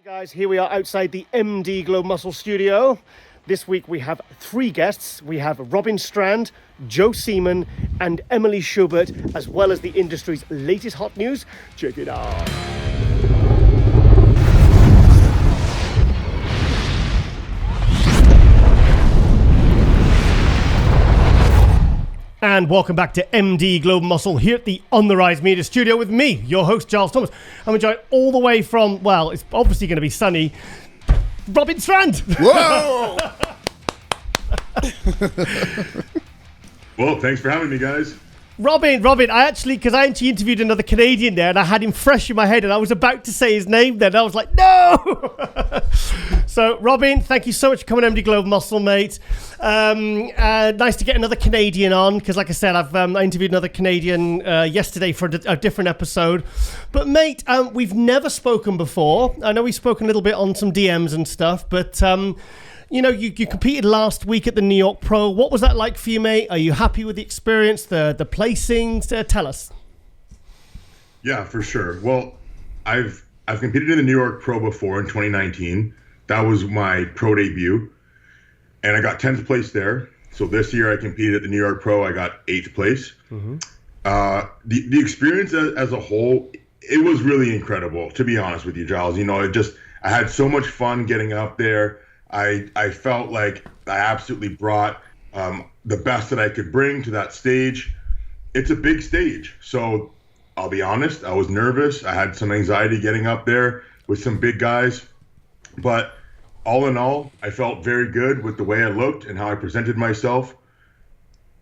Guys, here we are outside the MD Globe Muscle studio. This week we have three guests. We have Robin Strand, Joe Seeman, and Emily Schubert, as well as the industry's latest hot news. Check it out. And welcome back to MD Globe Muscle here at the On the Rise Media Studio with me, your host, Giles Thomas. I'm joined all the way from, well, it's obviously going to be sunny, Robin Strand. Whoa! Well, thanks for having me, guys. Robin, I actually interviewed another Canadian there and I had him fresh in my head and I was about to say his name then. I was like, no! So, Robin, thank you so much for coming on MD Globe Muscle, mate. Nice to get another Canadian on because, like I said, I interviewed another Canadian yesterday for a different episode. But, mate, we've never spoken before. I know we've spoken a little bit on some DMs and stuff, but... you know, you competed last week at the New York Pro. What was that like for you, mate? Are you happy with the experience, the placings? Tell us. Yeah, for sure. Well, I've competed in the New York Pro before in 2019. That was my pro debut, and I got 10th place there. So this year I competed at the New York Pro. I got 8th place. Mm-hmm. The experience as a whole, it was really incredible, to be honest with you, Giles. You know, I had so much fun getting up there. I felt like I absolutely brought the best that I could bring to that stage. It's a big stage, so I'll be honest, I was nervous. I had some anxiety getting up there with some big guys, but all in all, I felt very good with the way I looked and how I presented myself.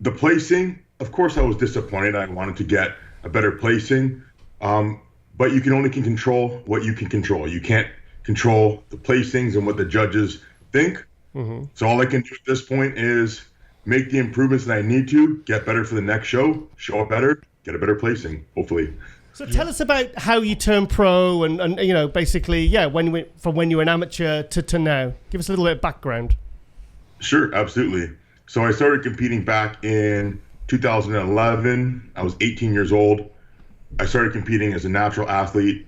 The placing, of course, I was disappointed. I wanted to get a better placing, but you can only control what you can control. You can't control the placings and what the judges think. Mm-hmm. So all I can do at this point is make the improvements that I need to, get better for the next show up better, get a better placing, hopefully. So tell us about how you turned pro and you know, basically, from when you were an amateur to now. Give us a little bit of background. Sure, absolutely. So I started competing back in 2011. I was 18 years old. I started competing as a natural athlete.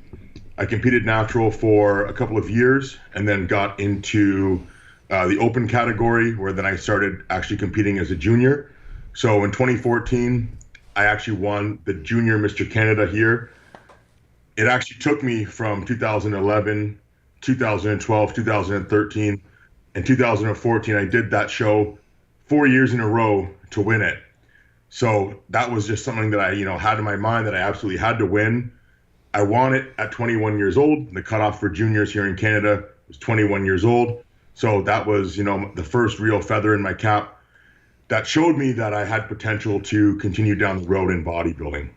I competed natural for a couple of years and then got into the open category where then I started actually competing as a junior. So in 2014, I actually won the Junior Mr. Canada here. It actually took me from 2011, 2012, 2013, and 2014. I did that show 4 years in a row to win it. So that was just something that I, had in my mind that I absolutely had to win. I won it at 21 years old. The cutoff for juniors here in Canada was 21 years old. So that was, the first real feather in my cap that showed me that I had potential to continue down the road in bodybuilding.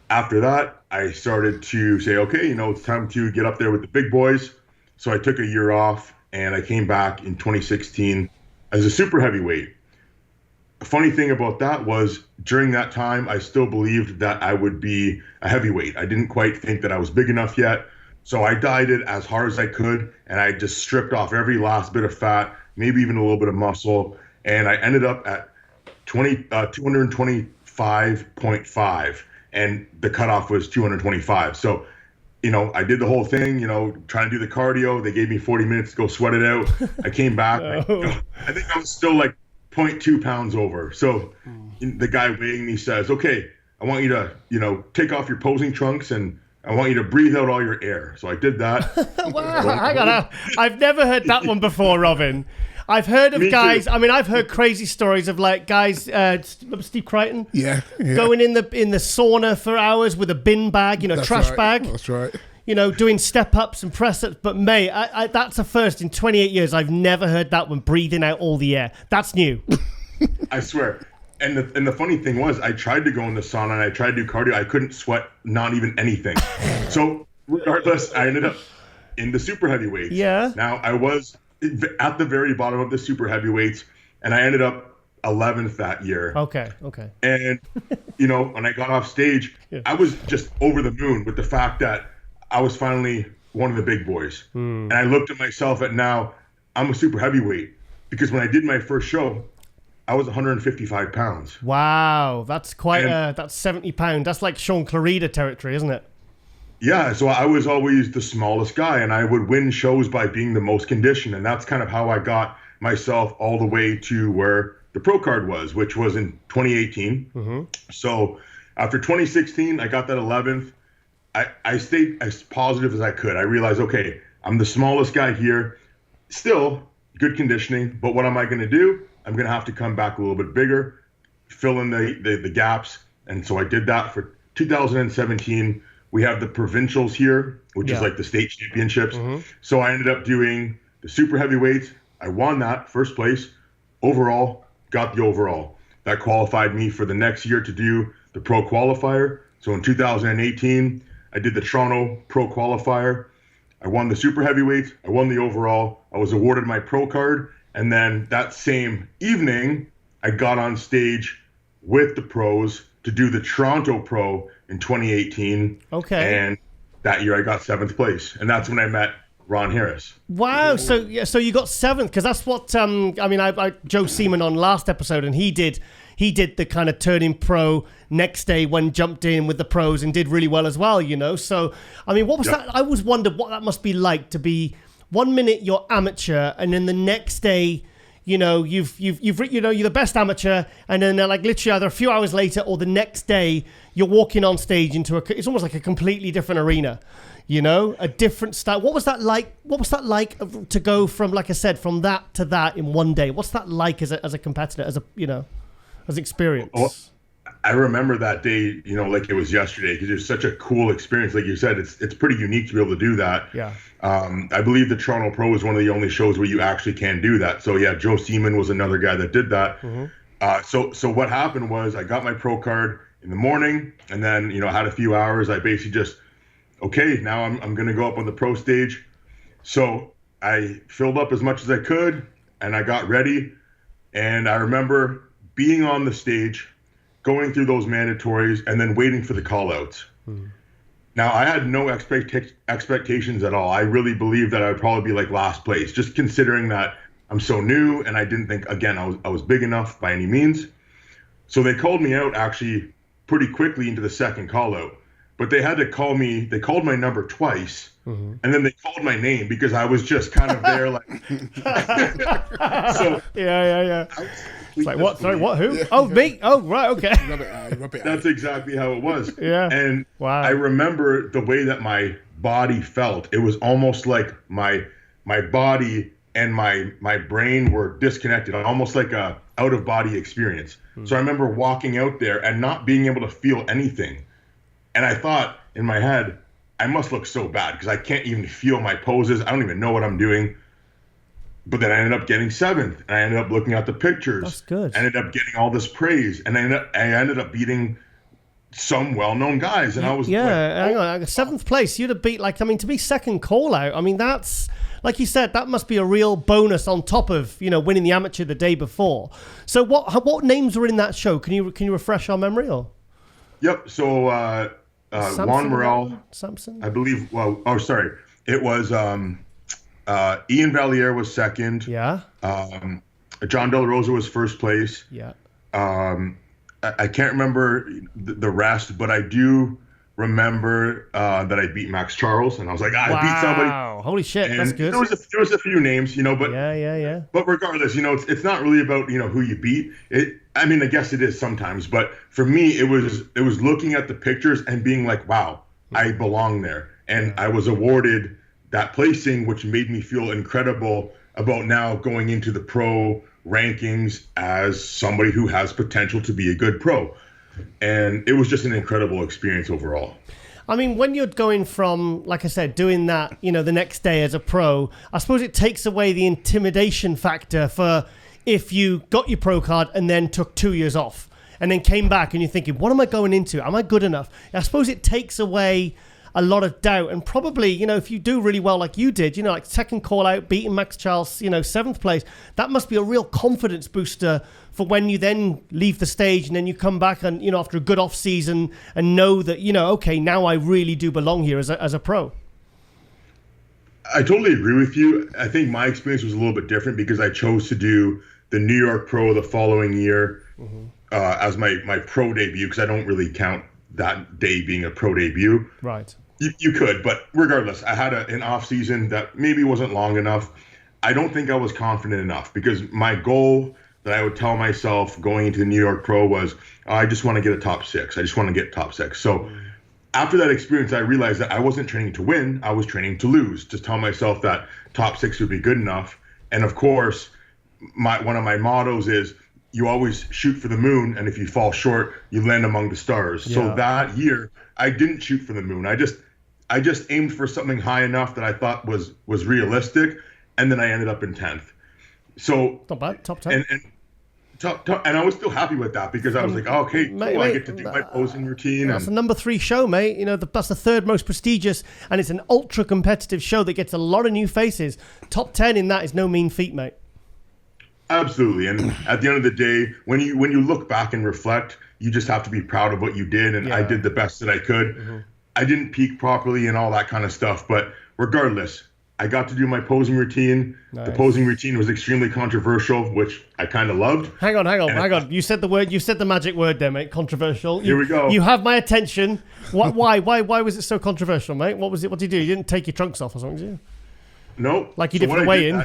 After that, I started to say, okay, it's time to get up there with the big boys. So I took a year off and I came back in 2016 as a super heavyweight. The funny thing about that was during that time, I still believed that I would be a heavyweight. I didn't quite think that I was big enough yet. So I dieted as hard as I could, and I just stripped off every last bit of fat, maybe even a little bit of muscle. And I ended up at 225.5, and the cutoff was 225. So, I did the whole thing, trying to do the cardio. They gave me 40 minutes to go sweat it out. I came back. I think I was still like 0.2 pounds over. So the guy weighing me says, okay, I want you to, take off your posing trunks and I want you to breathe out all your air. So I did that. Wow, I've never heard that one before, Robin. I've heard of guys, too. I've heard crazy stories of like guys, Steve Crichton? Yeah. Going in the sauna for hours with a bin bag, trash bag. That's right. Doing step-ups and press-ups. But, mate, that's a first in 28 years. I've never heard that one, breathing out all the air. That's new. I swear. And the funny thing was, I tried to go in the sauna and I tried to do cardio. I couldn't sweat, not even anything. So, regardless, I ended up in the super heavyweights. Yeah. Now, I was at the very bottom of the super heavyweights, and I ended up 11th that year. Okay. And, when I got off stage, I was just over the moon with the fact that I was finally one of the big boys. And I looked at myself at now, I'm a super heavyweight. Because when I did my first show, I was 155 pounds. Wow, that's quite that's 70 pounds. That's like Sean Clarida territory, isn't it? Yeah, so I was always the smallest guy, and I would win shows by being the most conditioned, and that's kind of how I got myself all the way to where the pro card was, which was in 2018. Mm-hmm. So after 2016, I got that 11th. I stayed as positive as I could. I realized, okay, I'm the smallest guy here, still good conditioning, but what am I going to do? I'm going to have to come back a little bit bigger, fill in the gaps, and so I did that for 2017. We have the provincials here, which is like the state championships. Mm-hmm. So I ended up doing the super heavyweights. I won that, first place. Overall, got the overall. That qualified me for the next year to do the pro qualifier. So in 2018, I did the Toronto pro qualifier. I won the super heavyweights. I won the overall. I was awarded my pro card. And then that same evening, I got on stage with the pros to do the Toronto Pro in 2018. Okay. And that year I got 7th place. And that's when I met Ron Harris. Wow. So you got 7th, because that's what I Joe Seeman on last episode, and he did the kind of turning pro next day when jumped in with the pros and did really well as well, you know. So I mean, what was that? I always wondered what that must be like to be 1 minute you're amateur, and then the next day, you know, you're the best amateur, and then like literally either a few hours later or the next day you're walking on stage into it's almost like a completely different arena, you know, a different style. What was that like? What was that like to go from, like I said, from that to that in one day? What's that like as a competitor, as an experience? Oh, I remember that day, you know, like it was yesterday, because it was such a cool experience. Like you said, it's pretty unique to be able to do that. Yeah. I believe the Toronto Pro is one of the only shows where you actually can do that. So yeah, Joe Seeman was another guy that did that. Mm-hmm. So what happened was I got my pro card in the morning, and then, you know, had a few hours. I basically just, okay, now I'm going to go up on the pro stage. So I filled up as much as I could, and I got ready. And I remember being on the stage, going through those mandatories, and then waiting for the call outs. Mm. Now, I had no expectations at all. I really believed that I would probably be like last place, just considering that I'm so new, and I didn't think, again, I was big enough by any means. So they called me out actually pretty quickly into the second call out. But they had to call me, they called my number twice, mm-hmm. and then they called my name because I was just kind of there like... So yeah. It's like, what? Sorry, what? Who? Yeah. Oh, me? Oh, right, okay. That's exactly how it was. Yeah. And wow. I remember the way that my body felt. It was almost like my body and my brain were disconnected, almost like a out-of-body experience. So I remember walking out there and not being able to feel anything. And I thought in my head, I must look so bad because I can't even feel my poses. I don't even know what I'm doing. But then I ended up getting 7th, and I ended up looking at the pictures. That's good. I ended up getting all this praise, and I ended up beating some well-known guys, and I was hang on, 7th place. You'd have beat to be second call out. I mean, that's, like you said, that must be a real bonus on top of, you know, winning the amateur the day before. So what names were in that show? Can you refresh our memory? Or? Yep. So Juan Morel, Samson, I believe. Well, oh, sorry, it was. Ian Valier was second. Yeah. John De La Rosa was first place. Yeah. I can't remember the rest, but I do remember that I beat Max Charles, and I was like, I beat somebody. Wow! Holy shit, and that's good. There was a few names, you know, but yeah. But regardless, you know, it's not really about, you know, who you beat. I mean, I guess it is sometimes, but for me, it was looking at the pictures and being like, wow, I belong there, and I was awarded that placing, which made me feel incredible about now going into the pro rankings as somebody who has potential to be a good pro. And it was just an incredible experience overall. I mean, when you're going from, like I said, doing that, you know, the next day as a pro, I suppose it takes away the intimidation factor for if you got your pro card and then took 2 years off and then came back and you're thinking, what am I going into? Am I good enough? I suppose it takes away a lot of doubt, and probably, you know, if you do really well like you did, you know, like second call out, beating Max Charles, you know, 7th place, that must be a real confidence booster for when you then leave the stage and then you come back and, you know, after a good off season and know that, you know, okay, now I really do belong here as a pro. I totally agree with you. I think my experience was a little bit different because I chose to do the New York Pro the following year as my pro debut, because I don't really count that day being a pro debut. Right. You could, but regardless, I had an off season that maybe wasn't long enough. I don't think I was confident enough because my goal that I would tell myself going into the New York Pro was, I just want to get a top 6. I just want to get top 6. So after that experience, I realized that I wasn't training to win. I was training to lose, to tell myself that top 6 would be good enough. And of course, one of my mottos is you always shoot for the moon. And if you fall short, you land among the stars. Yeah. So that year I didn't shoot for the moon. I just aimed for something high enough that I thought was realistic. And then I ended up in 10th. So not bad, top 10. And I was still happy with that because I was like, oh, okay, cool, I get to do my posing routine. That's a number 3 show, mate. You know, that's the 3rd most prestigious, and it's an ultra competitive show that gets a lot of new faces. Top 10 in that is no mean feat, mate. Absolutely. And at the end of the day, when you look back and reflect, you just have to be proud of what you did. And I did the best that I could. Mm-hmm. I didn't peak properly and all that kind of stuff. But regardless, I got to do my posing routine. Nice. The posing routine was extremely controversial, which I kind of loved. Hang on. You said the magic word there, mate. Controversial. Here we go. You have my attention. Why was it so controversial, mate? What was it? What did you do? You didn't take your trunks off or something, did you? No. Like you did for the weigh-in.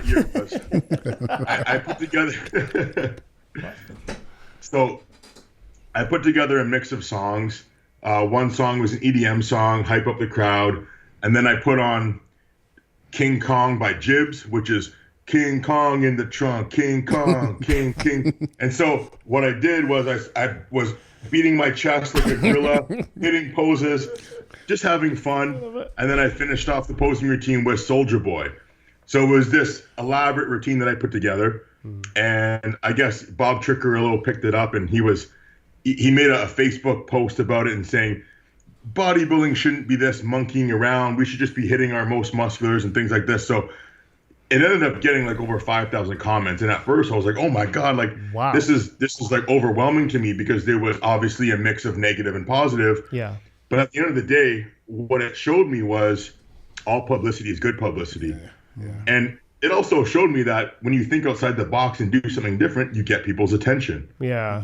I put together. So I put together a mix of songs. One song was an EDM song, hype up the crowd, and then I put on King Kong by Jibs, which is King Kong in the trunk, King Kong, King. And so what I did was I was beating my chest like a gorilla, hitting poses, just having fun. And then I finished off the posing routine with Soldier Boy. So it was this elaborate routine that I put together. And I guess Bob Trickerillo picked it up and he made a Facebook post about it and saying, bodybuilding shouldn't be this monkeying around. We should just be hitting our most musculars and things like this. So it ended up getting like over 5,000 comments. And at first I was like, oh my God, like wow. This is like overwhelming to me because there was obviously a mix of negative and positive. Yeah. But at the end of the day, what it showed me was all publicity is good publicity. Yeah. And it also showed me that when you think outside the box and do something different, you get people's attention. Yeah.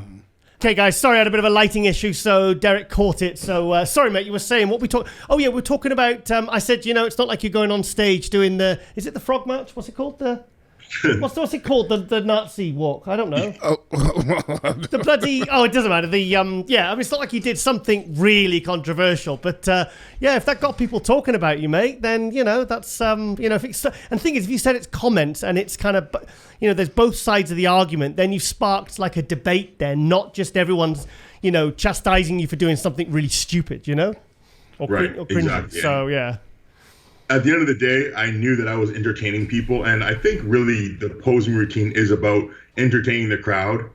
Okay, guys, sorry, I had a bit of a lighting issue, so Derrick caught it. So, sorry, mate, you were saying, what we talk? Oh, yeah, we're talking about, I said, it's not like you're going on stage doing is it the frog march? What's it called? What's it called? The Nazi walk? I don't know. The bloody, it doesn't matter. It's not like you did something really controversial, but if that got people talking about you, mate, then, that's, if it's, and the thing is, if you said it's comments and it's kind of, there's both sides of the argument, then you've sparked like a debate there, not just everyone's, chastising you for doing something really stupid, or right, or cringy. Exactly. So, yeah. At the end of the day, I knew that I was entertaining people, and I think really the posing routine is about entertaining the crowd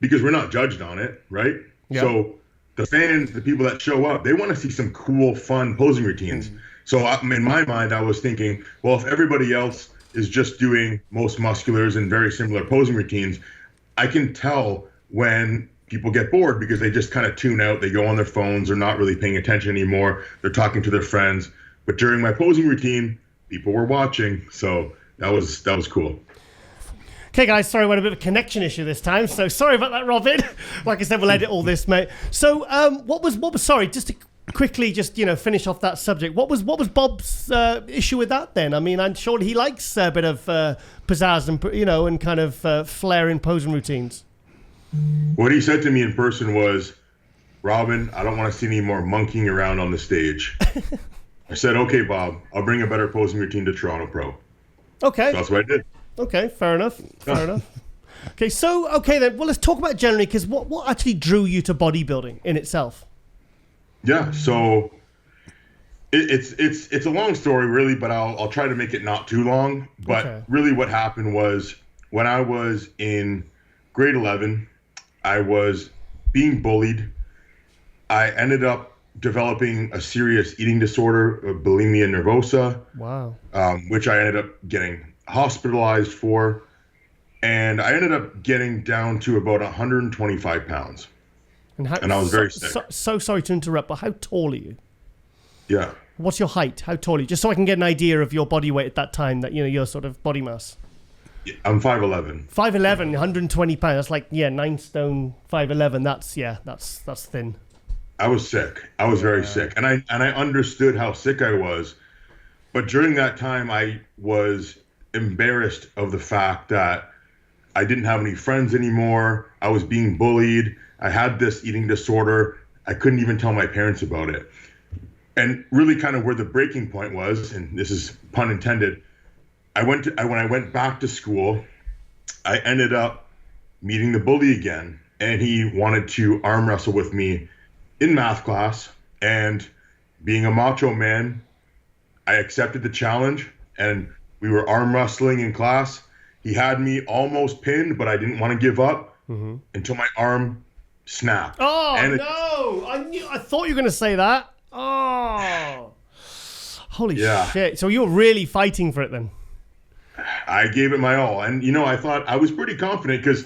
because we're not judged on it, right? Yeah. So the fans, the people that show up, they want to see some cool, fun posing routines. So in my mind, I was thinking, well, if everybody else is just doing most musculars and very similar posing routines, I can tell when people get bored because they just kind of tune out. They go on their phones. They're not really paying attention anymore. They're talking to their friends. But during my posing routine, people were watching, so that was cool. Okay, guys, sorry, we had a bit of a connection issue this time, so sorry about that, Robin. Like I said, we'll edit all this, mate. So, what was? Sorry, just to quickly, finish off that subject. What was Bob's issue with that then? I mean, I'm sure he likes a bit of pizzazz and and kind of flair in posing routines. What he said to me in person was, "Robin, I don't want to see any more monkeying around on the stage." I said, okay, Bob, I'll bring a better posing routine to Toronto Pro. Okay. So that's what I did. Okay, fair enough. Okay, then, well, let's talk about generally, because what actually drew you to bodybuilding in itself? Yeah, so it's a long story, really, but I'll try to make it not too long. But really what happened was when I was in grade 11, I was being bullied. I ended up developing a serious eating disorder, bulimia nervosa. Wow. Which I ended up getting hospitalized for. And I ended up getting down to about 125 pounds. And I was very sick. So sorry to interrupt, but how tall are you? Yeah. What's your height? How tall are you? Just so I can get an idea of your body weight at that time, that, your sort of body mass. I'm 5'11". 5'11", 120 pounds. That's like, 9 stone, 5'11". That's thin. I was sick. I was very sick. And I understood how sick I was. But during that time, I was embarrassed of the fact that I didn't have any friends anymore. I was being bullied. I had this eating disorder. I couldn't even tell my parents about it. And really kind of where the breaking point was, and this is pun intended, when I went back to school, I ended up meeting the bully again. And he wanted to arm wrestle with me in math class. And being a macho man, I accepted the challenge. And we were arm wrestling in class. He had me almost pinned, but I didn't want to give up until my arm snapped. Oh, and no! I thought you were going to say that. Oh. Holy shit. So you were really fighting for it then? I gave it my all. And, I thought I was pretty confident because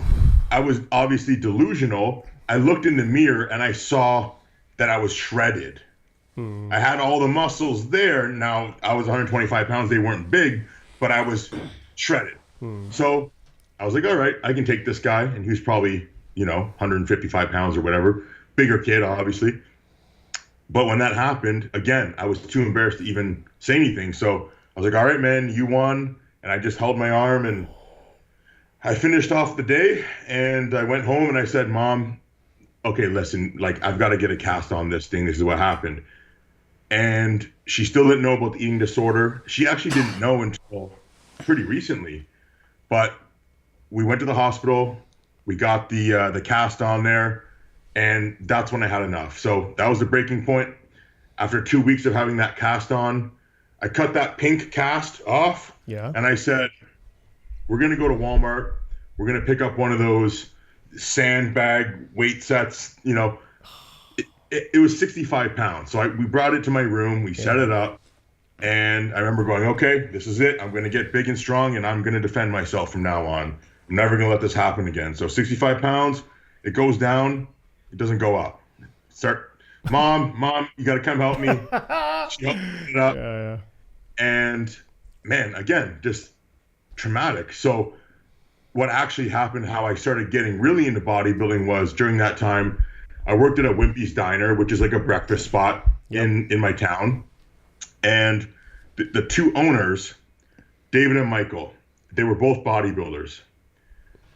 I was obviously delusional. I looked in the mirror and I saw that I was shredded. I had all the muscles there. Now, I was 125 pounds. They weren't big, but I was shredded. So I was like, all right, I can take this guy. And he was probably, 155 pounds or whatever. Bigger kid, obviously. But when that happened, again, I was too embarrassed to even say anything. So I was like, all right, man, you won. And I just held my arm and I finished off the day. And I went home and I said, Mom, okay, listen, I've got to get a cast on this thing. This is what happened. And she still didn't know about the eating disorder. She actually didn't know until pretty recently. But we went to the hospital. We got the cast on there. And that's when I had enough. So that was the breaking point. After 2 weeks of having that cast on, I cut that pink cast off. Yeah. And I said, we're going to go to Walmart. We're going to pick up one of those sandbag weight sets. It was 65 pounds. So we brought it to my room. We set it up. And I remember going, okay, this is it. I'm going to get big and strong, and I'm going to defend myself from now on. I'm never going to let this happen again. So 65 pounds, it goes down. It doesn't go up. Mom, you got to come help me. She helped me it up. Yeah. And man, again, just traumatic. So what actually happened, how I started getting really into bodybuilding was during that time, I worked at a Wimpy's Diner, which is like a breakfast spot in my town. And the two owners, David and Michael, they were both bodybuilders.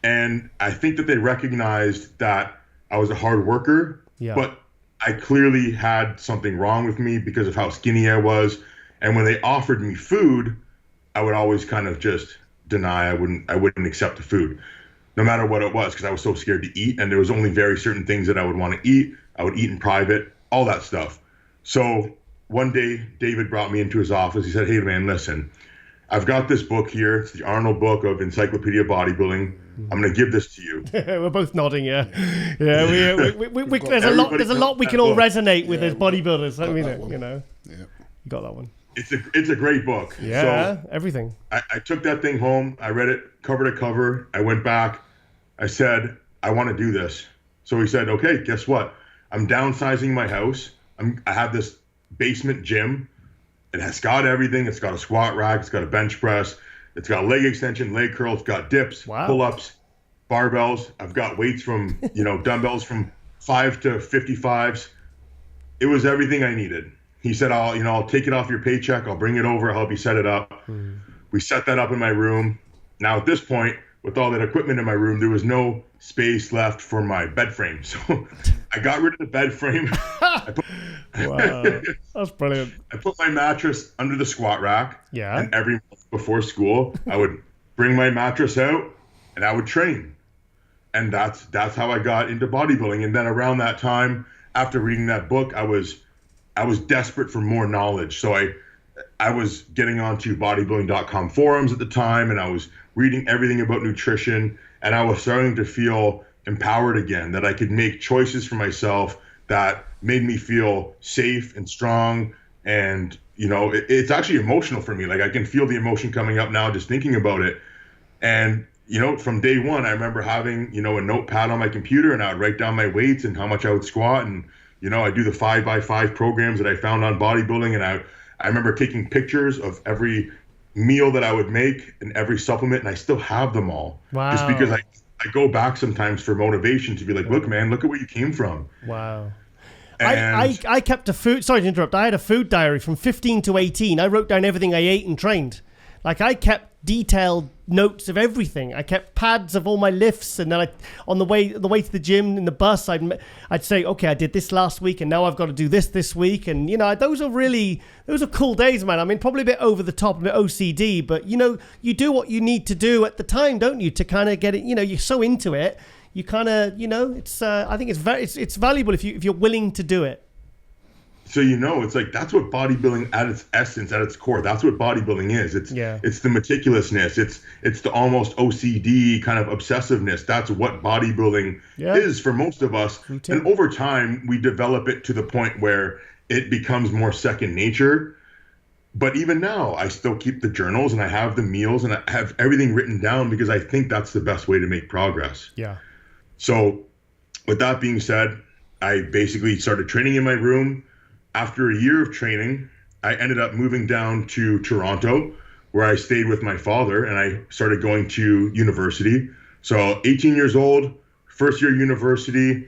And I think that they recognized that I was a hard worker, but I clearly had something wrong with me because of how skinny I was. And when they offered me food, I would always kind of just deny. I wouldn't accept the food, no matter what it was, because I was so scared to eat. And there was only very certain things that I would want to eat. I would eat in private, all that stuff. So one day, David brought me into his office. He said, hey, man, listen, I've got this book here. It's the Arnold book of Encyclopedia Bodybuilding. I'm going to give this to you. We're both nodding, yeah. There's a lot we can all resonate with as bodybuilders. I mean, you got that one. It's a great book. Yeah, so everything. I took that thing home. I read it cover to cover. I went back. I said, I want to do this. So he said, okay, guess what? I'm downsizing my house. I have this basement gym. It has got everything. It's got a squat rack. It's got a bench press. It's got leg extension, leg curl. It's got dips, pull-ups, barbells. I've got weights from, dumbbells from 5 to 55s. It was everything I needed. He said, I'll take it off your paycheck. I'll bring it over. I'll help you set it up. We set that up in my room. Now at this point, with all that equipment in my room, there was no space left for my bed frame. So I got rid of the bed frame. Wow, that's brilliant. I put my mattress under the squat rack. Yeah. And every morning before school, I would bring my mattress out and I would train. And that's how I got into bodybuilding. And then around that time, after reading that book, I was desperate for more knowledge. So I was getting onto bodybuilding.com forums at the time, and I was reading everything about nutrition, and I was starting to feel empowered again, that I could make choices for myself that made me feel safe and strong. And, it's actually emotional for me. Like, I can feel the emotion coming up now just thinking about it. And, from day one, I remember having, a notepad on my computer, and I would write down my weights and how much I would squat. And, I do the 5x5 programs that I found on bodybuilding. And I remember taking pictures of every meal that I would make and every supplement, and I still have them all. Wow. Just because I go back sometimes for motivation to be like, look, man, look at where you came from. Wow. I kept a food, sorry to interrupt, I had a food diary from 15 to 18. I wrote down everything I ate and trained. Like, I kept detailed notes of everything. I kept pads of all my lifts, and then on the way to the gym in the bus, I'd say, okay, I did this last week, and now I've got to do this week. And, those are cool days, man. I mean, probably a bit over the top, a bit OCD, but, you do what you need to do at the time, don't you, to kind of get it, you're so into it. You kind of, it's, I think it's valuable if you're willing to do it. So, it's like, that's what bodybuilding at its essence, at its core, that's what bodybuilding is. It's the meticulousness. It's the almost OCD kind of obsessiveness. That's what bodybuilding is for most of us. Routine. And over time, we develop it to the point where it becomes more second nature. But even now, I still keep the journals, and I have the meals, and I have everything written down, because I think that's the best way to make progress. Yeah. So with that being said, I basically started training in my room. After a year of training, I ended up moving down to Toronto, where I stayed with my father, and I started going to university. So 18 years old, first year university,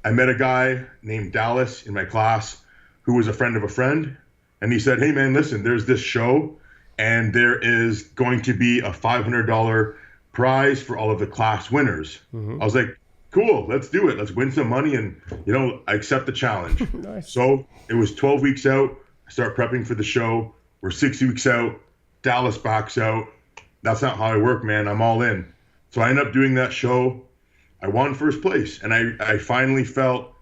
I met a guy named Giles in my class who was a friend of a friend. And he said, hey, man, listen, there's this show, and there is going to be a $500 prize for all of the class winners. Mm-hmm. I was like, cool, let's do it. Let's win some money, and, I accept the challenge. Nice. So it was 12 weeks out. I start prepping for the show. We're 6 weeks out. Dallas backs out. That's not how I work, man. I'm all in. So I end up doing that show. I won first place, and I finally felt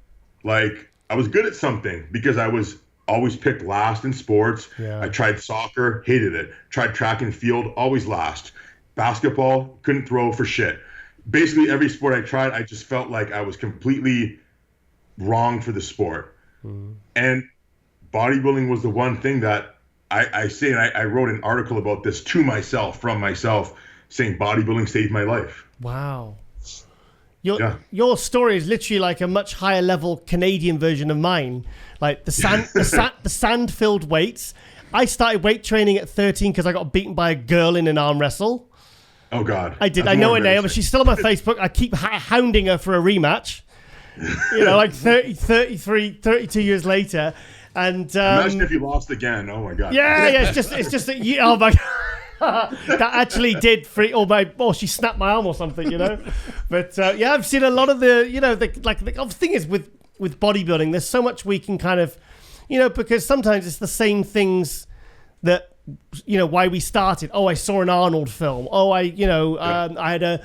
like I was good at something, because I was always picked last in sports. Yeah. I tried soccer, hated it. Tried track and field, always last. Basketball, couldn't throw for shit. Basically every sport I tried, I just felt like I was completely wrong for the sport. Mm. And bodybuilding was the one thing that I say, and I wrote an article about this from myself, saying bodybuilding saved my life. Wow. Your story is literally like a much higher level Canadian version of mine. Like the sand-filled weights. I started weight training at 13 because I got beaten by a girl in an arm wrestle. Oh, God. I did. I know her name, but she's still on my Facebook. I keep hounding her for a rematch. Like 33, 32 years later. And imagine if you lost again. Oh, my God. Yeah. It's just that you, oh, my God. That actually did free, or she snapped my arm or something, But, I've seen a lot of the thing is with bodybuilding, there's so much we can kind of, because sometimes it's the same things that, why we started. Oh, I saw an Arnold film. Oh, I had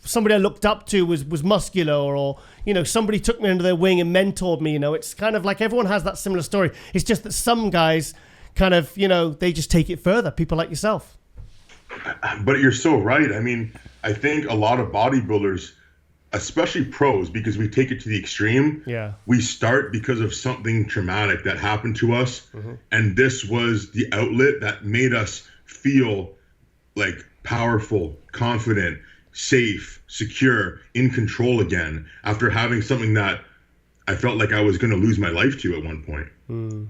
somebody I looked up to was Muscular, or somebody took me under their wing and mentored me. It's kind of like everyone has that similar story. It's just that some guys kind of, they just take it further. People like yourself. But you're so right. I mean, I think a lot of bodybuilders, especially pros, because we take it to the extreme. Yeah. We start because of something traumatic that happened to us. Mm-hmm. And this was the outlet that made us feel like powerful, confident, safe, secure, in control again, after having something that I felt like I was going to lose my life to at one point. Mm.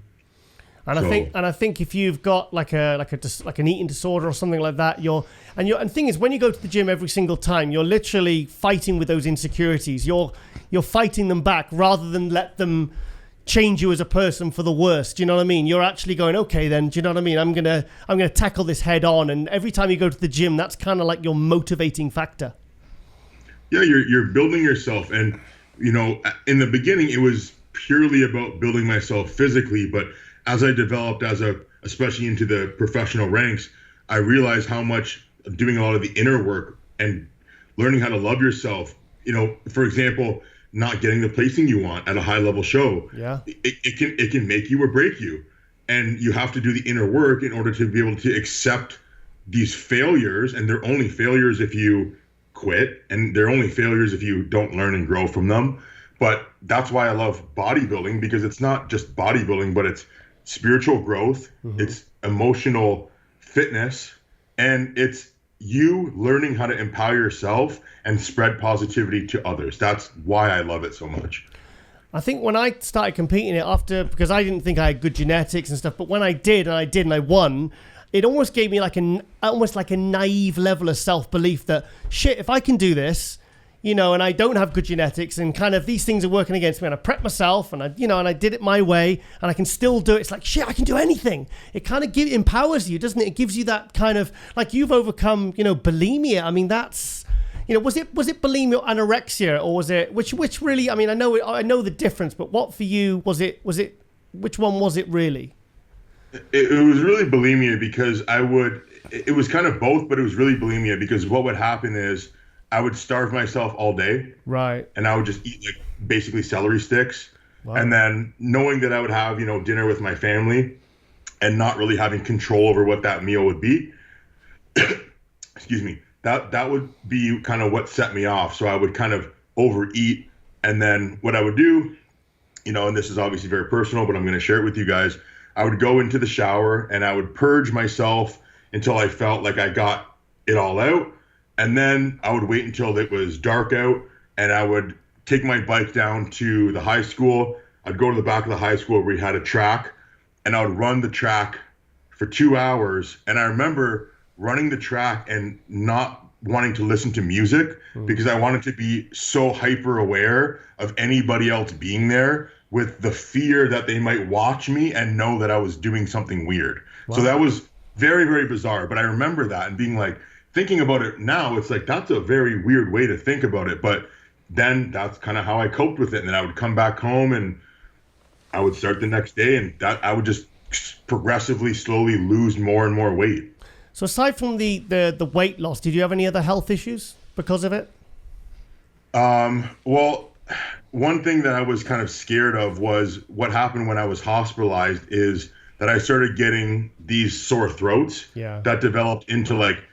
And I think if you've got like an eating disorder or something like that, and thing is, when you go to the gym every single time, you're literally fighting with those insecurities. You're fighting them back rather than let them change you as a person for the worst. Do you know what I mean? You're actually going, okay, then, do you know what I mean? I'm gonna tackle this head on. And every time you go to the gym, that's kind of like your motivating factor. Yeah, you're building yourself, and in the beginning, it was purely about building myself physically, but as I developed, especially into the professional ranks, I realized how much doing a lot of the inner work and learning how to love yourself, for example, not getting the placing you want at a high level show. Yeah. It can make you or break you. And you have to do the inner work in order to be able to accept these failures. And they're only failures if you quit, and they're only failures if you don't learn and grow from them. But that's why I love bodybuilding, because it's not just bodybuilding, but it's spiritual growth, mm-hmm. It's emotional fitness, and it's you learning how to empower yourself and spread positivity to others. That's why I love it so much. I think when I started competing because I didn't think I had good genetics and stuff, but when I did and I won, it almost gave me almost like a naive level of self-belief that, shit, if I can do this, and I don't have good genetics, and kind of these things are working against me, and I prep myself, and I did it my way, and I can still do it. It's like, shit, I can do anything. It kind of empowers you, doesn't it? It gives you that kind of, like, you've overcome, bulimia. I mean, that's, was it bulimia or anorexia, or was it, which really, I mean, I know the difference, but what for you, which one was it really? It was really bulimia, because it was kind of both, but it was really bulimia, because what would happen is I would starve myself all day. Right. And I would just eat, like, basically celery sticks. Wow. And then knowing that I would have, dinner with my family and not really having control over what that meal would be, excuse me, that would be kind of what set me off. So I would kind of overeat. And then what I would do, and this is obviously very personal, but I'm going to share it with you guys. I would go into the shower and I would purge myself until I felt like I got it all out. And then I would wait until it was dark out, and I would take my bike down to the high school. I'd go to the back of the high school where we had a track, and I would run the track for 2 hours. And I remember running the track and not wanting to listen to music because I wanted to be so hyper aware of anybody else being there, with the fear that they might watch me and know that I was doing something weird. Wow. So that was very, very bizarre. But I remember that and being like, thinking about it now, it's like, that's a very weird way to think about it. But then that's kind of how I coped with it. And then I would come back home and I would start the next day, and that I would just progressively, slowly lose more and more weight. So aside from the weight loss, did you have any other health issues because of it? Well, one thing that I was kind of scared of was what happened when I was hospitalized is that I started getting these sore throats that developed into, like,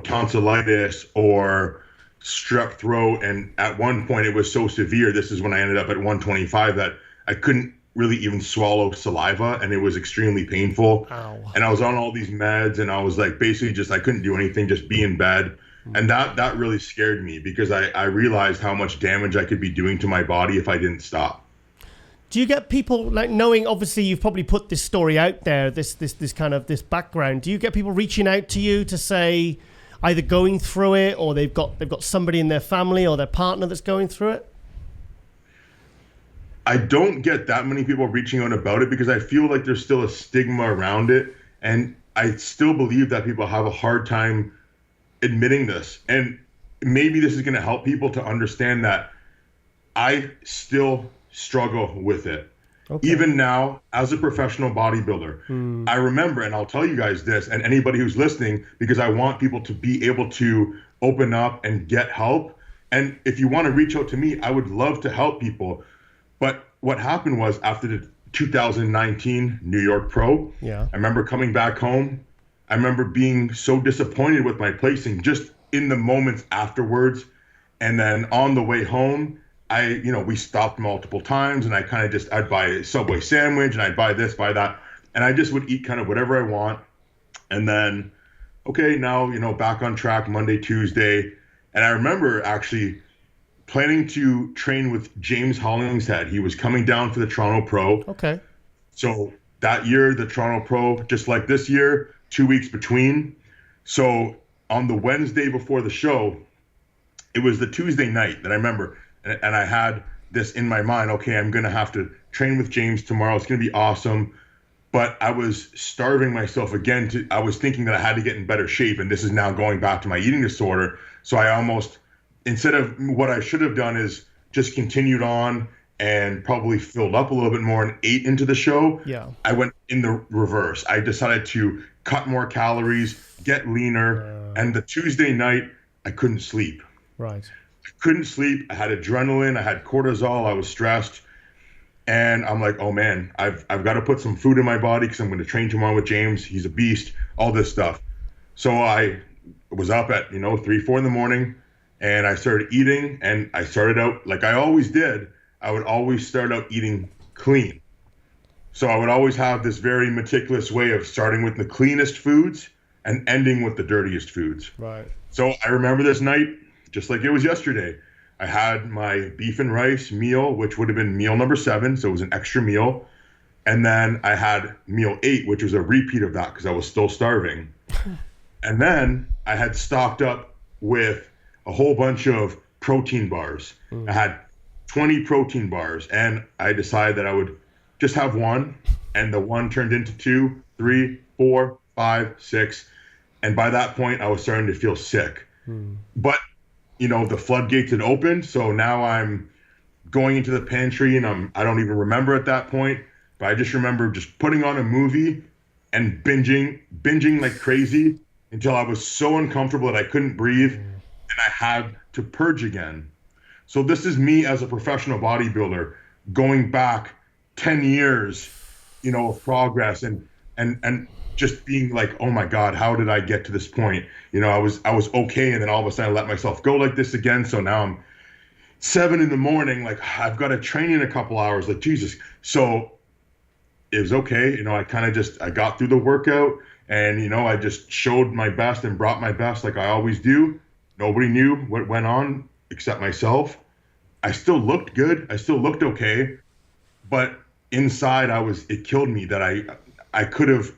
tonsillitis or strep throat. And at one point it was so severe, this is when I ended up at 125, that I couldn't really even swallow saliva, and it was extremely painful. Ow. And I was on all these meds, and I was like, basically just, I couldn't do anything, just be in bed. And that really scared me, because I realized how much damage I could be doing to my body if I didn't stop. Do you get people, like, knowing, obviously you've probably put this story out there, this kind of this background, do you get people reaching out to you to say either going through it, or they've got somebody in their family or their partner that's going through it? I don't get that many people reaching out about it, because I feel like there's still a stigma around it, and I still believe that people have a hard time admitting this. And maybe this is going to help people to understand that I still struggle with it. Okay. Even now, as a professional bodybuilder, I remember, and I'll tell you guys this, and anybody who's listening, because I want people to be able to open up and get help. And if you want to reach out to me, I would love to help people. But what happened was, after the 2019 New York Pro, I remember coming back home. I remember being so disappointed with my placing just in the moments afterwards. And then on the way home, we stopped multiple times, and I kind of I'd buy a Subway sandwich, and I'd buy this, buy that. And I just would eat kind of whatever I want. And then, okay, now, back on track Monday, Tuesday. And I remember actually planning to train with James Hollingshead. He was coming down for the Toronto Pro. Okay. So that year, the Toronto Pro, just like this year, 2 weeks between. So on the Wednesday before the show, it was the Tuesday night that I remember. And I had this in my mind, okay, I'm going to have to train with James tomorrow. It's going to be awesome. But I was starving myself again. I was thinking that I had to get in better shape. And this is now going back to my eating disorder. So I almost, instead of what I should have done is just continued on and probably filled up a little bit more and ate into the show. Yeah. I went in the reverse. I decided to cut more calories, get leaner. And the Tuesday night, I couldn't sleep. Right. Couldn't sleep. I had adrenaline. I had cortisol. I was stressed. And I'm like, oh man, I've got to put some food in my body because I'm going to train tomorrow with James. He's a beast, all this stuff. So I was up at, 3, 4 in the morning, and I started eating, and I started out like I always did. I would always start out eating clean. So I would always have this very meticulous way of starting with the cleanest foods and ending with the dirtiest foods. Right. So I remember this night, just like it was yesterday. I had my beef and rice meal, which would have been meal number 7. So it was an extra meal. And then I had meal 8, which was a repeat of that because I was still starving. And then I had stocked up with a whole bunch of protein bars. I had 20 protein bars, and I decided that I would just have one, and the one turned into 2, 3, 4, 5, 6. And by that point, I was starting to feel sick. But, the floodgates had opened, so now I'm going into the pantry, and I don't even remember at that point, but I just remember just putting on a movie and binging like crazy until I was so uncomfortable that I couldn't breathe, and I had to purge again. So this is me as a professional bodybuilder going back 10 years, of progress and just being like, oh my God, how did I get to this point? I was okay, and then all of a sudden I let myself go like this again. So now I'm 7 a.m, like I've got to train in a couple hours, like Jesus. So it was okay. I got through the workout, and I just showed my best and brought my best like I always do. Nobody knew what went on except myself. I still looked good. I still looked okay, but inside it killed me that I could have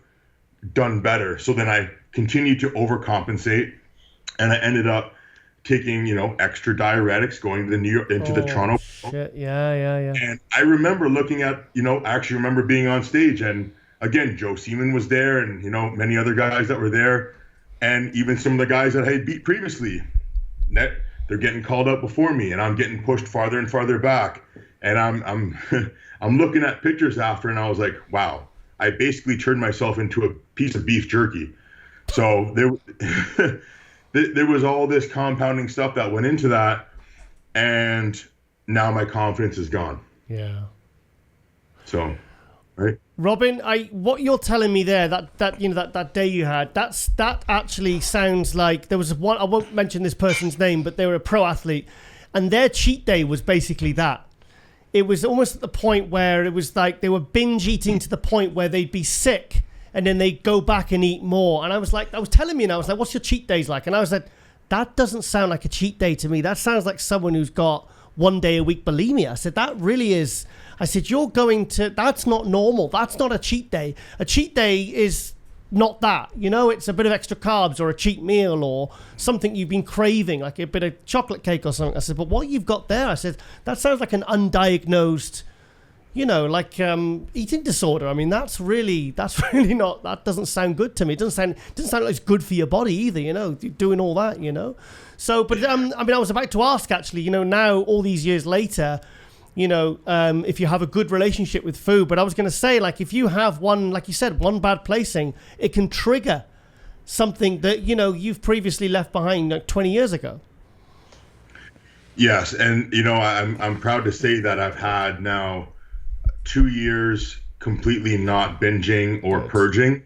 done better. So then I continued to overcompensate, and I ended up taking, extra diuretics, going to the Toronto. Shit. Yeah. And I remember looking at, I actually remember being on stage, and again, Joe Seeman was there, and, many other guys that were there, and even some of the guys that I had beat previously, they're getting called up before me, and I'm getting pushed farther and farther back. And I'm I'm looking at pictures after, and I was like, wow, I basically turned myself into a piece of beef jerky. So there was all this compounding stuff that went into that, and now my confidence is gone. Yeah. So, right. Robin, what you're telling me there, that day you had, that actually sounds like there was one. I won't mention this person's name, but they were a pro athlete, and their cheat day was basically that. It was almost at the point where it was like they were binge eating to the point where they'd be sick, and then they'd go back and eat more. And I was telling me, and I was like, "What's your cheat days like?" And I was like, "That doesn't sound like a cheat day to me. That sounds like someone who's got 1 day a week bulimia." I said, "That really is." I said, that's not normal. That's not a cheat day. A cheat day is not that. It's a bit of extra carbs or a cheat meal or something you've been craving, like a bit of chocolate cake or something. I said, but what you've got there, I said, that sounds like an undiagnosed, eating disorder. I mean, that's really not, that doesn't sound good to me. It doesn't sound like it's good for your body either, doing all that, So, but I was about to ask actually, now all these years later, if you have a good relationship with food. But I was going to say, like, if you have one, like you said, one bad placing, it can trigger something that, you've previously left behind like 20 years ago. Yes. And, I'm proud to say that I've had now 2 years completely not binging or purging.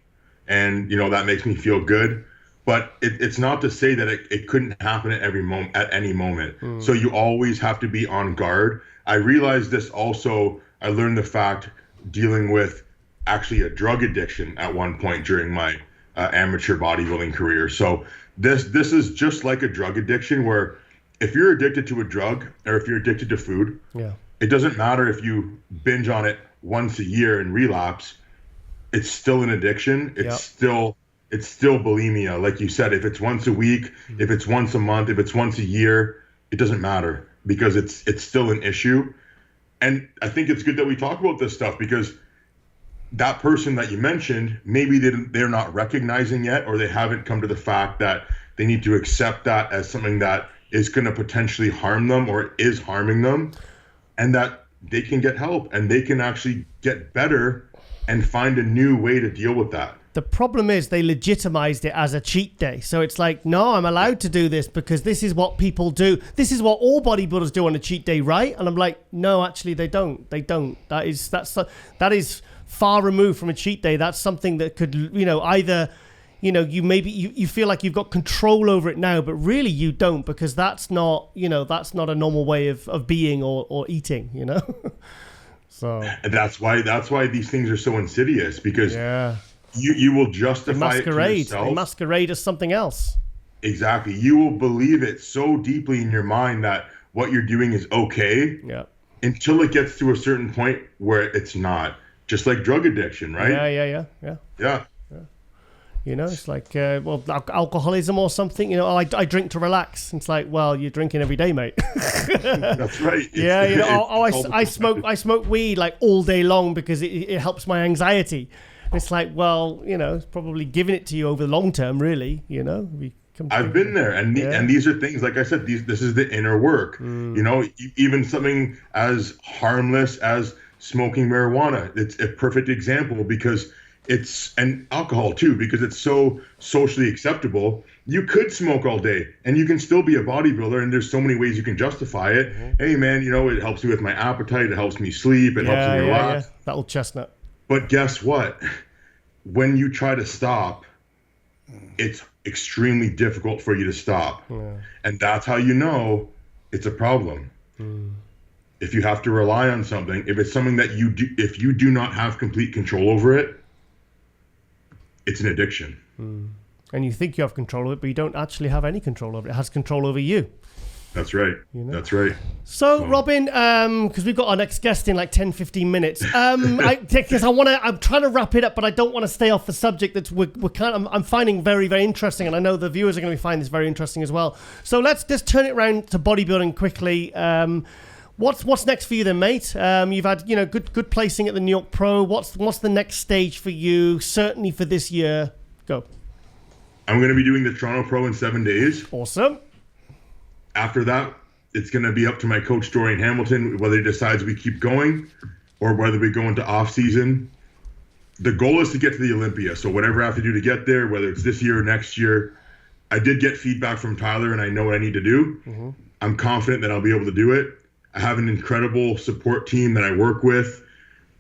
And, that makes me feel good. But it's not to say that it couldn't happen at any moment. So you always have to be on guard. I realized this also. I learned the fact dealing with actually a drug addiction at one point during my amateur bodybuilding career. So this is just like a drug addiction, where if you're addicted to a drug or if you're addicted to food, it doesn't matter if you binge on it once a year and relapse. It's still an addiction. It's still bulimia. Like you said, if it's once a week, if it's once a month, if it's once a year, it doesn't matter, because it's still an issue. And I think it's good that we talk about this stuff, because that person that you mentioned, maybe they're not recognizing yet, or they haven't come to the fact that they need to accept that as something that is going to potentially harm them or is harming them, and that they can get help and they can actually get better and find a new way to deal with that. The problem is they legitimized it as a cheat day. So it's like, no, I'm allowed to do this because this is what people do. This is what all bodybuilders do on a cheat day, right? And I'm like, no, actually they don't. They don't. That is far removed from a cheat day. That's something that could, either, you feel like you've got control over it now, but really you don't, because that's not a normal way of being or eating, So that's why these things are so insidious, because you will justify it to yourself. They masquerade as something else. Exactly. You will believe it so deeply in your mind that what you're doing is okay, until it gets to a certain point where it's not. Just like drug addiction, right? Yeah. You know, it's like, well, alcoholism or something. You know, I drink to relax. It's like, well, you're drinking every day, mate. That's right. Yeah, you know, I smoke weed like all day long because it helps my anxiety. It's like, well, you know, it's probably giving it to you over the long term, really. You know, I've been there, and these are things, like I said, this is the inner work. You know, even something as harmless as smoking marijuana. It's a perfect example because and alcohol too, because it's so socially acceptable. You could smoke all day and you can still be a bodybuilder, and there's so many ways you can justify it. Hey man, you know, it helps me with my appetite, it helps me sleep, it helps me relax. Yeah. That old chestnut. But guess what? When you try to stop, it's extremely difficult for you to stop. And that's how you know it's a problem. If you have to rely on something, if it's something that if you do not have complete control over it, it's an addiction. And you think you have control of it, but you don't actually have any control over it. It has control over you. That's right. You know? That's right. So, Robin, because we've got our next guest in like 10, 15 minutes. I'm trying to wrap it up, but I don't want to stay off the subject that I'm finding very, very interesting. And I know the viewers are going to find this very interesting as well. So let's just turn it around to bodybuilding quickly. What's next for you then, mate? You've had, you know, good placing at the New York Pro. What's the next stage for you? Certainly for this year. Go. I'm going to be doing the Toronto Pro in 7 days. Awesome. After that, it's going to be up to my coach, Dorian Hamilton, whether he decides we keep going or whether we go into off season. The goal is to get to the Olympia. So whatever I have to do to get there, whether it's this year or next year, I did get feedback from Tyler and I know what I need to do. I'm confident that I'll be able to do it. I have an incredible support team that I work with,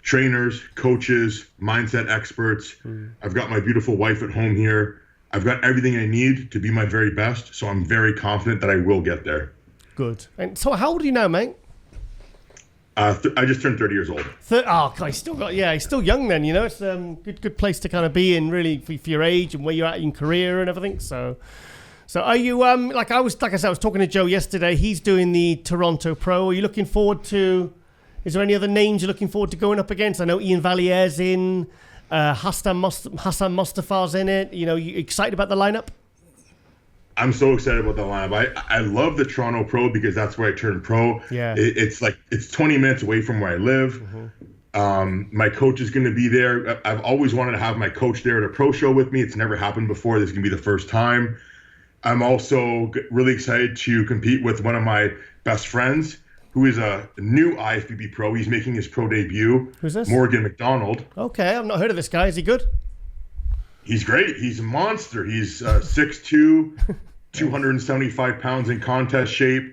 trainers, coaches, mindset experts. I've got my beautiful wife at home here. I've got everything I need to be my very best, so I'm very confident that I will get there. Good. And so how old are you now, mate? I just turned 30 years old. He's still young then, you know. It's a good place to kind of be in, really, for your age and where you're at in your career and everything. So are you, like I was talking to Joe yesterday. He's doing the Toronto Pro. Are you looking forward to, is there any other names you're looking forward to going up against? I know Ian Valliere's in. Hassan Mustafa's in it. You know, you excited about the lineup? I'm so excited about the lineup. I love the Toronto Pro because that's where I turned pro. Yeah. It's 20 minutes away from where I live. My coach is going to be there. I've always wanted to have my coach there at a pro show with me. It's never happened before. This is going to be the first time. I'm also really excited to compete with one of my best friends, who is a new IFBB pro. He's making his pro debut. Who's this? Morgan McDonald. Okay, I've not heard of this guy. Is he good? He's great. He's a monster. He's 6'2", 275 pounds in contest shape.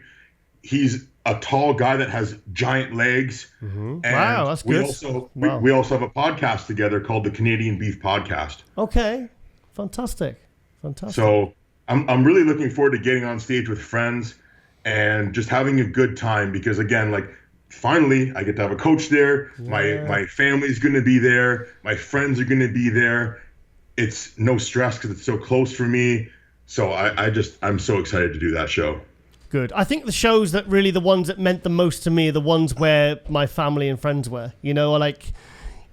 He's a tall guy that has giant legs. And wow, that's good. We also have a podcast together called the Canadian Beef Podcast. Okay, fantastic. So I'm really looking forward to getting on stage with friends and just having a good time because, again, like, finally I get to have a coach there. My family's going to be there. My friends are going to be there. It's no stress because it's so close for me. So I'm so excited to do that show. Good. I think the shows that really the ones that meant the most to me are the ones where my family and friends were, you know, like,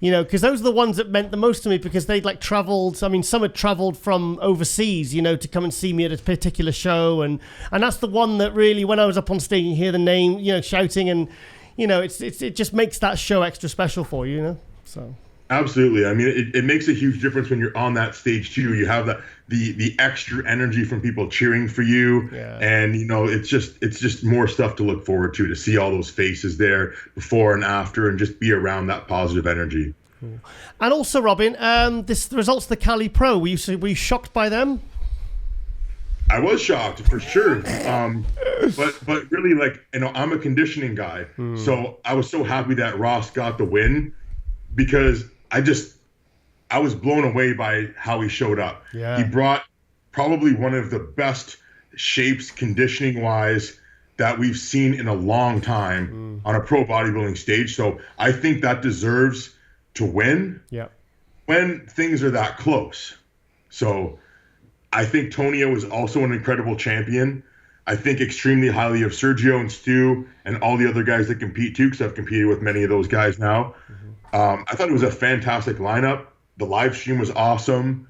you know, because those are the ones that meant the most to me because they'd like traveled. I mean, some had traveled from overseas, you know, to come and see me at a particular show. And that's the one that really, when I was up on stage and hear the name, you know, shouting and, you know, it just makes that show extra special for you, you know, so. Absolutely. I mean, it makes a huge difference when you're on that stage too. You have the extra energy from people cheering for you, and you know, it's just more stuff to look forward to see all those faces there before and after, and just be around that positive energy. Cool. And also, Robin, the results of the Cali Pro, were you shocked by them? I was shocked for sure, but really, like, you know, I'm a conditioning guy, so I was so happy that Ross got the win because I was blown away by how he showed up. Yeah. He brought probably one of the best shapes conditioning-wise that we've seen in a long time on a pro bodybuilding stage. So I think that deserves to win when things are that close. So I think Tonio is also an incredible champion. I think extremely highly of Sergio and Stu and all the other guys that compete too, because I've competed with many of those guys now. I thought it was a fantastic lineup. The live stream was awesome.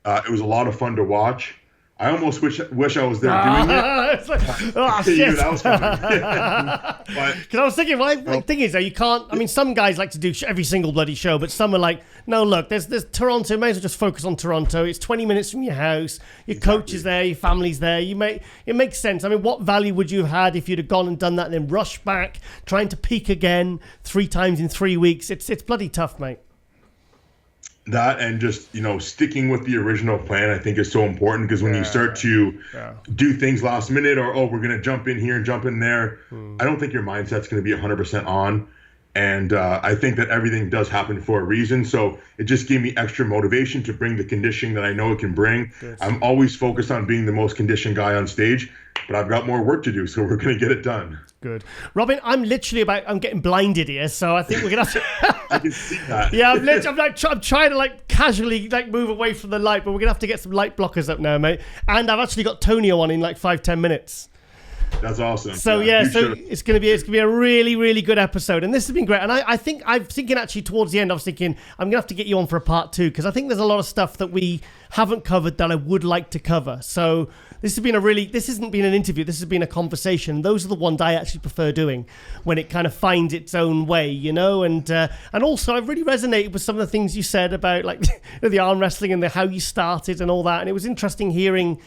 It was a lot of fun to watch. I almost wish I was there doing it. It's like, oh, shit. That was coming. Because I was thinking, the thing is, though, you can't. I mean, some guys like to do every single bloody show, but some are like, no, look, there's Toronto. May as well just focus on Toronto. It's 20 minutes from your house. Your coach is there. Your family's there. It makes sense. I mean, what value would you have had if you'd have gone and done that and then rushed back, trying to peak again 3 times in 3 weeks? It's bloody tough, mate. That and just, sticking with the original plan, I think is so important, because when you start to do things last minute, or, we're going to jump in here and jump in there, I don't think your mindset's going to be 100% on. And I think that everything does happen for a reason. So it just gave me extra motivation to bring the conditioning that I know it can bring. Good. I'm always focused on being the most conditioned guy on stage, but I've got more work to do, so we're going to get it done. Good. Robin, I'm getting blinded here, so I think we're going to have to... I can see that. Yeah, I'm trying to casually move away from the light, but we're going to have to get some light blockers up now, mate. And I've actually got Tonio on in 5-10 minutes. That's awesome. So it's going to be a really, really good episode, and this has been great. And I'm thinking actually towards the end, I was thinking I'm going to have to get you on for a part 2, because I think there's a lot of stuff that we haven't covered that I would like to cover. So this hasn't been an interview. This has been a conversation. Those are the ones I actually prefer doing when it kind of finds its own way, and also I've really resonated with some of the things you said about the arm wrestling and how you started and all that. And it was interesting hearing,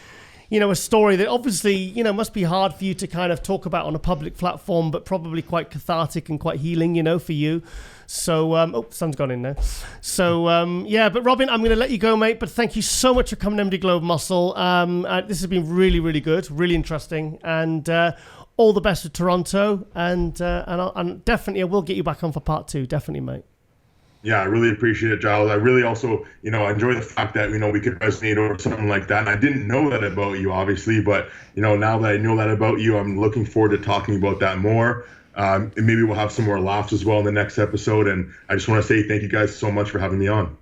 a story that obviously, must be hard for you to kind of talk about on a public platform, but probably quite cathartic and quite healing, for you. So, sun's gone in now. So, but Robin, I'm going to let you go, mate. But thank you so much for coming to MD Globe Muscle. This has been really, really good, really interesting. And all the best with Toronto. And definitely, I will get you back on for part 2. Definitely, mate. Yeah, I really appreciate it, Giles. I really also, enjoy the fact that, we could resonate over something like that. And I didn't know that about you, obviously, but, now that I know that about you, I'm looking forward to talking about that more. And maybe we'll have some more laughs as well in the next episode. And I just want to say thank you guys so much for having me on.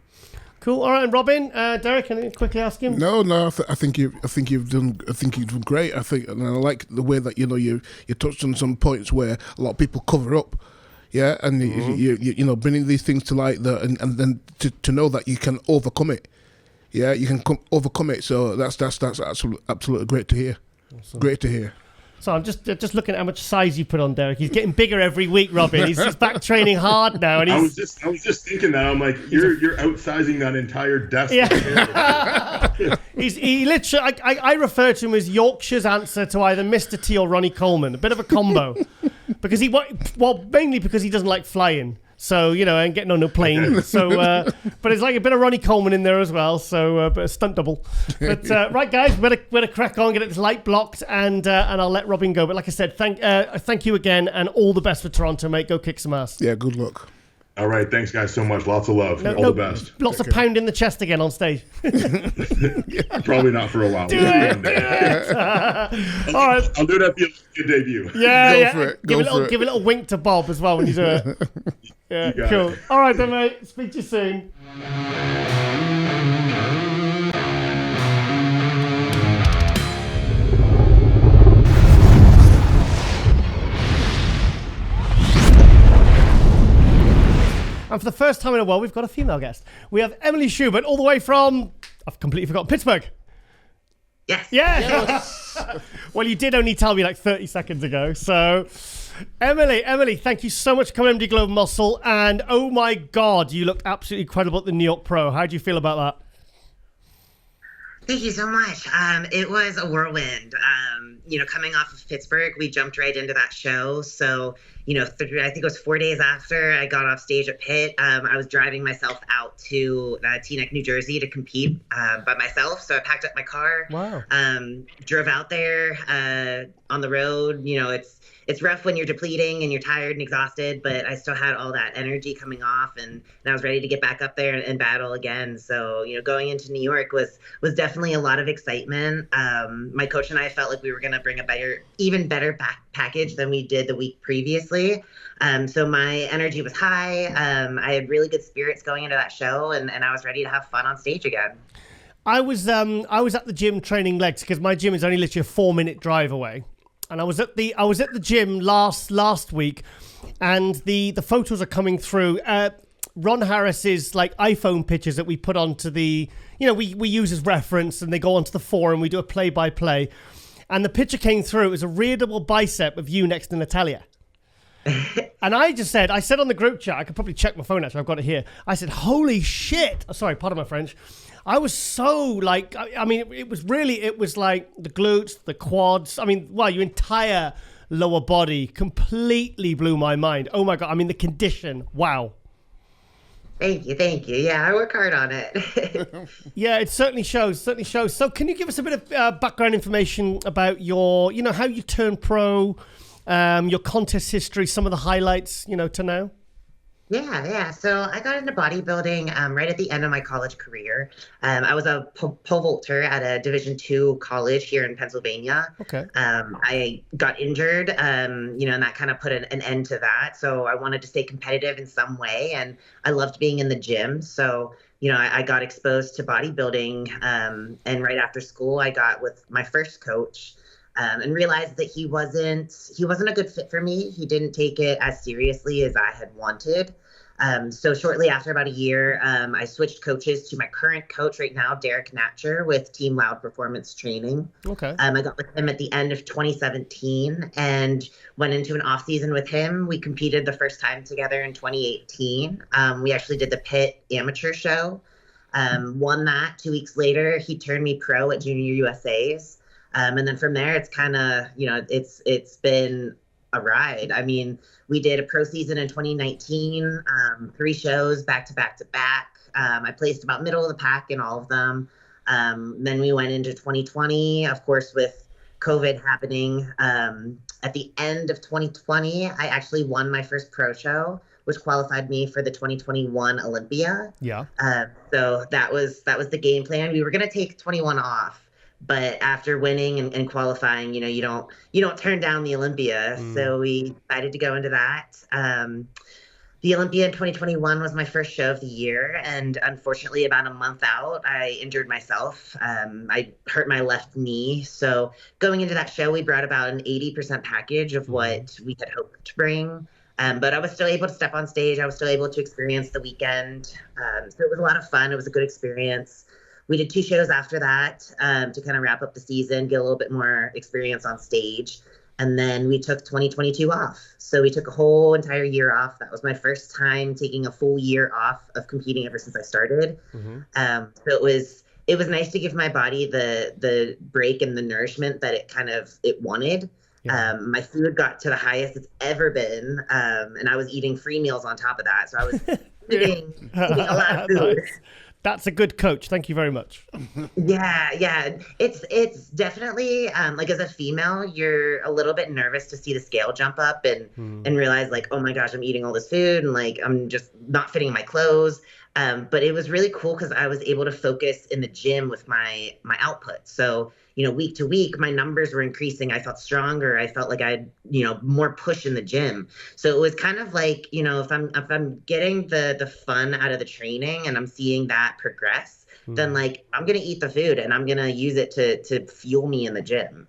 Cool. All right, and Robin, Derrick, can you quickly ask him? No, I think you've done great. And I like the way that you touched on some points where a lot of people cover up. Yeah, and you bringing these things to light, and then to know that you can overcome it. Yeah, you can overcome it. So that's absolutely great to hear. Awesome. Great to hear. So I'm just looking at how much size you put on Derrick. He's getting bigger every week, Robin. He's back training hard now, and I was just thinking that. I'm like, you're outsizing that entire desk. Yeah. He literally. I refer to him as Yorkshire's answer to either Mr. T or Ronnie Coleman. A bit of a combo, because mainly because he doesn't like flying. So, and getting on no plane. So, but it's like a bit of Ronnie Coleman in there as well. So, but a stunt double. But right, guys, we better crack on, get this light blocked, and I'll let Robin go. But like I said, thank you again, and all the best for Toronto, mate. Go kick some ass. Yeah, good luck. All right, thanks, guys, so much. Lots of love. All the best. Lots of pound in the chest again on stage. Probably not for a while. Do it. All right. I'll do it at the debut. Yeah, for it. Give a little wink to Bob as well when you do it. Yeah, cool. It. All right then, mate. Speak to you soon. And for the first time in a while, we've got a female guest. We have Emily Schubert, all the way from, I've completely forgotten, Pittsburgh. Yes. Yeah. Yes. Well, you did only tell me 30 seconds ago. So, Emily, thank you so much for coming to MD Globe Muscle. And oh my God, you looked absolutely incredible at the New York Pro. How do you feel about that? Thank you so much. It was a whirlwind. Coming off of Pittsburgh, we jumped right into that show. So, I think it was 4 days after I got off stage at Pitt, I was driving myself out to Teaneck, New Jersey to compete by myself. So I packed up my car, drove out there on the road. It's rough when you're depleting and you're tired and exhausted, but I still had all that energy coming off, and I was ready to get back up there and battle again. So, going into New York was definitely a lot of excitement. My coach and I felt like we were going to bring a even better package than we did the week previously. So my energy was high. I had really good spirits going into that show, and I was ready to have fun on stage again. I was at the gym training legs, because my gym is only literally a 4-minute drive away. And I was at the gym last week, and the photos are coming through. Ron Harris's iPhone pictures that we put onto the we use as reference, and they go onto the forum, we do a play-by-play. And the picture came through. It was a readable bicep of you next to Natalia. And I said on the group chat, I could probably check my phone actually, I've got it here. I said, holy shit. Oh, sorry, pardon my French. I was so like, I mean, it was like the glutes, the quads. I mean, wow, your entire lower body completely blew my mind. Oh my God. I mean, the condition. Wow. Thank you. Yeah, I work hard on it. Yeah, it certainly shows. So can you give us a bit of background information about your, how you turned pro, your contest history, some of the highlights, to now? Yeah. So I got into bodybuilding right at the end of my college career. I was a pole vaulter at a Division II college here in Pennsylvania. Okay. I got injured, and that kind of put an end to that. So I wanted to stay competitive in some way, and I loved being in the gym. So, I got exposed to bodybuilding, and right after school, I got with my first coach. And realized that he wasn't a good fit for me. He didn't take it as seriously as I had wanted. So shortly after about a year, I switched coaches to my current coach right now, Derrick with Team Loud Performance Training. Okay. I got with him at the end of 2017 and went into an off season with him. We competed the first time together in 2018. We actually did the Pit Amateur Show. Won that. 2 weeks later, he turned me pro at Junior USA's. And then from there, it's kind of, it's been a ride. I mean, we did a pro season in 2019, 3 shows back to back to back. I placed about middle of the pack in all of them. Then we went into 2020, of course, with COVID happening. At the end of 2020, I actually won my first pro show, which qualified me for the 2021 Olympia. Yeah. So that was the game plan. We were going to take 21 off. But after winning and qualifying, you don't turn down the Olympia. So we decided to go into that. The Olympia in 2021 was my first show of the year. And unfortunately, about a month out, I injured myself. I hurt my left knee. So going into that show, we brought about an 80% package of what we had hoped to bring. But I was still able to step on stage. I was still able to experience the weekend. So it was a lot of fun. It was a good experience. We did 2 shows after that to kind of wrap up the season, get a little bit more experience on stage. And then we took 2022 off. So we took a whole entire year off. That was my first time taking a full year off of competing ever since I started. So it was nice to give my body the break and the nourishment that it wanted. Yeah. My food got to the highest it's ever been. And I was eating free meals on top of that. So I was eating a lot of food. Nice. That's a good coach. Thank you very much. Yeah. It's definitely like as a female, you're a little bit nervous to see the scale jump up and realize like, oh my gosh, I'm eating all this food and like I'm just not fitting in my clothes. But it was really cool because I was able to focus in the gym with my output. So, week to week, my numbers were increasing. I felt stronger. I felt like I had, more push in the gym. So it was kind of like, if I'm getting the fun out of the training and I'm seeing that progress, then like I'm going to eat the food and I'm going to use it to fuel me in the gym.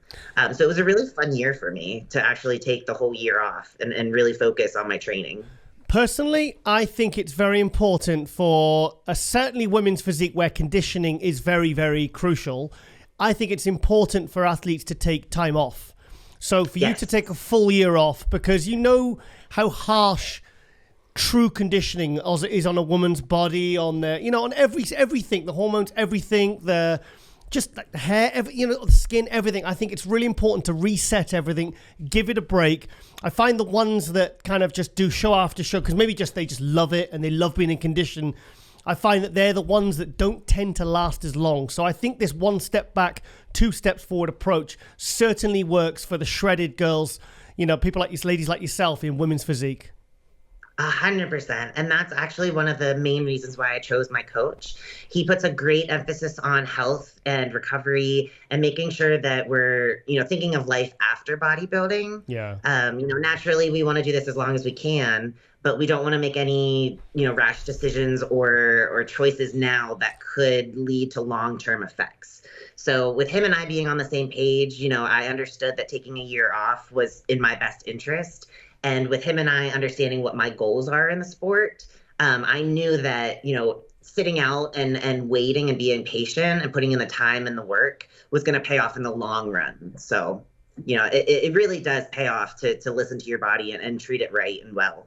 So it was a really fun year for me to actually take the whole year off and really focus on my training. Personally, I think it's very important for certainly women's physique where conditioning is very, very crucial. I think it's important for athletes to take time off. So for you to take a full year off, because you know how harsh true conditioning is on a woman's body, on the, on everything, the hormones, everything, the hair, the skin, everything. I think it's really important to reset everything, give it a break. I find the ones that kind of just do show after show, because maybe they just love it and they love being in condition. I find that they're the ones that don't tend to last as long. So I think this 1 step back, 2 steps forward approach certainly works for the shredded girls, people like these ladies like yourself in women's physique. 100%. And that's actually one of the main reasons why I chose my coach. He puts a great emphasis on health and recovery and making sure that we're, thinking of life after bodybuilding. Yeah. Naturally we want to do this as long as we can, but we don't want to make any, rash decisions or choices now that could lead to long-term effects. So with him and I being on the same page, I understood that taking a year off was in my best interest. And with him and I understanding what my goals are in the sport, I knew that, sitting out and waiting and being patient and putting in the time and the work was going to pay off in the long run. So, it really does pay off to listen to your body and treat it right and well.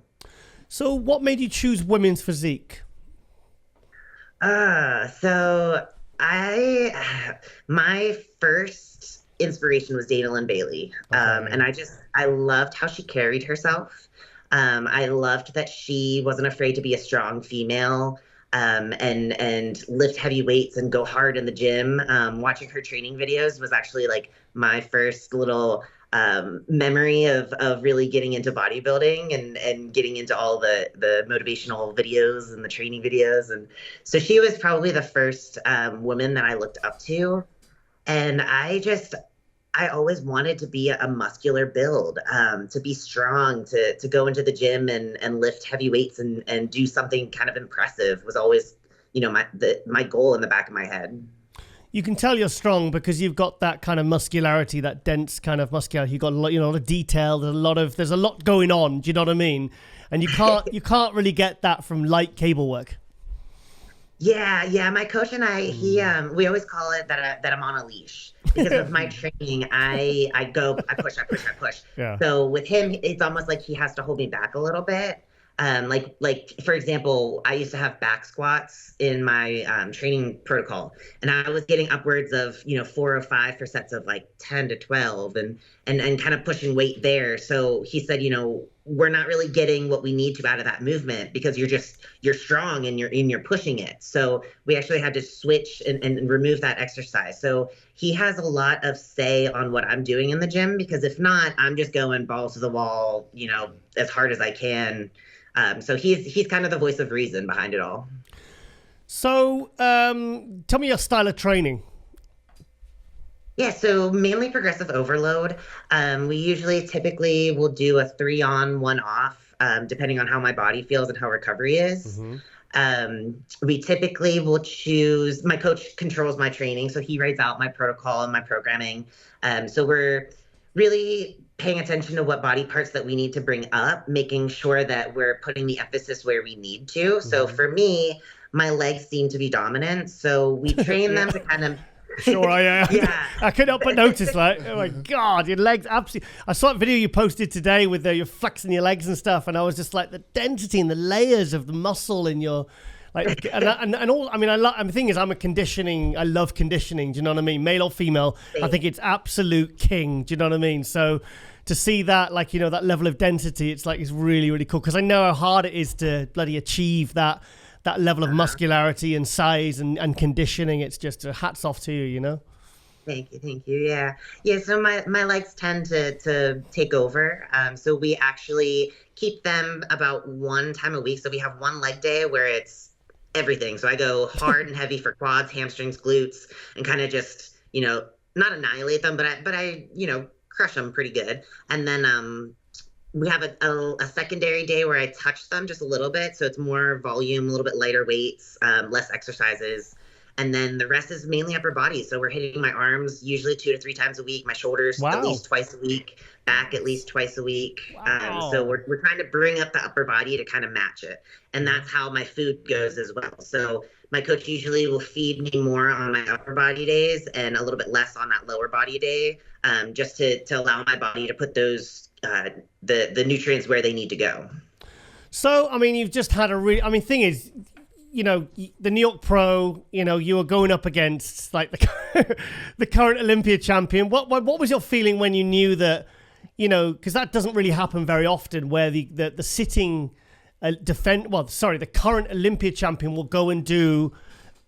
So what made you choose women's physique? So my first inspiration was Dana Lynn Bailey. Okay. And I loved how she carried herself. I loved that she wasn't afraid to be a strong female, and lift heavy weights and go hard in the gym. Watching her training videos was actually like my first little memory of really getting into bodybuilding and getting into all the motivational videos and the training videos. And so she was probably the first woman that I looked up to. And I always wanted to be a muscular build, to be strong, to go into the gym and lift heavy weights and do something kind of impressive was always, my goal in the back of my head. You can tell you're strong because you've got that kind of muscularity, that dense kind of muscularity. You've got a lot of detail. There's a lot going on. Do you know what I mean? And you can't really get that from light cable work. Yeah. My coach and I, we always call it that I'm on a leash because of my training. I push. Yeah. So with him, it's almost like he has to hold me back a little bit. Like for example, I used to have back squats in my training protocol, and I was getting upwards of 4 or 5 for sets of like 10 to 12, and kind of pushing weight there. So he said, we're not really getting what we need to out of that movement because you're strong and you're pushing it. So we actually had to switch and remove that exercise. So he has a lot of say on what I'm doing in the gym, because if not, I'm just going balls to the wall, as hard as I can. So he's kind of the voice of reason behind it all. So tell me your style of training. Yeah, so mainly progressive overload. We typically will do a 3 on, 1 off, depending on how my body feels and how recovery is. Mm-hmm. We typically will choose, my coach controls my training, so he writes out my protocol and my programming. So we're really paying attention to what body parts that we need to bring up, making sure that we're putting the emphasis where we need to. Mm-hmm. So for me, my legs seem to be dominant. So we train them to kind of... Sure, I am. Yeah. I couldn't help but notice, like, oh my God, your legs absolutely... I saw a video you posted today with you're flexing your legs and stuff, and I was just like, the density and the layers of the muscle in your... Like, and all, I mean, the thing is, I love conditioning, do you know what I mean? Male or female, I think it's absolute king, do you know what I mean? So to see that, like, that level of density, it's really, really cool, because I know how hard it is to bloody achieve that level of muscularity and size and conditioning. It's just hats off to you, Thank you. Yeah. So my legs tend to take over. So we actually keep them about 1 time a week. So we have 1 leg day where it's everything. So I go hard and heavy for quads, hamstrings, glutes, and kind of just, not annihilate them, but I crush them pretty good. And then we have a secondary day where I touch them just a little bit. So it's more volume, a little bit lighter weights, less exercises. And then the rest is mainly upper body. So we're hitting my arms usually 2 to 3 times a week, my shoulders at least twice a week, back at least twice a week. Wow. So we're trying to bring up the upper body to kind of match it. And that's how my food goes as well. So my coach usually will feed me more on my upper body days and a little bit less on that lower body day, just to allow my body to put those the nutrients where they need to go. So, I mean, you've just had thing is, the New York Pro, you were going up against like the current Olympia champion. What was your feeling when you knew that, because that doesn't really happen very often, where the sitting the current Olympia champion will go and do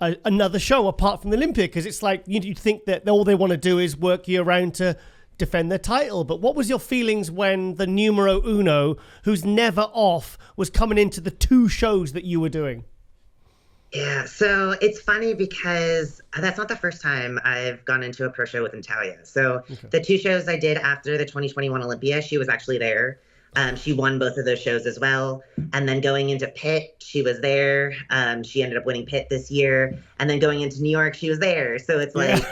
another show apart from the Olympia, because it's like you think that all they want to do is work you around to defend their title. But what was your feelings when the numero uno, who's never off, was coming into the 2 shows that you were doing? Yeah, so it's funny because that's not the first time I've gone into a pro show with Natalia. So the 2 shows I did after the 2021 Olympia, she was actually there. She won both of those shows as well. And then going into Pitt, she was there. She ended up winning Pitt this year. And then going into New York, she was there. So it's like,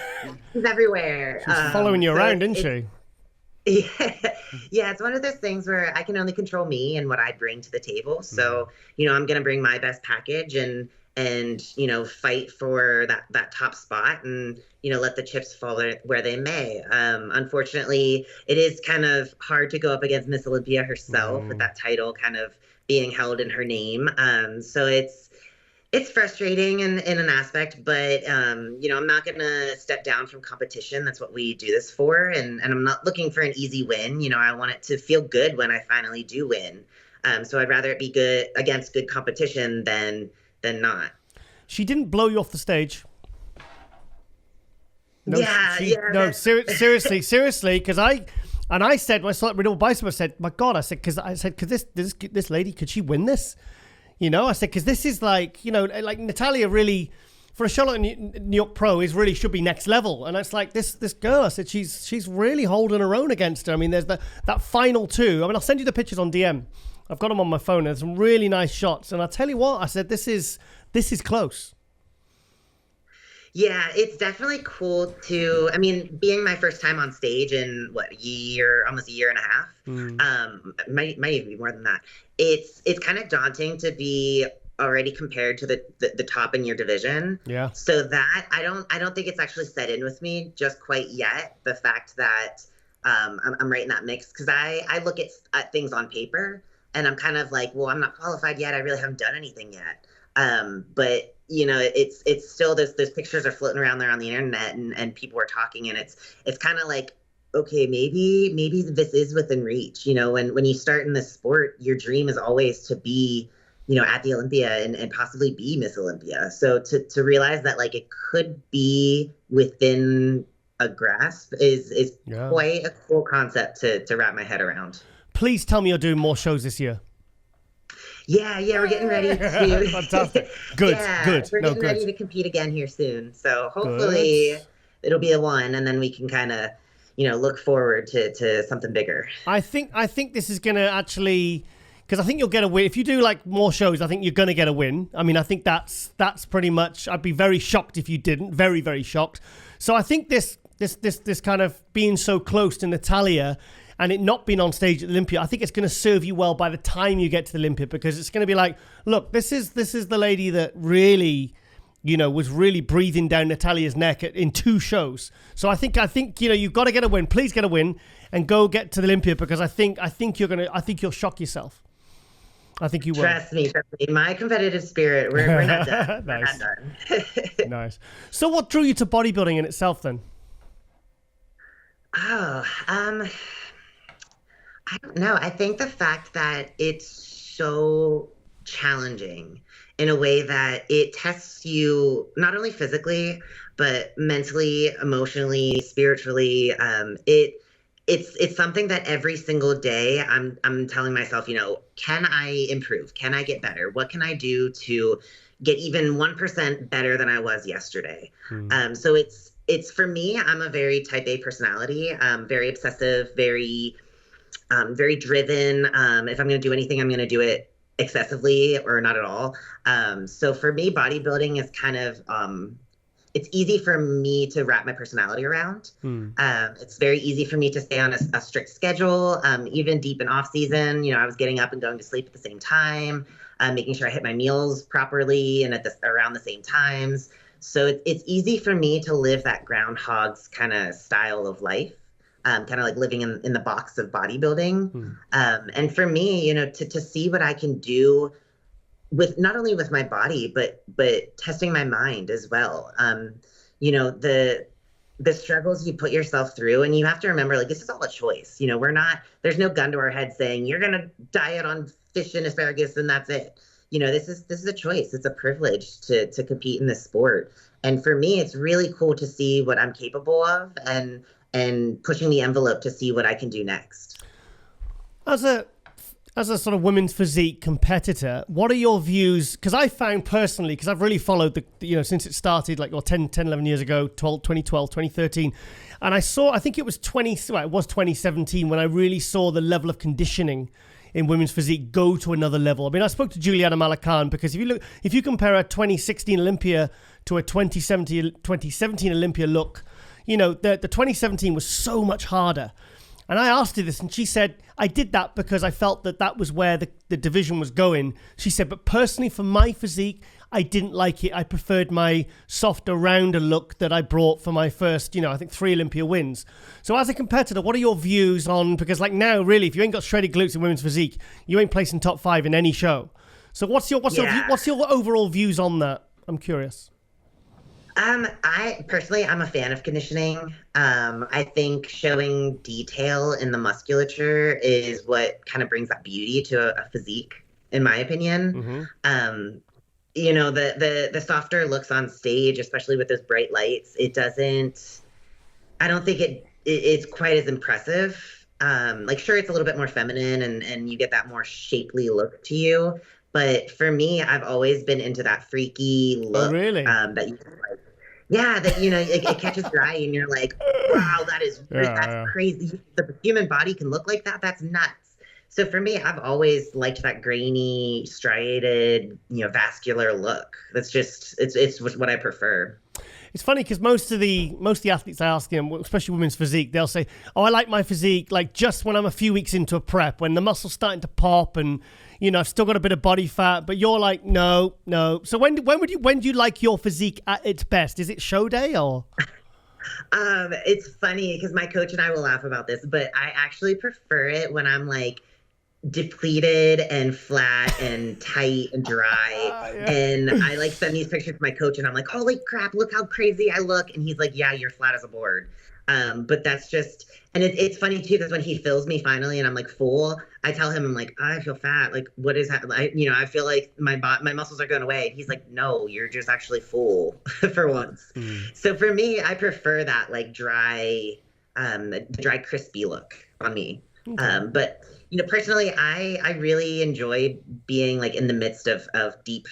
she's everywhere. She's following you around, isn't she? Yeah, it's one of those things where I can only control me and what I bring to the table. So, I'm going to bring my best package, and fight for that top spot and, let the chips fall where they may. Unfortunately, it is kind of hard to go up against Miss Olympia herself with that title kind of being held in her name. So it's frustrating in an aspect, but, I'm not going to step down from competition. That's what we do this for. And I'm not looking for an easy win. I want it to feel good when I finally do win. So I'd rather it be good against good competition than not. She didn't blow you off the stage. No, yeah. Seriously, because I said when I saw it renewal bicycle, I said, my God, because this lady, could she win this? I said, because this is like Natalia really, for a Charlotte New York Pro, should be next level. And it's like this girl, I said, she's really holding her own against her. I mean, there's that final two. I mean, I'll send you the pictures on DM. I've got them on my phone. There's some really nice shots. And I'll tell you what, I said, this is close. Yeah, it's definitely cool being my first time on stage in almost a year and a half, might even be more than that. It's kind of daunting to be already compared to the top in your division. Yeah. So that I don't think it's actually set in with me just quite yet. The fact that I'm right in that mix, because I look at things on paper and I'm kind of like, well, I'm not qualified yet. I really haven't done anything yet. But it's still those pictures are floating around there on the internet and people are talking, and it's kind of like, okay, maybe this is within reach. When you start in this sport, your dream is always to be, at the Olympia and possibly be Miss Olympia. So to realize that like it could be within a grasp is quite a cool concept to wrap my head around. Please tell me you're doing more shows this year. Yeah, we're getting ready to. Fantastic. Good. We're getting ready to compete again here soon. So hopefully it'll be a one, and then we can kind of, look forward to something bigger. I think this is going to actually, because I think you'll get a win. If you do like more shows, I think you're going to get a win. I mean, I think that's pretty much, I'd be very shocked if you didn't. Very, very shocked. So I think this kind of being so close to Natalia and it not being on stage at the Olympia, I think it's going to serve you well by the time you get to the Olympia, because it's going to be like, look, this is the lady that really, was really breathing down Natalia's neck in two shows. So I think you've got to get a win. Please get a win and go get to the Olympia, because I think you'll shock yourself. I think you will. Trust me. My competitive spirit, we're not done. Nice. We're not done. Nice. So what drew you to bodybuilding in itself then? I don't know. I think the fact that it's so challenging in a way that it tests you not only physically, but mentally, emotionally, spiritually. It's something that every single day I'm telling myself, can I improve? Can I get better? What can I do to get even 1% better than I was yesterday? So it's for me, I'm a very type A personality, very obsessive, very driven. If I'm going to do anything, I'm going to do it excessively or not at all. So for me, bodybuilding is kind of, it's easy for me to wrap my personality around. It's very easy for me to stay on a strict schedule, even deep in off season. I was getting up and going to sleep at the same time, making sure I hit my meals properly and around the same times. So it's easy for me to live that groundhog's kind of style of life. Kind of like living in the box of bodybuilding. And for me, to see what I can do with not only with my body, but testing my mind as well. The struggles you put yourself through, and you have to remember, like, this is all a choice. There's no gun to our head saying you're going to diet on fish and asparagus and that's it. This is a choice. It's a privilege to compete in this sport. And for me, it's really cool to see what I'm capable of and pushing the envelope to see what I can do next. As a sort of women's physique competitor, what are your views? Because I found personally, because I've really followed since it started, like 10, 11 years ago, 2012, 2013. And I think it was 2017 when I really saw the level of conditioning in women's physique go to another level. I mean, I spoke to Juliana Malacan, because if you compare a 2016 Olympia to a 2017 Olympia look, the 2017 was so much harder. And I asked her this, and she said, I did that because I felt that was where the division was going. She said, but personally for my physique, I didn't like it. I preferred my softer, rounder look that I brought for my first, I think 3 Olympia wins. So as a competitor, what are your views on, because like now, really, if you ain't got shredded glutes in women's physique, you ain't placing top 5 in any show. So what's your overall views on that? I'm curious. I personally, I'm a fan of conditioning. I think showing detail in the musculature is what kind of brings that beauty to a physique, in my opinion. Mm-hmm. The softer looks on stage, especially with those bright lights, I don't think it's quite as impressive. Sure, it's a little bit more feminine and you get that more shapely look to you. But for me, I've always been into that freaky look. Oh, really? That you like. Yeah, that it catches your eye and you're like, wow, that's crazy. The human body can look like that. That's nuts. So for me, I've always liked that grainy, striated, vascular look. That's just it's what I prefer. It's funny because most of the athletes I ask them, especially women's physique, they'll say, "Oh, I like my physique like just when I'm a few weeks into a prep, when the muscle's starting to pop and I've still got a bit of body fat." But you're like, no. So when do you like your physique at its best? Is it show day or? It's funny because my coach and I will laugh about this, but I actually prefer it when I'm like depleted and flat and tight and dry. And I like send these pictures to my coach and I'm like, holy crap, look how crazy I look. And he's like, yeah, you're flat as a board. But that's just, and it's funny too, because when he fills me finally and I'm like full, I tell him, I'm like, I feel fat. Like, what is that? I feel like my muscles are going away. And he's like, no, you're just actually full for once. So for me, I prefer that like dry, crispy look on me. But personally, I really enjoy being like in the midst of deep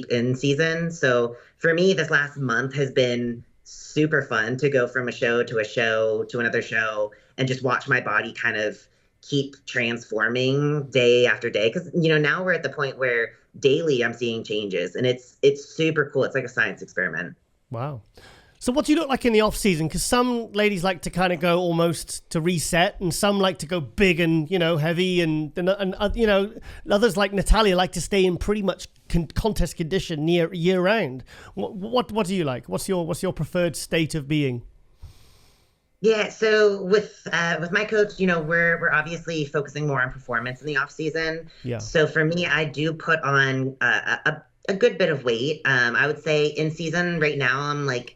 in season. So for me, this last month has been super fun to go from a show to another show and just watch my body kind of keep transforming day after day. Because, now we're at the point where daily I'm seeing changes and it's super cool. It's like a science experiment. Wow. So what do you look like in the off season? Because some ladies like to kind of go almost to reset, and some like to go big and heavy, and others like Natalia like to stay in pretty much contest condition year round. What do you like? What's your preferred state of being? Yeah, so with my coach, we're obviously focusing more on performance in the off season. Yeah. So for me, I do put on a good bit of weight. I would say in season right now, I'm like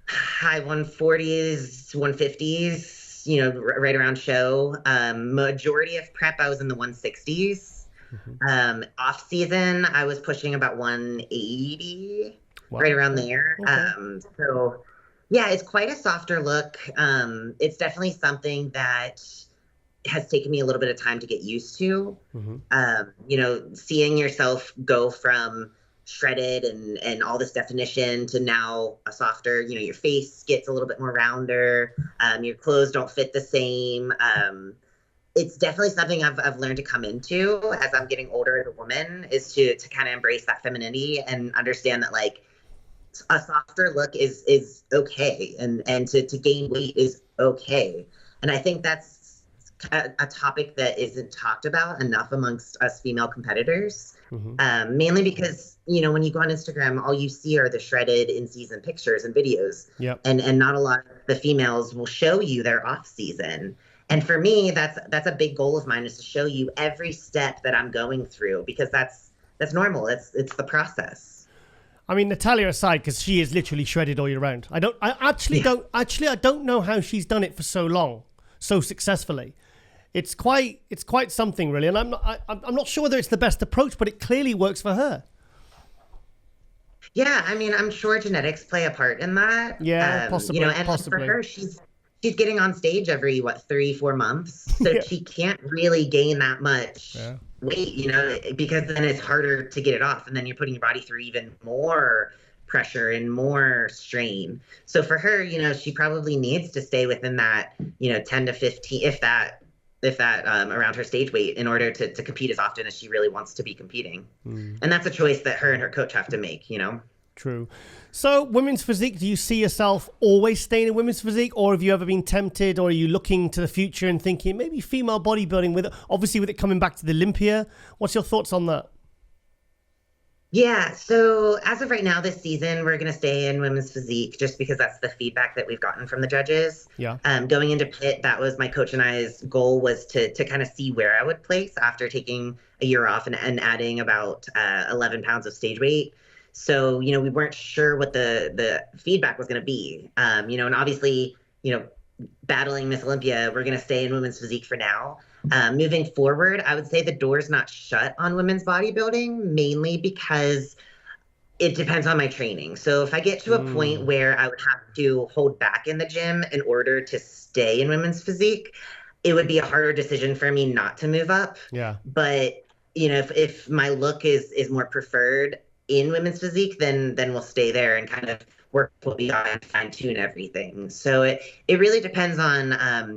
high 140s, 150s, right around show. Majority of prep, I was in the 160s. Mm-hmm. Off season, I was pushing about 180, right around there. Okay. So yeah, it's quite a softer look. It's definitely something that has taken me a little bit of time to get used to. Mm-hmm. Seeing yourself go from shredded and all this definition to now a softer, your face gets a little bit more rounder. Your clothes don't fit the same. It's definitely something I've learned to come into as I'm getting older as a woman, is to kind of embrace that femininity and understand that like a softer look is okay. And to gain weight is okay. And I think that's a topic that isn't talked about enough amongst us female competitors. Mm-hmm. Mainly because, when you go on Instagram, all you see are the shredded in-season pictures and videos. Yep. And not a lot of the females will show you their off-season. And for me, that's a big goal of mine, is to show you every step that I'm going through, because that's normal. It's the process. I mean, Natalia aside, because she is literally shredded all year round. I don't know how she's done it for so long, so successfully. It's quite something, really, and I'm not sure whether it's the best approach, but it clearly works for her. Yeah, I mean, I'm sure genetics play a part in that. Yeah, possibly. And possibly. For her, she's getting on stage every 3-4 months, so she can't really gain that much weight, because then it's harder to get it off, and then you're putting your body through even more pressure and more strain. So for her, she probably needs to stay within that, 10 to 15, if that around her stage weight, in order to compete as often as she really wants to be competing. And that's a choice that her and her coach have to make, True. So women's physique, do you see yourself always staying in women's physique, or have you ever been tempted, or are you looking to the future and thinking maybe female bodybuilding, with it coming back to the Olympia? What's your thoughts on that? Yeah, so as of right now this season, we're going to stay in women's physique just because that's the feedback that we've gotten from the judges. Yeah. Going into pit, that was my coach and I's goal, was to kind of see where I would place after taking a year off and adding about 11 pounds of stage weight. So, we weren't sure what the feedback was going to be. And obviously, battling Miss Olympia, we're going to stay in women's physique for now. Moving forward, I would say the door's not shut on women's bodybuilding, mainly because it depends on my training. So if I get to a point where I would have to hold back in the gym in order to stay in women's physique, it would be a harder decision for me not to move up. Yeah. But, if my look is more preferred in women's physique, then we'll stay there and kind of work what we got and fine tune everything. So it really depends on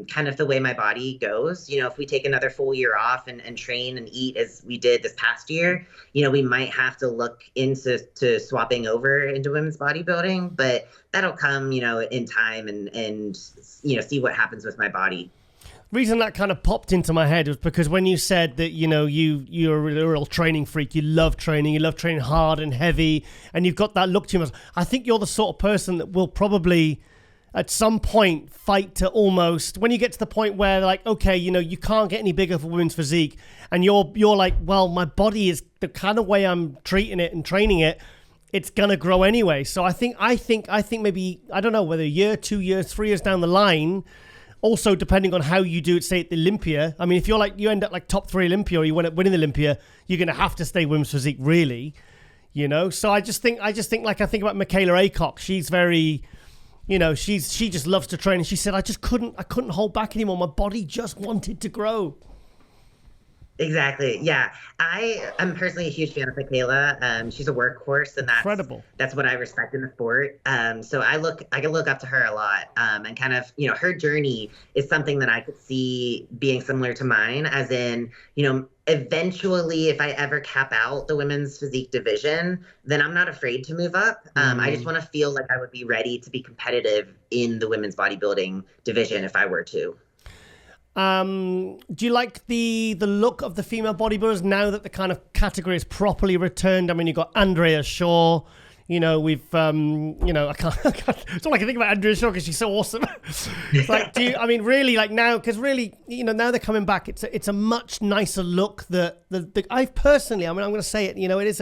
kind of the way my body goes. If we take another full year off and train and eat as we did this past year, we might have to look into swapping over into women's bodybuilding, but that'll come, in time and see what happens with my body. Reason that kind of popped into my head was because when you said that, you're a real training freak, you love training hard and heavy, and you've got that look to you. I think you're the sort of person that will probably at some point fight to almost, when you get to the point where like, okay, you can't get any bigger for women's physique, and you're like, well, my body is the kind of way I'm treating it and training it, it's gonna grow anyway. So I think maybe, I don't know, whether a year, 2 years, 3 years down the line, also depending on how you do it, say at the Olympia. I mean, if you're like, you end up like top 3 Olympia, or you end up winning the Olympia, you're going to have to stay women's physique, really, So I think like, I think about Michaela Aycock. She's very, she just loves to train. And she said, I couldn't hold back anymore. My body just wanted to grow. Exactly. Yeah. I am personally a huge fan of Michaela. She's a workhorse, and incredible. That's what I respect in the sport. So I can look up to her a lot. And kind of, her journey is something that I could see being similar to mine, as in, eventually if I ever cap out the women's physique division, then I'm not afraid to move up. I just want to feel like I would be ready to be competitive in the women's bodybuilding division if I were to. Do you like the look of the female bodybuilders now that the kind of category is properly returned? I mean, you've got Andrea Shaw. We've, I can't, it's all I can think about Andrea Shaw because she's so awesome. It's like, really, like now, because really, now they're coming back. It's a much nicer look that I've personally, I'm going to say it, it is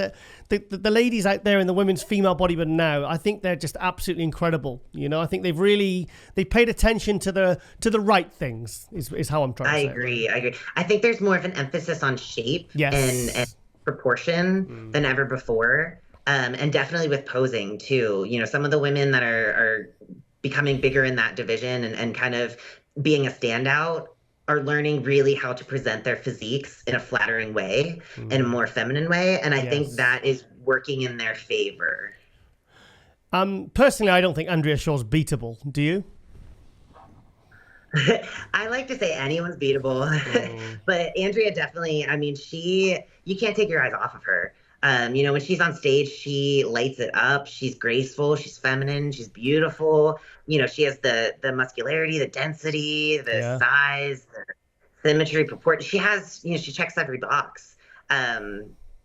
the ladies out there in the women's female bodybuilding now, I think they're just absolutely incredible. I think they paid attention to the right things is how I'm trying to say. I agree. I think there's more of an emphasis on shape and proportion than ever before. And definitely with posing too. Some of the women that are becoming bigger in that division and kind of being a standout are learning really how to present their physiques in a flattering way, in a more feminine way. And I think that is working in their favor. Personally, I don't think Andrea Shaw's beatable. Do you? I like to say anyone's beatable, but Andrea definitely, you can't take your eyes off of her. When she's on stage, she lights it up. She's graceful. She's feminine. She's beautiful. She has the muscularity, the density, the size, the symmetry, proportion. She has, she checks every box.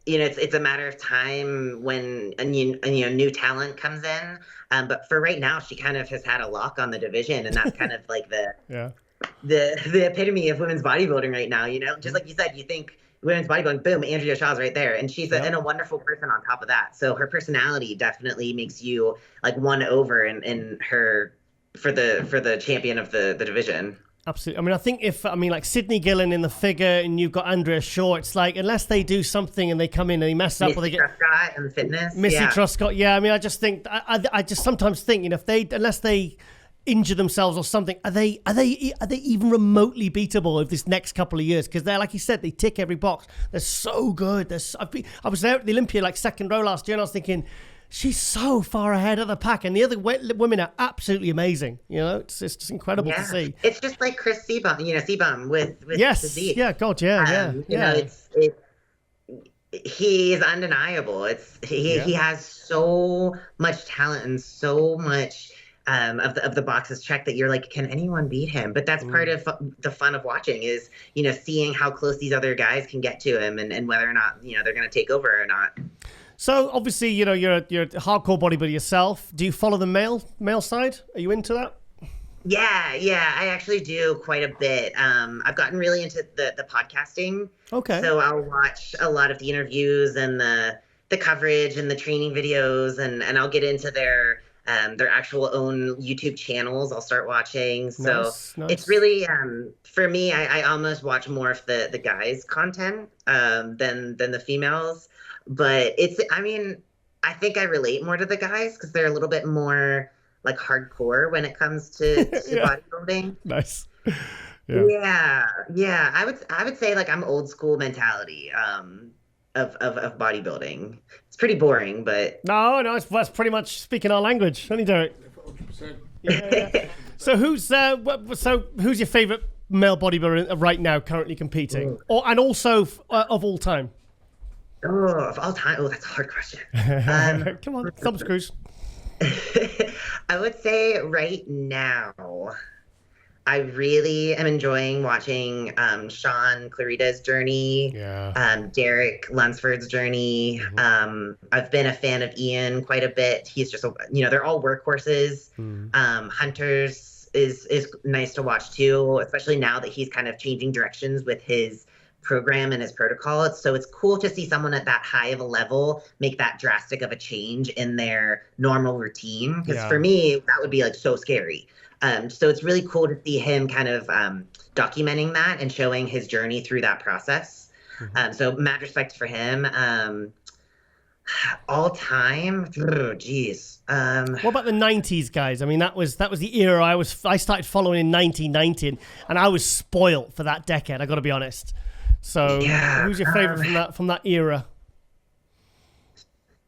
It's a matter of time when a new talent comes in. But for right now, she kind of has had a lock on the division, and that's kind of like the epitome of women's bodybuilding right now. Just like you said, you think women's bodybuilding, boom, Andrea Shaw's right there, and she's and a wonderful person on top of that. So her personality definitely makes you like won over in her for the champion of the division. Absolutely. I think like Sydney Gillen in the figure, and you've got Andrea Shaw, it's like unless they do something and they come in and they mess up, or they get Truscott and fitness. Missy Truscott, I just think I just sometimes think unless they injure themselves or something, are they even remotely beatable of this next couple of years? Because they're, like you said, they tick every box. They're so good. I was there at the Olympia like second row last year, and I was thinking, she's so far ahead of the pack, and the other women are absolutely amazing. It's just incredible to see. It's just like Chris Seabaum with physique. He is undeniable. He has so much talent and so much of the boxes checked that you're like, can anyone beat him? But that's part of the fun of watching is, seeing how close these other guys can get to him and whether or not, they're going to take over or not. So obviously, you know, you're a hardcore bodybuilder yourself. Do you follow the male side? Are you into that? Yeah, I actually do quite a bit. I've gotten really into the podcasting. Okay. So I'll watch a lot of the interviews and the coverage and the training videos, and I'll get into their actual own YouTube channels. I'll start watching. So nice. it's really for me, I almost watch more of the guys' content than the females. But I think I relate more to the guys because they're a little bit more like hardcore when it comes to bodybuilding. Nice. Yeah. I would say like I'm old school mentality of bodybuilding. It's pretty boring, but no, that's pretty much speaking our language, honey Derrick. 100%. Yeah. So who's your favorite male bodybuilder right now, currently competing, and also of all time? Oh, of all time. Oh, that's a hard question. Come on, thumbs cruise. I would say right now, I really am enjoying watching Sean Clarita's journey, Derrick Lunsford's journey. Mm-hmm. I've been a fan of Ian quite a bit. He's just, they're all workhorses. Hunter's is nice to watch too, especially now that he's kind of changing directions with his program and his protocol. So it's cool to see someone at that high of a level make that drastic of a change in their normal routine. Because for me, that would be like so scary. So it's really cool to see him kind of documenting that and showing his journey through that process. So mad respect for him. All time, geez. What about the 90s guys? I mean, that was the era I started following in 1990, and I was spoiled for that decade. I got to be honest. So, who's your favorite from that era?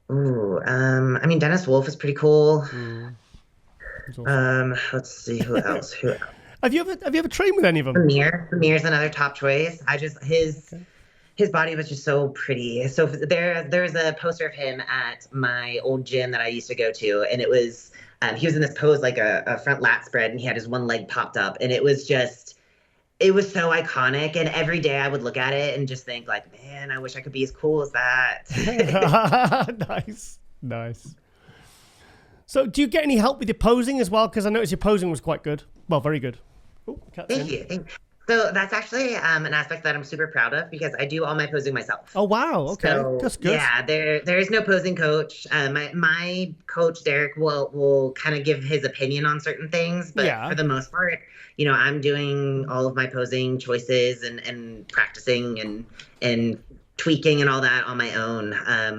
Ooh, Dennis Wolf is pretty cool. Awesome. Let's see who else. Have you ever trained with any of them? Amir's another top choice. His body was just so pretty. So there's a poster of him at my old gym that I used to go to, and it was he was in this pose like a front lat spread, and he had his one leg popped up, and it was so iconic. And every day I would look at it and just think like, man, I wish I could be as cool as that. Nice. So do you get any help with your posing as well? Because I noticed your posing was quite good. Well, very good. Oh, Thank you. So that's actually an aspect that I'm super proud of because I do all my posing myself. Oh, wow. Okay. So, that's good. Yeah, there is no posing coach. My coach, Derrick, will kind of give his opinion on certain things. But for the most part, I'm doing all of my posing choices and practicing and tweaking and all that on my own.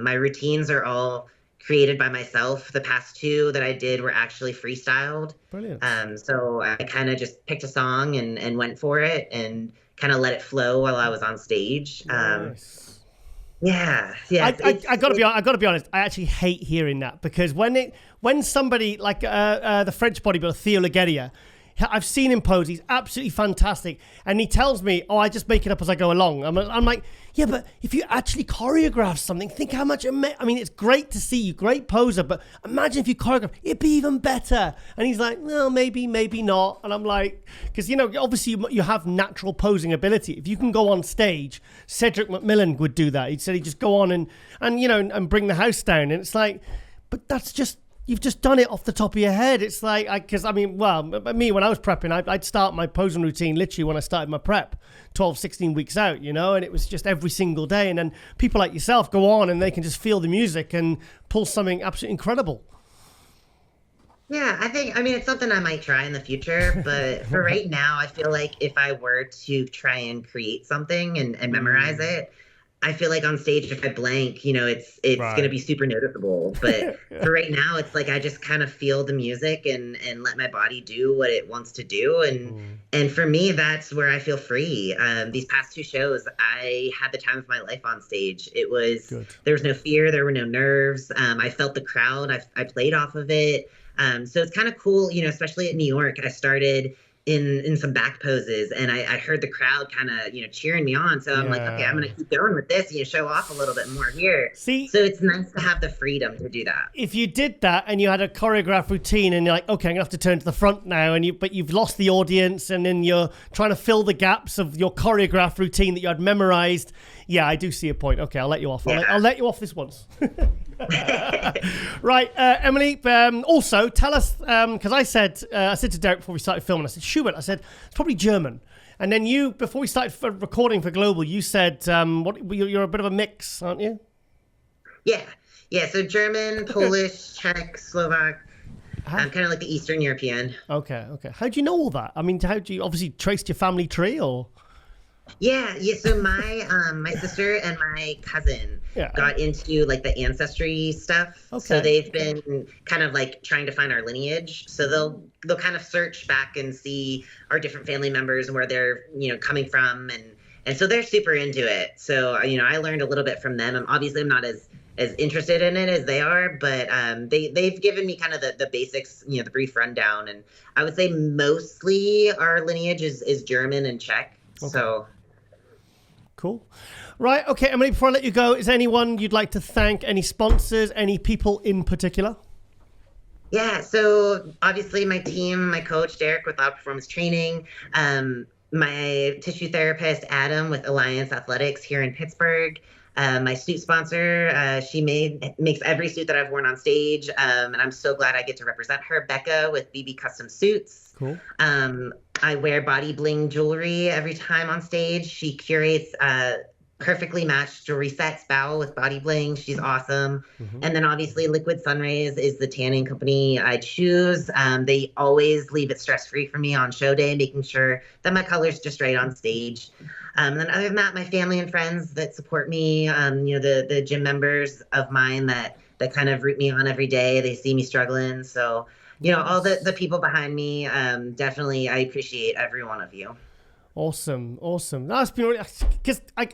My routines are all created by myself. The past two that I did were actually freestyled. Brilliant. So I kind of just picked a song and went for it and kind of let it flow while I was on stage. Nice. Yeah. I gotta be honest. I actually hate hearing that because when somebody like the French bodybuilder Theo Legeria, I've seen him pose. He's absolutely fantastic, and he tells me, "Oh, I just make it up as I go along." I'm like, yeah, but if you actually choreograph something, think how much it's great to see you, great poser, but imagine if you choreograph, it'd be even better. And he's like, well, maybe not. And I'm like, because obviously you have natural posing ability. If you can go on stage, Cedric McMillan would do that. He said he'd just go on and bring the house down. And it's like, but that's just. You've just done it off the top of your head. It's like, me, when I was prepping, I'd start my posing routine literally when I started my prep, 12, 16 weeks out, and it was just every single day. And then people like yourself go on and they can just feel the music and pull something absolutely incredible. Yeah, it's something I might try in the future. But for right now, I feel like if I were to try and create something and memorize it, I feel like on stage, if I blank, it's right. Going to be super noticeable. But for right now, it's like I just kind of feel the music and let my body do what it wants to do. And for me, that's where I feel free. These past two shows, I had the time of my life on stage. There was no fear. There were no nerves. I felt the crowd. I played off of it. So it's kind of cool, especially at New York. I started in some back poses, and I heard the crowd kind of, cheering me on. So I'm like, okay, I'm going to keep going with this, show off a little bit more here. See, so it's nice to have the freedom to do that. If you did that and you had a choreographed routine and you're like, okay, I'm going to have to turn to the front now, but you've lost the audience and then you're trying to fill the gaps of your choreographed routine that you had memorized. Yeah, I do see a point. Okay, I'll let you off. I'll let you off this once. Right, Emily, also tell us, because I said to Derrick before we started filming, I said, Schubert, I said, it's probably German. And then you, before we started recording for Global, you said, you're a bit of a mix, aren't you? Yeah, so German, Polish, Czech, Slovak, kind of like the Eastern European. Okay. How do you know all that? I mean, how do you obviously traced your family tree, or? Yeah. So my sister and my cousin got into like the ancestry stuff. Okay. So they've been kind of like trying to find our lineage. So they'll kind of search back and see our different family members and where they're coming from, and so they're super into it. So I learned a little bit from them. I'm not as interested in it as they are, but they've given me kind of the basics, the brief rundown, and I would say mostly our lineage is German and Czech. Okay. So cool. Right. Okay, Emily, before I let you go, is there anyone you'd like to thank? Any sponsors? Any people in particular? Yeah. So obviously my team, my coach, Derrick with Loud Performance Training, my tissue therapist, Adam with Alliance Athletics here in Pittsburgh, my suit sponsor, she makes every suit that I've worn on stage, and I'm so glad I get to represent her, Becca with BB Custom Suits. Cool. I wear body bling jewelry every time on stage. She curates perfectly matched jewelry sets, Bow with body bling. She's awesome. Mm-hmm. And then obviously Liquid Sunrays is the tanning company I choose. They always leave it stress-free for me on show day, making sure that my color's just right on stage. And then other than that, my family and friends that support me, the gym members of mine that kind of root me on every day. They see me struggling. So, all the people behind me, definitely, I appreciate every one of you. Awesome. That's been really, because I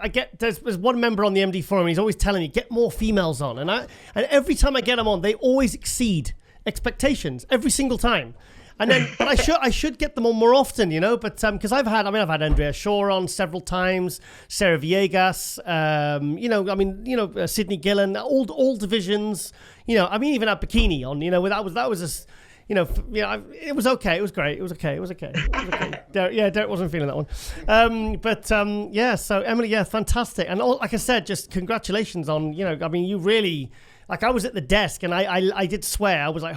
get, there's one member on the MD forum, he's always telling me, get more females on. And every time I get them on, they always exceed expectations every single time. And then, but I should get them on more often, but because I've had Andrea Shaw on several times, Sarah Villegas, Sydney Gillen, all divisions, even at Bikini on, that was just, it was okay. It was great. It was okay. Derrick wasn't feeling that one. So Emily, fantastic. And like I said, just congratulations on, you really, like I was at the desk and I did swear. I was like,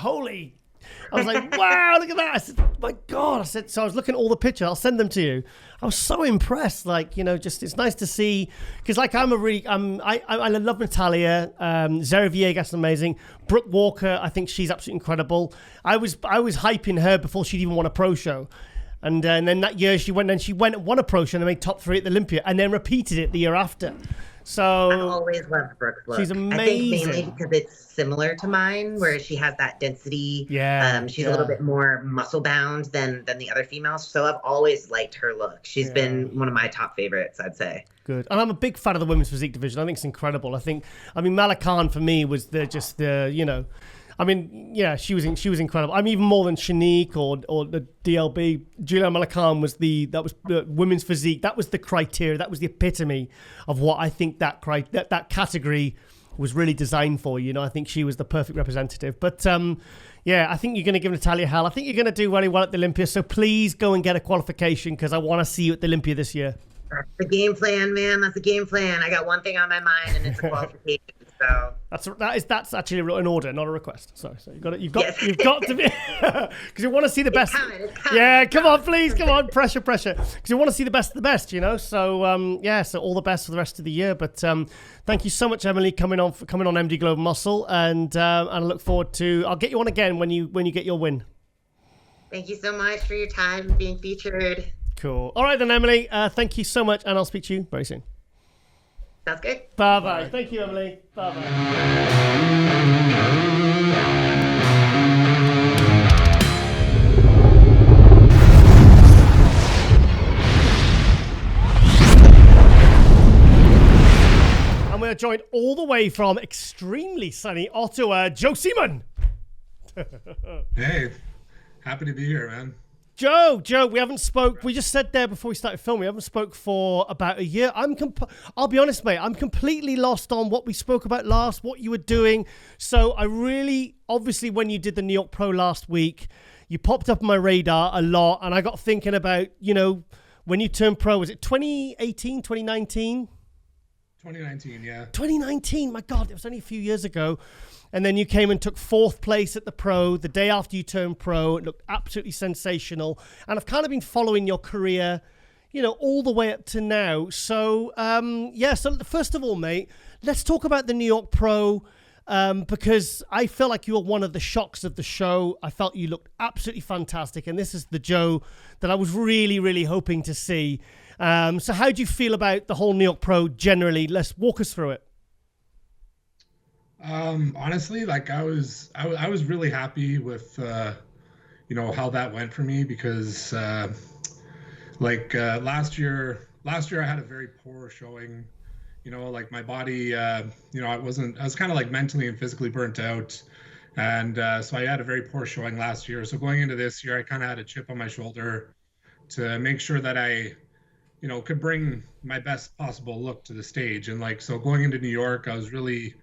I was like, wow, look at that. I said, my God. So I was looking at all the pictures. I'll send them to you. I was so impressed. Like, just, it's nice to see, because like I love Natalia. Zara Villegas is amazing. Brooke Walker, I think she's absolutely incredible. I was hyping her before she'd even won a pro show. And then that year she went and won a pro show and made top 3 at the Olympia and then repeated it the year after. So I've always loved Brooke's look. She's amazing. I think mainly because it's similar to mine, where she has that density. She's a little bit more muscle bound than the other females. So I've always liked her look. She's been one of my top favorites, I'd say. Good. And I'm a big fan of the women's physique division. I think it's incredible. Malakan for me was she was incredible. Even more than Shanique or the DLB. Julia Malakan was the women's physique. That was the criteria. That was the epitome of what I think that category was really designed for. I think she was the perfect representative. But I think you're going to give Natalia hell. I think you're going to do really well at the Olympia. So please go and get a qualification, because I want to see you at the Olympia this year. That's the game plan, man. That's the game plan. I got one thing on my mind, and it's a qualification. So that's actually an order, not a request. So you've got to be, because you want to see the best. It's coming. Yeah, come on, please, come on, pressure, because you want to see the best of the best, So so all the best for the rest of the year. But thank you so much, Emily, coming on MD Global Muscle, and I look forward to. I'll get you on again when you get your win. Thank you so much for your time being featured. Cool. All right then, Emily. Thank you so much, and I'll speak to you very soon. Sounds good. Bye-bye. Thank you, Emily. Bye-bye. And we're joined all the way from extremely sunny Ottawa, Joe Seeman. Hey, happy to be here, man. Joe, we haven't spoke. We just said there before we started filming, we haven't spoke for about a year. I'll be honest, mate. I'm completely lost on what we spoke about last, what you were doing. So I really, obviously, when you did the New York Pro last week, you popped up on my radar a lot, and I got thinking about, when you turned pro. Was it 2018, 2019? 2019, yeah. 2019. My God, it was only a few years ago. And then you came and took 4th place at the Pro the day after you turned pro. It looked absolutely sensational. And I've kind of been following your career, all the way up to now. So, so first of all, mate, let's talk about the New York Pro, because I feel like you were one of the shocks of the show. I felt you looked absolutely fantastic. And this is the Joe that I was really, really hoping to see. So how do you feel about the whole New York Pro generally? Let's walk us through it. Honestly, like I was really happy with, how that went for me, because, last year I had a very poor showing, like my body, I was kind of like mentally and physically burnt out. And, so I had a very poor showing last year. So going into this year, I kind of had a chip on my shoulder to make sure that I, could bring my best possible look to the stage. And so going into New York, I was really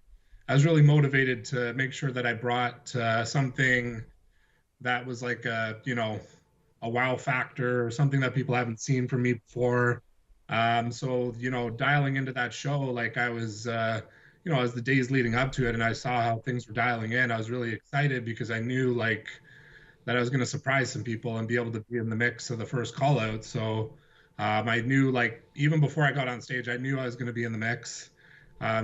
motivated to make sure that I brought something that was like a wow factor, or something that people haven't seen from me before. So dialing into that show, I was, as the days leading up to it, and I saw how things were dialing in, I was really excited, because I knew that I was going to surprise some people and be able to be in the mix of the first call out. So I knew, even before I got on stage, I knew I was going to be in the mix.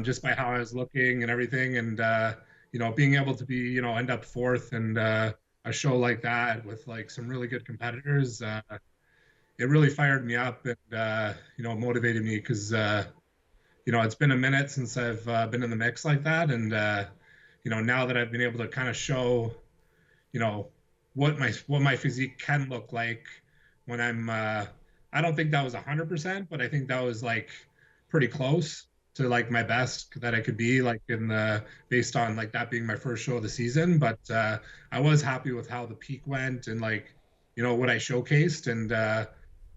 Just by how I was looking and everything, and being able to be end up 4th and a show like that with some really good competitors, it really fired me up and motivated me, because it's been a minute since I've been in the mix like that, and now that I've been able to kind of show what my physique can look like when I'm I don't think that was 100%, but I think that was pretty close to my best that I could be, based on that being my first show of the season. But I was happy with how the peak went, and what I showcased, and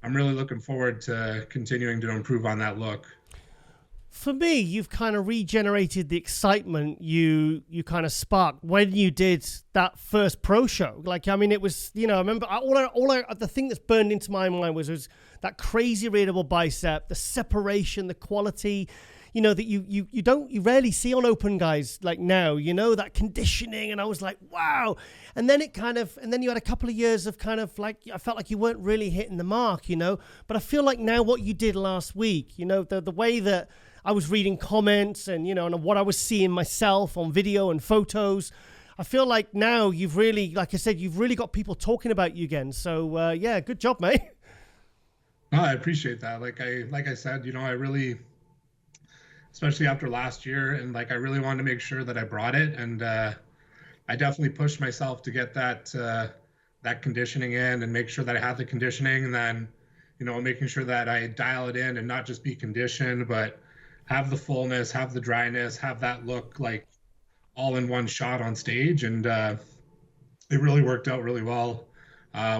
I'm really looking forward to continuing to improve on that look. For me, you've kind of regenerated the excitement you kind of sparked when you did that first pro show. It was, I remember the thing that's burned into my mind was that crazy readable bicep, the separation, the quality, that you rarely see on open guys now, that conditioning. And I was like, wow. And then you had a couple of years of kind of I felt like you weren't really hitting the mark, but I feel like now what you did last week, the way that I was reading comments and, and what I was seeing myself on video and photos, I feel like now you've really, like I said, you've really got people talking about you again. So, yeah, good job, mate. No, I appreciate that. Like I said, I really, especially after last year, and I really wanted to make sure that I brought it. And I definitely pushed myself to get that conditioning in, and make sure that I had the conditioning, and then, making sure that I dial it in and not just be conditioned, but have the fullness, have the dryness, have that look all in one shot on stage. And it really worked out really well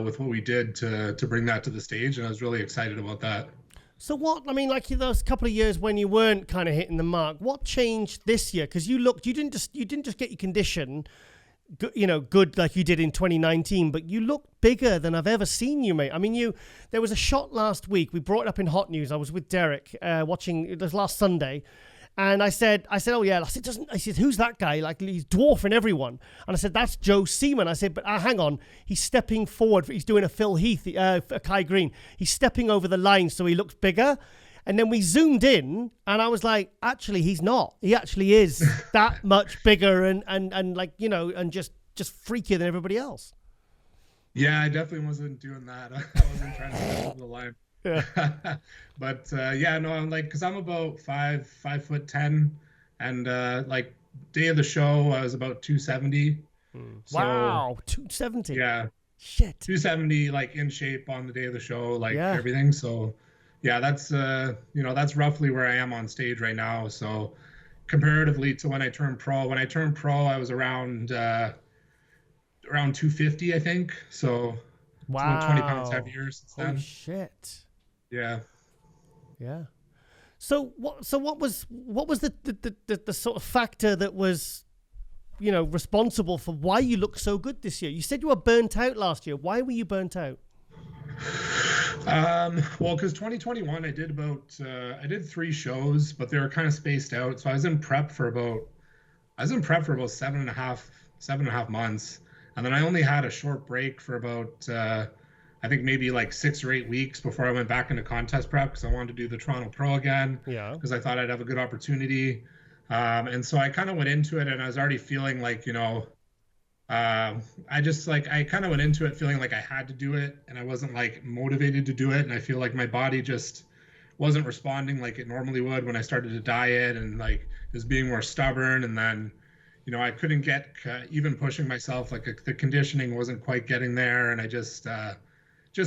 with what we did to bring that to the stage. And I was really excited about that. So those couple of years when you weren't kind of hitting the mark, what changed this year? Because you didn't just get your condition, good like you did in 2019, but you looked bigger than I've ever seen you, mate. There was a shot last week. We brought it up in Hot News. I was with Derrick watching, it was last Sunday. And I said, oh yeah. I said, who's that guy? He's dwarfing everyone. And I said, that's Joe Seeman. I said, but hang on, he's stepping forward. He's doing a Phil Heath, a Kai Green. He's stepping over the line so he looks bigger. And then we zoomed in, and I was like, actually, he's not. He actually is that much bigger and just freakier than everybody else. Yeah, I definitely wasn't doing that. I wasn't trying to get over the line. Yeah. But I'm because I'm about 5'10", and day of the show I was about 270. So, wow, 270. Yeah. Shit. 270 in shape on the day of the show, everything. So yeah, that's that's roughly where I am on stage right now. So comparatively to when I turned pro, I was around 250, I think. So It's about 20 pounds Wow. heavier since Holy then. shit. Yeah. Yeah. So what was the sort of factor that was, responsible for why you look so good this year? You said you were burnt out last year. Why were you burnt out? Well, because 2021 I did 3 shows, but they were kind of spaced out. So I was in prep for about 7.5 months, and then I only had a short break for about I think maybe like 6 or 8 weeks before I went back into contest prep, because I wanted to do the Toronto Pro again. Yeah. Because I thought I'd have a good opportunity. And so I kind of went into it, and I was already feeling like, I kind of went into it feeling like I had to do it, and I wasn't like motivated to do it. And I feel like my body just wasn't responding like it normally would when I started to diet, and like just being more stubborn. And then, I couldn't get even pushing myself, like the conditioning wasn't quite getting there. And I just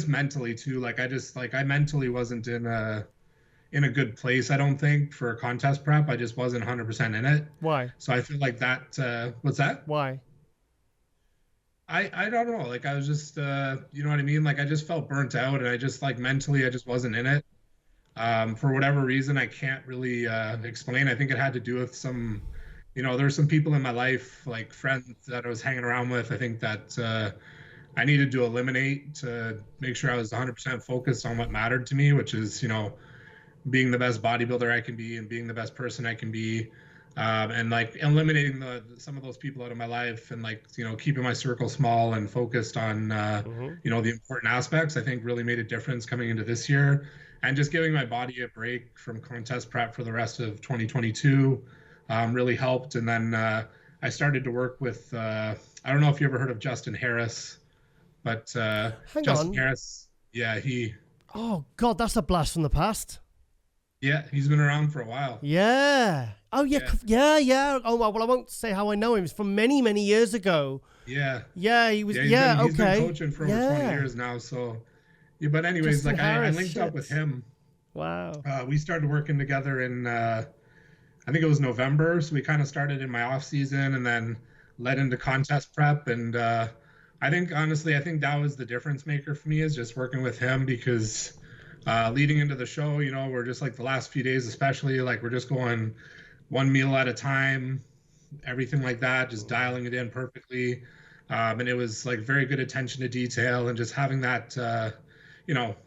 mentally too, like I mentally wasn't in a good place, I don't think, for contest prep. I just wasn't 100% in it. Why? So I feel like that, what's that? Why? I don't know. Like I was just, you know what I mean? Like I just felt burnt out, and I just like mentally, I just wasn't in it. For whatever reason, I can't really explain. I think it had to do with some, there's some people in my life, like friends that I was hanging around with. I think that I needed to eliminate to make sure I was 100% focused on what mattered to me, which is, being the best bodybuilder I can be and being the best person I can be. And like eliminating some of those people out of my life, and like, keeping my circle small and focused on, the important aspects, I think really made a difference coming into this year. And just giving my body a break from contest prep for the rest of 2022 really helped. And then I started to work with, I don't know if you ever heard of Justin Harris, but Justin Harris, yeah, Oh, God, that's a blast from the past. Yeah, he's been around for a while. Yeah. Oh, yeah. Oh, well, I won't say how I know him. It's from many, many years ago. Yeah. Yeah, he was. He's been coaching for over 20 years now. So, yeah, but anyways, Justin like Harris, I linked up with him. Wow. We started working together in, I think it was November. So we kind of started in my off season and then led into contest prep. And I think, honestly, I think that was the difference maker for me, is just working with him, because leading into the show, we're just like the last few days, especially, like we're just going one meal at a time, everything like that, just dialing it in perfectly. And it was like very good attention to detail, and just having that,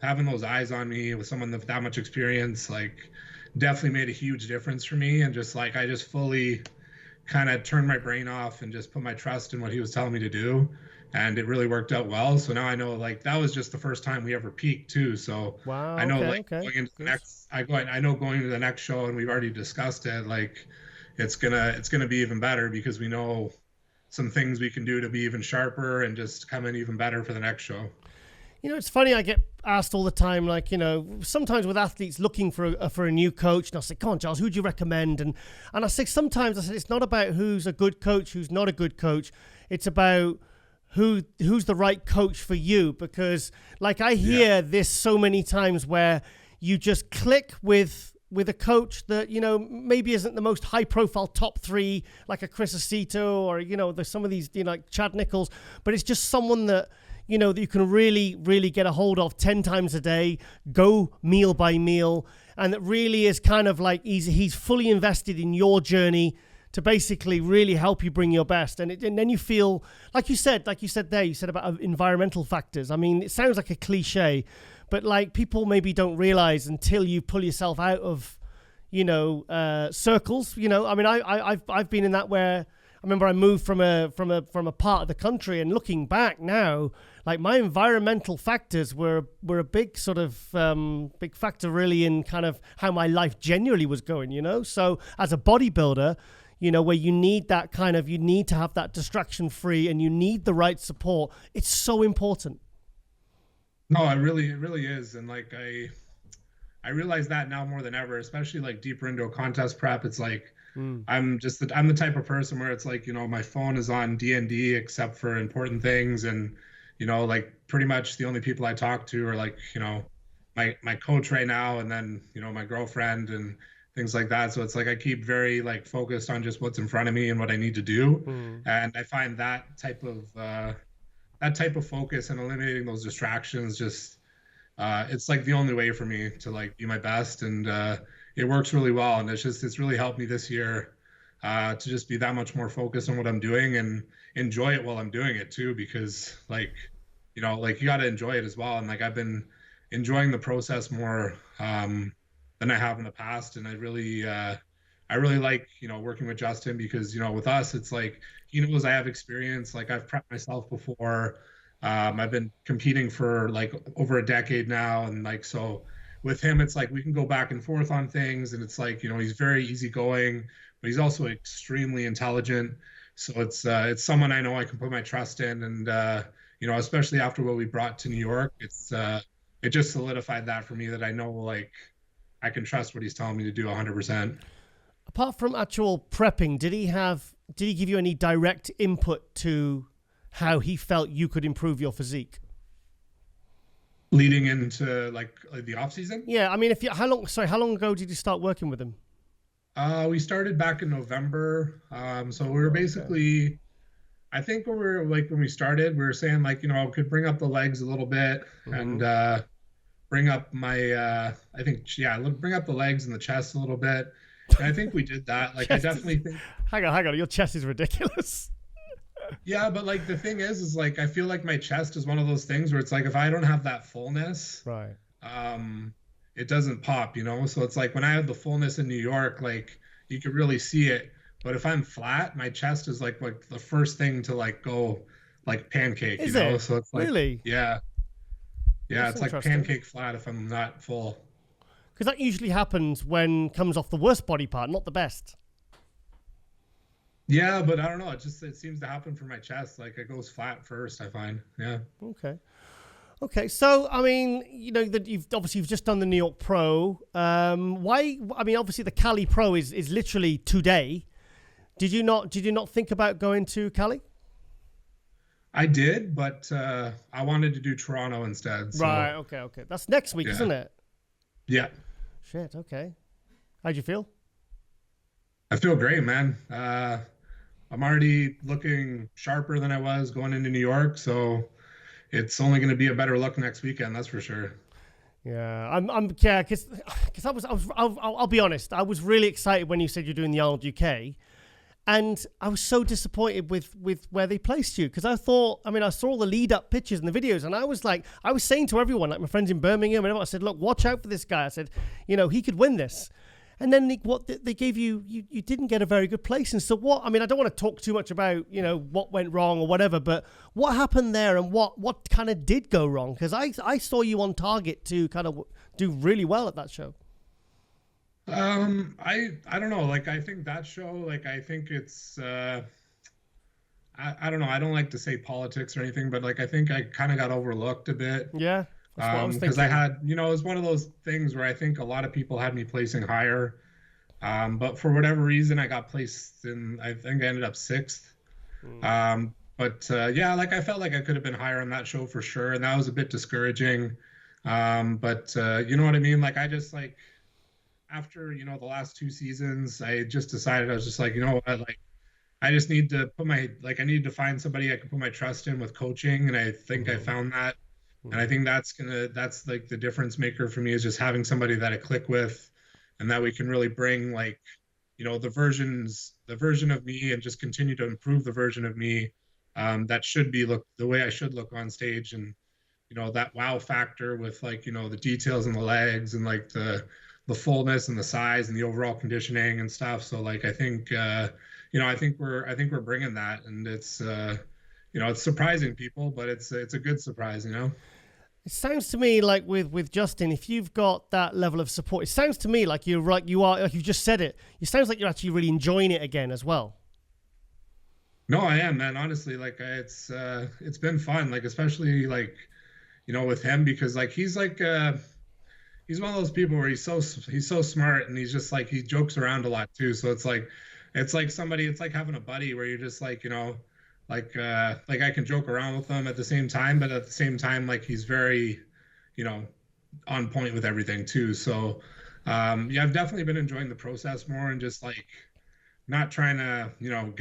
having those eyes on me with someone with that much experience, like definitely made a huge difference for me. And just like, I just fully kind of turned my brain off and just put my trust in what he was telling me to do. And it really worked out well. So now I know, like, that was just the first time we ever peaked too. So wow, I know, going into the next, I know going into the next show, and we've already discussed it, like it's gonna be even better, because we know some things we can do to be even sharper and just come in even better for the next show. It's funny, I get asked all the time, like, sometimes with athletes looking for a new coach, and I'll say, come on, Giles, who do you recommend? And I say, sometimes I said, it's not about who's a good coach, who's not a good coach. It's about who's the right coach for you. Because like I hear this so many times, where you just click with a coach that, maybe isn't the most high profile top 3, like a Chris Aceto, or, there's some of these, like Chad Nichols, but it's just someone that, that you can really, really get a hold of 10 times a day, go meal by meal. And that really is kind of like he's fully invested in your journey to basically really help you bring your best. And then you feel, like you said about environmental factors. I mean, it sounds like a cliche, but like people maybe don't realize until you pull yourself out of, circles. I mean, I've been in that, where I remember I moved from a part of the country, and looking back now, like my environmental factors were a big sort of big factor really in kind of how my life generally was going. So as a bodybuilder, where you need that you need to have that distraction free, and you need the right support. It's so important. No, it really is. And like, I realize that now more than ever, especially like deeper into a contest prep. It's like, I'm the type of person where it's like, my phone is on D&D except for important things. And, like pretty much the only people I talk to are like, my coach right now, and then, my girlfriend and things like that. So it's like I keep very like focused on just what's in front of me and what I need to do. And I find that type of that type of focus and eliminating those distractions, just it's like the only way for me to like be my best, and it works really well. And it's really helped me this year to just be that much more focused on what I'm doing and enjoy it while I'm doing it too, because like, you know, like you got to enjoy it as well. And like I've been enjoying the process more than I have in the past, and I really like, you know, working with Justin, because, you know, with us, it's like he knows I have experience. Like I've prepped myself before. I've been competing for like over a decade now, and like so with him, it's like we can go back and forth on things, and it's like, you know, he's very easygoing, but he's also extremely intelligent. So it's someone I know I can put my trust in, and you know, especially after what we brought to New York, it just solidified that for me, that I know like I can trust what he's telling me to do 100%. Apart from actual prepping, did he give you any direct input to how he felt you could improve your physique leading into like the off season? Yeah, I mean, how long ago did you start working with him? We started back in November. So we were basically, I think when we started, we were saying like, you know, I could bring up the legs a little bit, and bring up my, bring up the legs and the chest a little bit. And I think we did that. Like I definitely think. Hang on, your chest is ridiculous. Yeah, but like the thing is like I feel like my chest is one of those things where it's like if I don't have that fullness, right, it doesn't pop, you know. So it's like when I have the fullness in New York, like you could really see it. But if I'm flat, my chest is like the first thing to like go like pancake, you know. So it's like really, yeah, it's like pancake flat if I'm not full. Because that usually happens when comes off the worst body part, not the best. Yeah, but I don't know. It seems to happen for my chest. Like it goes flat first, I find. Yeah. Okay. So I mean, you know that you've just done the New York Pro. Why? I mean, obviously the Cali Pro is literally today. Did you not think about going to Cali? I did, but I wanted to do Toronto instead. So. Right. Okay. That's next week, isn't it? Yeah. Shit. Okay. How'd you feel? I feel great, man. I'm already looking sharper than I was going into New York, so it's only going to be a better look next weekend. That's for sure. Yeah, because I'll be honest. I was really excited when you said you're doing the Arnold UK, and I was so disappointed with where they placed you, because I saw all the lead up pictures and the videos, and I was saying to everyone, like my friends in Birmingham, and everyone, I said, look, watch out for this guy. I said, you know, he could win this. And then they gave you didn't get a very good place. And so what, I mean, I don't want to talk too much about, you know, what went wrong or whatever, but what happened there and what kind of did go wrong? Because I saw you on target to kind of do really well at that show. I don't know. Like, I think that show, like, I think it's, I don't know. I don't like to say politics or anything, but like, I think I kind of got overlooked a bit. Yeah. Because I had, you know, it was one of those things where I think a lot of people had me placing higher. But for whatever reason, I got placed I think I ended up 6th. Yeah, like I felt like I could have been higher on that show for sure. And that was a bit discouraging. You know what I mean? Like, I just like, after, you know, the last 2 seasons, I just decided, I was just like, you know what, like, I just need to I needed to find somebody I could put my trust in with coaching. And I think I found that. And I think that's like the difference maker for me, is just having somebody that I click with, and that we can really bring, like, you know, the version of me, and just continue to improve the version of me that should be the way I should look on stage. And, you know, that wow factor with, like, you know, the details in the legs and like the fullness and the size and the overall conditioning and stuff. So like, I think, you know, I think we're bringing that, and it's, you know, it's surprising people, but it's a good surprise, you know? It sounds to me like with Justin, if you've got that level of support, it sounds to me like like you just said it. It sounds like you're actually really enjoying it again as well. No, I am, man. Honestly, like it's been fun, like, especially like, you know, with him, because like, he's one of those people where he's so smart, and he's just like, he jokes around a lot too. So it's like having a buddy where you're just like, you know, like I can joke around with him at the same time, but at the same time, like, he's very, you know, on point with everything too. So, yeah, I've definitely been enjoying the process more, and just like not trying to, you know,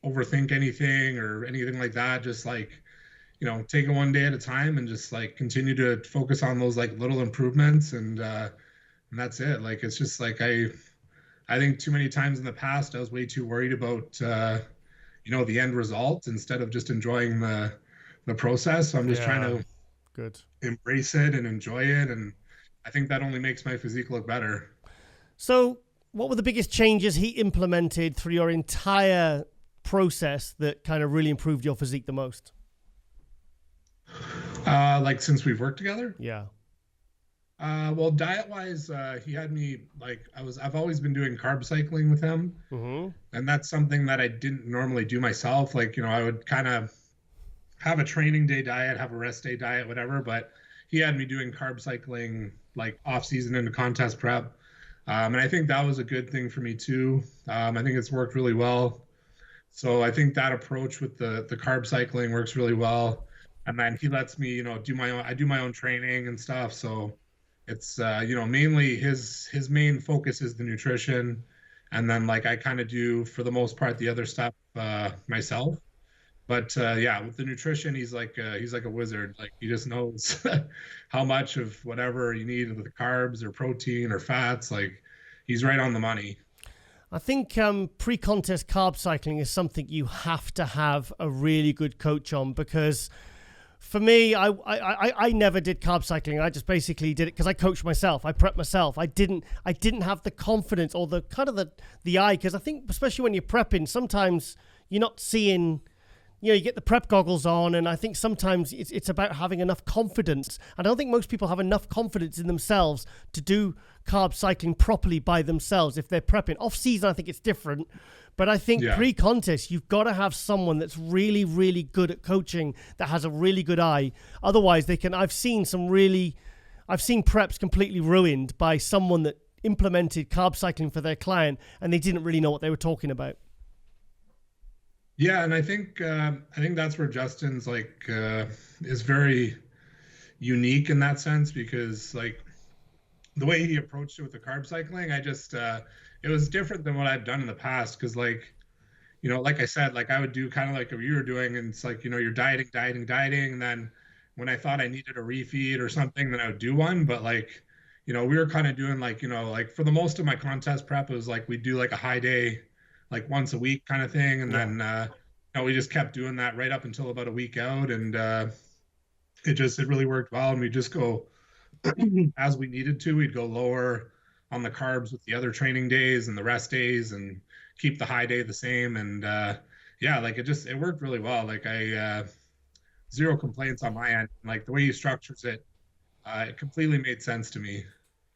overthink anything or anything like that. Just like, take it one day at a time and just like continue to focus on those like little improvements, and that's it. Like, it's just like I think too many times in the past I was way too worried about the end result instead of just enjoying the process. So I'm just trying to embrace it and enjoy it, and I think that only makes my physique look better. So what were the biggest changes he implemented through your entire process that kind of really improved your physique the most? Like, since we've worked together? Yeah. Well, diet-wise, he had me like I've always been doing carb cycling with him, and that's something that I didn't normally do myself. Like, I would kind of have a training day diet, have a rest day diet, whatever. But he had me doing carb cycling like off season into contest prep, and I think that was a good thing for me too. I think it's worked really well. So I think that approach with the carb cycling works really well. And then he lets me, do my own training and stuff. So it's, mainly his main focus is the nutrition. And then like, I kind of do for the most part, the other stuff, myself. But, with the nutrition, he's like a wizard. Like, he just knows how much of whatever you need, the carbs or protein or fats, like he's right on the money. I think pre-contest carb cycling is something you have to have a really good coach on, because for me, I never did carb cycling. I just basically did it because I coached myself. I prepped myself. I didn't have the confidence or the kind of the eye, because I think especially when you're prepping, sometimes you're not seeing. You get the prep goggles on, and I think sometimes it's about having enough confidence. I don't think most people have enough confidence in themselves to do carb cycling properly by themselves if they're prepping. Off season, I think it's different. But I think pre-contest, you've got to have someone that's really, really good at coaching, that has a really good eye. Otherwise, I've seen preps completely ruined by someone that implemented carb cycling for their client and they didn't really know what they were talking about. Yeah, and I think that's where Justin's like is very unique in that sense, because like the way he approached it with the carb cycling, I just it was different than what I've done in the past, because like like I said, like I would do kind of like what you were doing, and it's like you're dieting, and then when I thought I needed a refeed or something, then I would do one. But like we were kind of doing like like for the most of my contest prep, it was like we'd do like a high day like once a week kind of thing. And then, we just kept doing that right up until about a week out. And it really worked well. And we just go, as we needed to, we'd go lower on the carbs with the other training days and the rest days, and keep the high day the same. And like it worked really well. Like I, zero complaints on my end. Like the way he structures it, it completely made sense to me.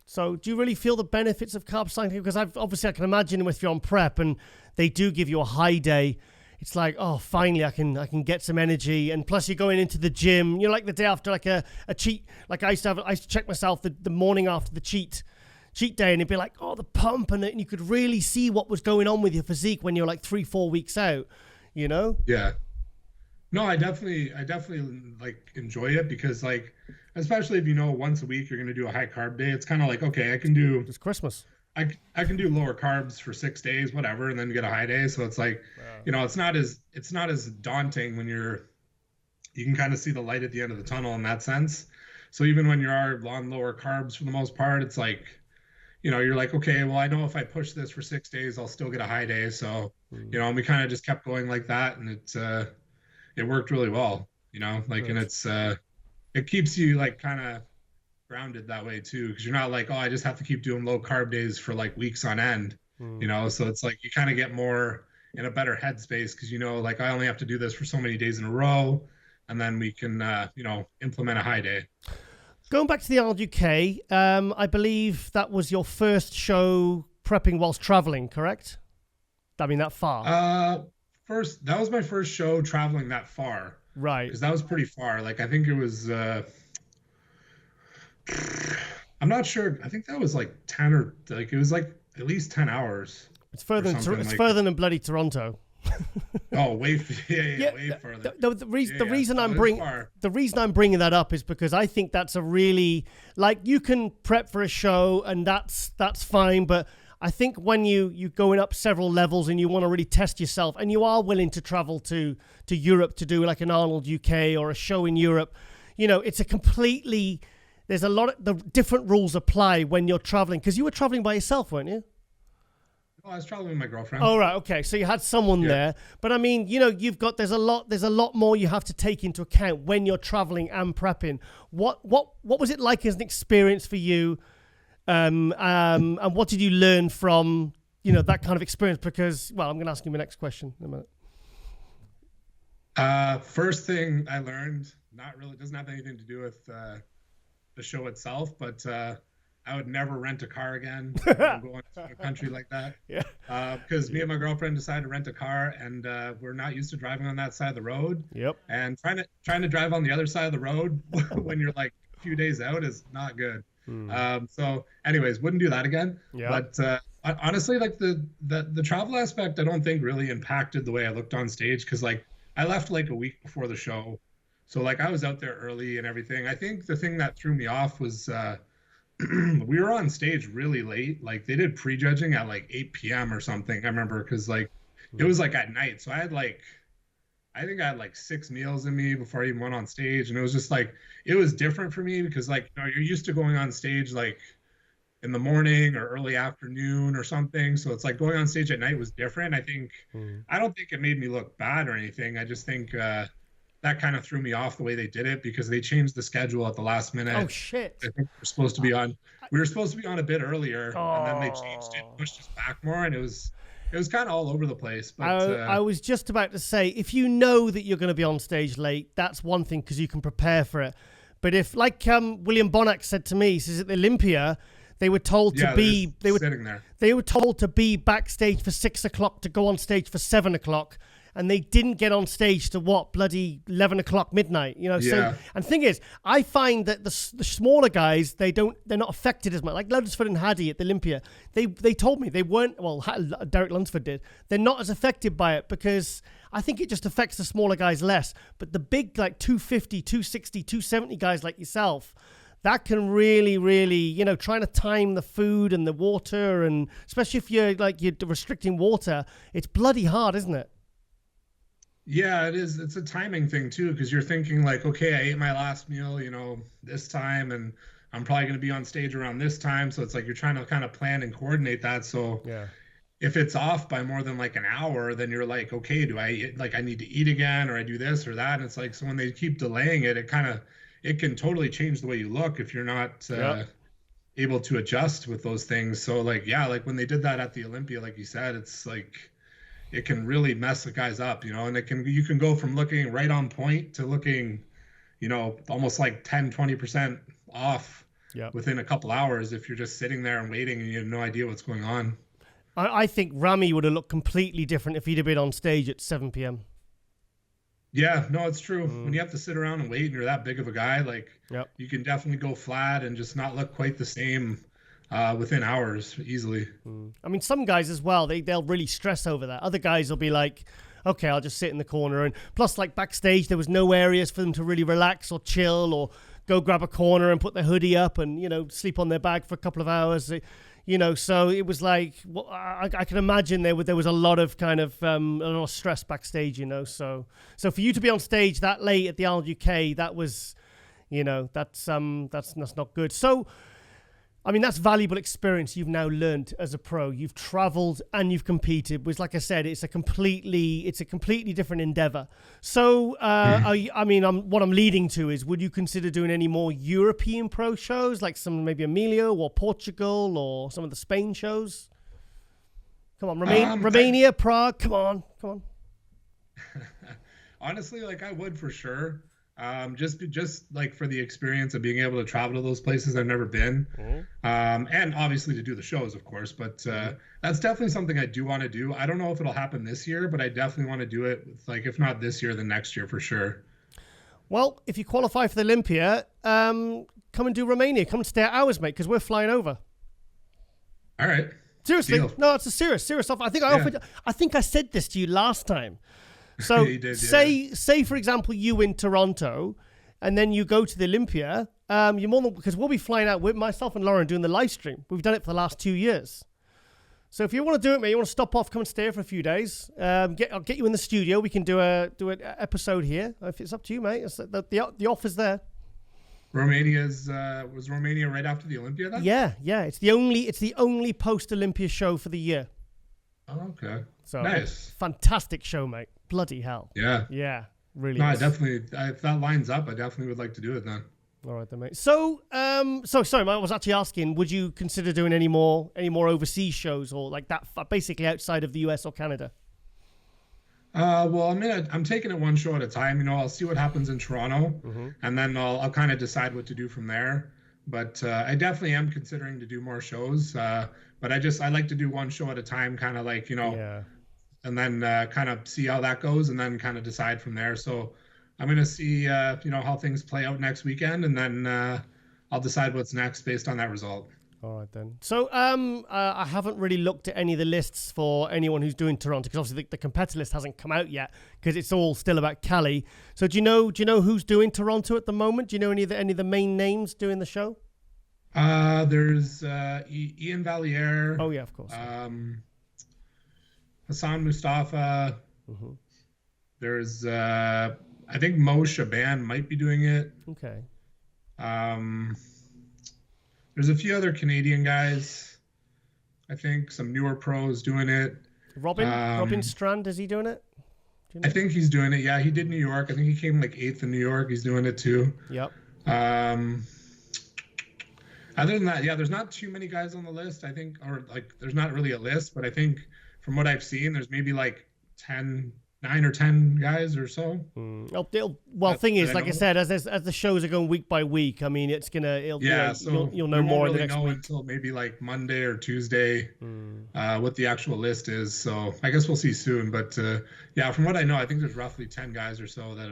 So do you really feel the benefits of carb cycling? Because I can imagine if you're on prep and they do give you a high day, it's like, oh, finally I can get some energy. And plus you're going into the gym, like the day after like a cheat. Like I used to check myself the morning after the cheat day, and it'd be like, oh, the pump, and you could really see what was going on with your physique when you're like 3-4 weeks out, Yeah. No, I definitely like enjoy it, because like, especially if once a week you're going to do a high carb day, it's kind of like, okay, I can do it's Christmas. I can do lower carbs for 6 days, whatever, and then get a high day. So it's like, it's not as daunting when you can kind of see the light at the end of the tunnel in that sense. So even when you are on lower carbs for the most part, it's like, you're like, okay, well, I know if I push this for 6 days, I'll still get a high day. So, and we kind of just kept going like that, and it worked really well, like, and it keeps you like kind of grounded that way too, because you're not like, oh, I just have to keep doing low carb days for like weeks on end, so it's like you kind of get more in a better headspace, because like I only have to do this for so many days in a row, and then we can implement a high day. Going back to the Arnold UK, I believe that was your first show prepping whilst traveling, correct? I mean, that far. That was my first show traveling that far. Right. Because that was pretty far. Like, I think it was, I'm not sure. I think that was like 10 or like, it was like at least 10 hours. It's further than bloody Toronto. Oh, way further. The reason I'm bringing that up is because I think that's a really, like, you can prep for a show and that's fine, but I think when you're going up several levels and you want to really test yourself, and you are willing to travel to Europe to do like an Arnold UK or a show in Europe, it's a completely, there's a lot of the different rules apply when you're traveling, because you were traveling by yourself, weren't you? Oh, I was traveling with my girlfriend. Oh, right. Okay. So you had someone there. But I mean, there's a lot more you have to take into account when you're traveling and prepping. What was it like as an experience for you? And what did you learn from, that kind of experience? Because, well, I'm going to ask you my next question in a minute. First thing I learned, doesn't have anything to do with the show itself, but I would never rent a car again going to a country like that. Yeah. Because me and my girlfriend decided to rent a car, and we're not used to driving on that side of the road. Yep. And trying to drive on the other side of the road when you're like a few days out is not good. So anyways, wouldn't do that again. Yeah. But honestly, like the travel aspect, I don't think really impacted the way I looked on stage, because like I left like a week before the show. So like I was out there early and everything. I think the thing that threw me off was we were on stage really late. Like they did prejudging at like 8 p.m. or something. I remember, because like it was like at night. So I think I had like 6 meals in me before I even went on stage. And it was just like, it was different for me because like, you're used to going on stage like in the morning or early afternoon or something. So it's like going on stage at night was different. I don't think it made me look bad or anything. I just think that kind of threw me off the way they did it, because they changed the schedule at the last minute. Oh shit! I think we were supposed to be on a bit earlier, and then they changed it, pushed us back more, and it was kind of all over the place. But I was just about to say, if you know that you're going to be on stage late, that's one thing, because you can prepare for it. But if, like William Bonac said to me, he says at the Olympia, they were told to be sitting there. They were told to be backstage for 6 o'clock to go on stage for 7 o'clock. And they didn't get on stage to bloody 11 o'clock midnight, Yeah. So, and the thing is, I find that the smaller guys, they're not affected as much. Like Lunsford and Haddy at the Olympia, they told me they weren't. Well, Derrick Lunsford did. They're not as affected by it, because I think it just affects the smaller guys less. But the big, like 250, 260, 270 guys like yourself, that can really, really, trying to time the food and the water, and especially if you're restricting water, it's bloody hard, isn't it? Yeah, it is. It's a timing thing too, because you're thinking like, okay, I ate my last meal, this time, and I'm probably going to be on stage around this time. So it's like you're trying to kind of plan and coordinate that. So yeah, if it's off by more than like an hour, then you're like, okay, do I need to eat again, or I do this or that? And it's like, so when they keep delaying it, it can totally change the way you look if you're not able to adjust with those things. So like, yeah, like when they did that at the Olympia, like you said, it's like, it can really mess the guys up, and you can go from looking right on point to looking, almost like 10-20% off within a couple hours if you're just sitting there and waiting and you have no idea what's going on. I think Rami would have looked completely different if he'd have been on stage at 7 p.m. Yeah, no, it's true. When you have to sit around and wait and you're that big of a guy, like you can definitely go flat and just not look quite the same within hours easily. I mean, some guys as well, they'll really stress over that. Other guys will be like, okay, I'll just sit in the corner. And plus, like backstage, there was no areas for them to really relax or chill or go grab a corner and put their hoodie up and, sleep on their bag for a couple of hours. So it was like, I can imagine there was a lot of kind of a lot of stress backstage, So for you to be on stage that late at the Arnold UK, that was, that's not good. So, I mean, that's valuable experience you've now learned as a pro. You've traveled and you've competed, which, like I said, it's a completely different endeavor. So, what I'm leading to is, would you consider doing any more European pro shows, like some maybe Emilio or Portugal or some of the Spain shows? Come on, Romania, Prague. Come on. Honestly, like I would for sure. Just like for the experience of being able to travel to those places I've never been, and obviously to do the shows, of course. But that's definitely something I do want to do. I don't know if it'll happen this year, but I definitely want to do it. Like if not this year, then next year for sure. Well, if you qualify for the Olympia, come and do Romania. Come and stay at ours, mate, because we're flying over. All right. Seriously, Deal. No, it's a serious offer. I think I said this to you last time. So say for example you in Toronto, and then you go to the Olympia. You're more than, because we'll be flying out with myself and Lauren doing the live stream. We've done it for the last 2 years. So if you want to do it, mate, you want to stop off, come and stay here for a few days. I'll get you in the studio. We can do an episode here. If it's up to you, mate. The offer's there. Was Romania right after the Olympia then? Yeah. It's the only post-Olympia show for the year. Oh, okay. So nice. Fantastic show, mate. Bloody hell. Yeah. Really. No, is. if that lines up, I definitely would like to do it then. All right then, mate. So sorry, mate, I was actually asking, would you consider doing any more overseas shows or like that, basically outside of the US or Canada? Well, I'm taking it one show at a time. You know, I'll see what happens in Toronto, and then I'll kind of decide what to do from there. But I definitely am considering to do more shows. But I like to do one show at a time, kind of like, you know, and then kind of see how that goes, and then kind of decide from there. So I'm going to see, you know, how things play out next weekend, and then I'll decide what's next based on that result. All right, then. So I haven't really looked at any of the lists for anyone who's doing Toronto, because obviously the competitor list hasn't come out yet, because it's all still about Cali. So do you know who's doing Toronto at the moment? Do you know any of the main names doing the show? There's Ian Valliere. Oh, yeah, of course. Hassan Mustafa. There's I think Mo Shaban might be doing it. Okay. There's a few other Canadian guys. I think some newer pros doing it. Robin Strand, is he doing it? Do you know? I think he's doing it. Yeah, he did New York. I think he came like 8th in New York. He's doing it too. Yep. Other than that, yeah, there's not too many guys on the list, I think, or like there's not really a list, but I think from what I've seen, there's maybe like 9 or 10 guys or so. Thing is, like I said, as the shows are going week by week, I mean, you'll know more in the next week. Until maybe like Monday or Tuesday what the actual list is. So I guess we'll see soon. But yeah, from what I know, I think there's roughly 10 guys or so that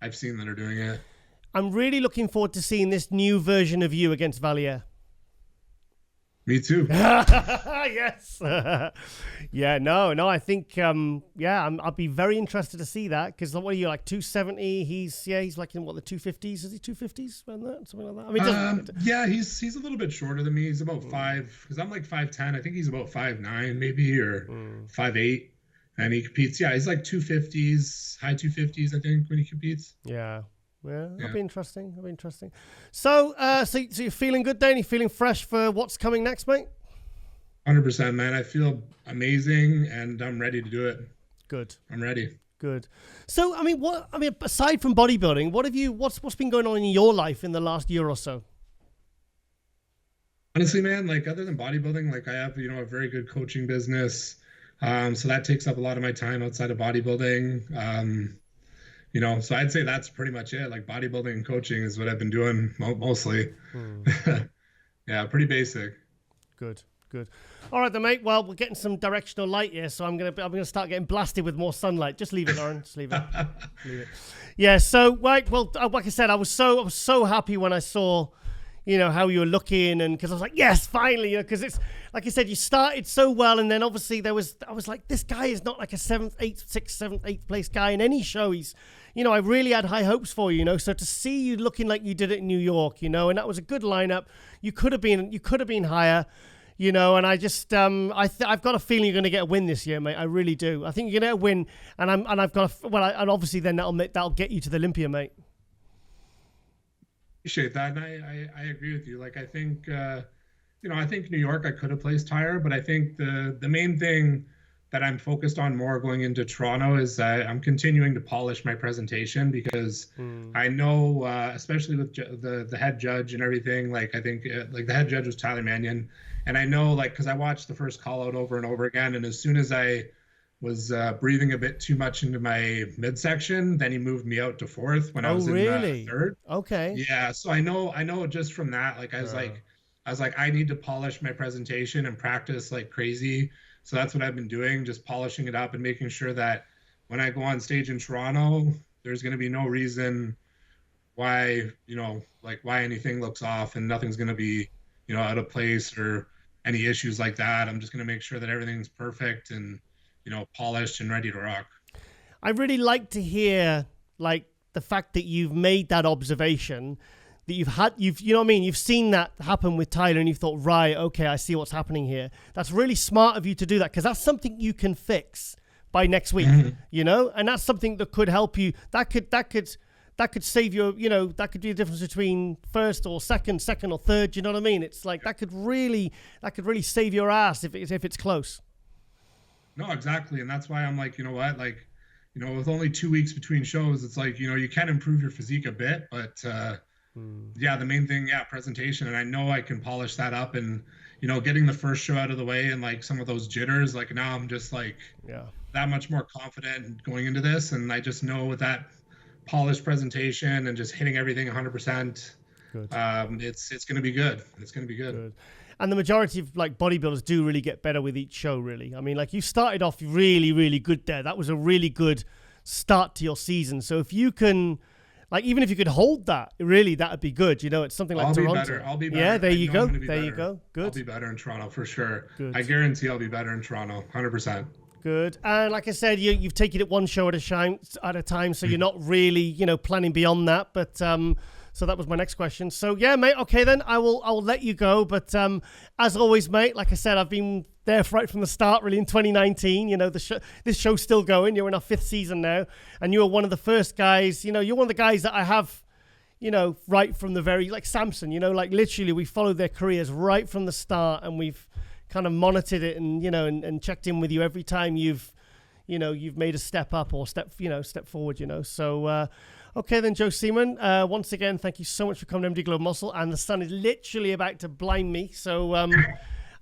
I've seen that are doing it. I'm really looking forward to seeing this new version of you against Valliere. Me too. Yes. I think, I'll be very interested to see that, because what are you, like 270? He's like in the 250s? Is he 250s? Something like that? I mean, yeah, he's a little bit shorter than me. He's about 5, because I'm like 5'10". I think he's about 5'9", maybe, or 5'8". And he competes. Yeah, he's like 250s, high 250s, I think, when he competes. Yeah. Yeah, that'll be interesting. So, so you're feeling good then? You're feeling fresh for what's coming next, mate? 100%, man. I feel amazing, and I'm ready to do it. Good. I'm ready. Good. So, aside from bodybuilding, what's been going on in your life in the last year or so? Honestly, man, like other than bodybuilding, like I have, you know, a very good coaching business. So that takes up a lot of my time outside of bodybuilding. You know, so I'd say that's pretty much it. Like bodybuilding and coaching is what I've been doing mostly. Yeah, pretty basic. Good. All right then, mate. Well, we're getting some directional light here, so I'm gonna start getting blasted with more sunlight. Just leave it, Lauren. Just leave it. Yeah. So, right. Well, like I said, I was so happy when I saw, you know, how you were looking, and because I was like, yes, finally, you know, because it's like you said, you started so well, and then obviously I was like, this guy is not like a 7th, 8th, 6th, 7th, 8th place guy in any show. He's, you know, I really had high hopes for you, you know. So to see you looking like you did it in New York, you know, and that was a good lineup. You could have been higher, you know. And I just, I've got a feeling you're going to get a win this year, mate. I really do. I think you're going to get a win, and obviously then that'll get you to the Olympia, mate. Appreciate that, and I agree with you. Like I think, you know, I think New York I could have placed higher, but I think the main thing that I'm focused on more going into Toronto is I'm continuing to polish my presentation, because I know, especially with the head judge and everything, like I think like the head judge was Tyler Mannion, and I know, like, because I watched the first call out over and over again, and as soon as I was breathing a bit too much into my midsection, then he moved me out to 4th when I was in 3rd. Okay. Yeah, so I know just from that, like I was like I need to polish my presentation and practice like crazy. So that's what I've been doing, just polishing it up and making sure that when I go on stage in Toronto, there's going to be no reason why, you know, like why anything looks off, and nothing's going to be, you know, out of place or any issues like that. I'm just going to make sure that everything's perfect and, you know, polished and ready to rock. I really like to hear, like, the fact that you've made that observation that you know what I mean? You've seen that happen with Tyler and you've thought, right, okay, I see what's happening here. That's really smart of you to do that because that's something you can fix by next week, you know? And that's something that could help you. That could save you, you know, that could be the difference between first or second or third, you know what I mean? It's like that could really save your ass if it's close. No, exactly. And that's why I'm like, you know what, like, you know, with only 2 weeks between shows, it's like, you know, you can improve your physique a bit, but yeah, the main thing, presentation. And I know I can polish that up and, you know, getting the first show out of the way and like some of those jitters, like now I'm just like that much more confident going into this. And I just know with that polished presentation and just hitting everything 100%, it's going to be good. It's going to be good. And the majority of like bodybuilders do really get better with each show, really. I mean, like you started off really, really good there. That was a really good start to your season. So if you can, like, even if you could hold that, really, that would be good. You know, it's something like Toronto. I'll be better. Yeah, there you go. There you go. Good. I'll be better in Toronto for sure. Good. I guarantee I'll be better in Toronto, 100%. Good. And like I said, you've taken it one show at a time, so you're not really, you know, planning beyond that. But so that was my next question. So yeah, mate. Okay, then I'll let you go. But as always, mate, like I said, I've been there right from the start, really, in 2019. You know, this show's still going. You're in our 5th season now, and you were one of the first guys. You know, you're one of the guys that I have, you know, right from the very, like Samson. You know, like literally, we followed their careers right from the start, and we've kind of monitored it and, you know, and checked in with you every time you've made a step up or step forward, you know. So, okay then, Joe Seeman, once again, thank you so much for coming to MD Globe Muscle, and the sun is literally about to blind me. So,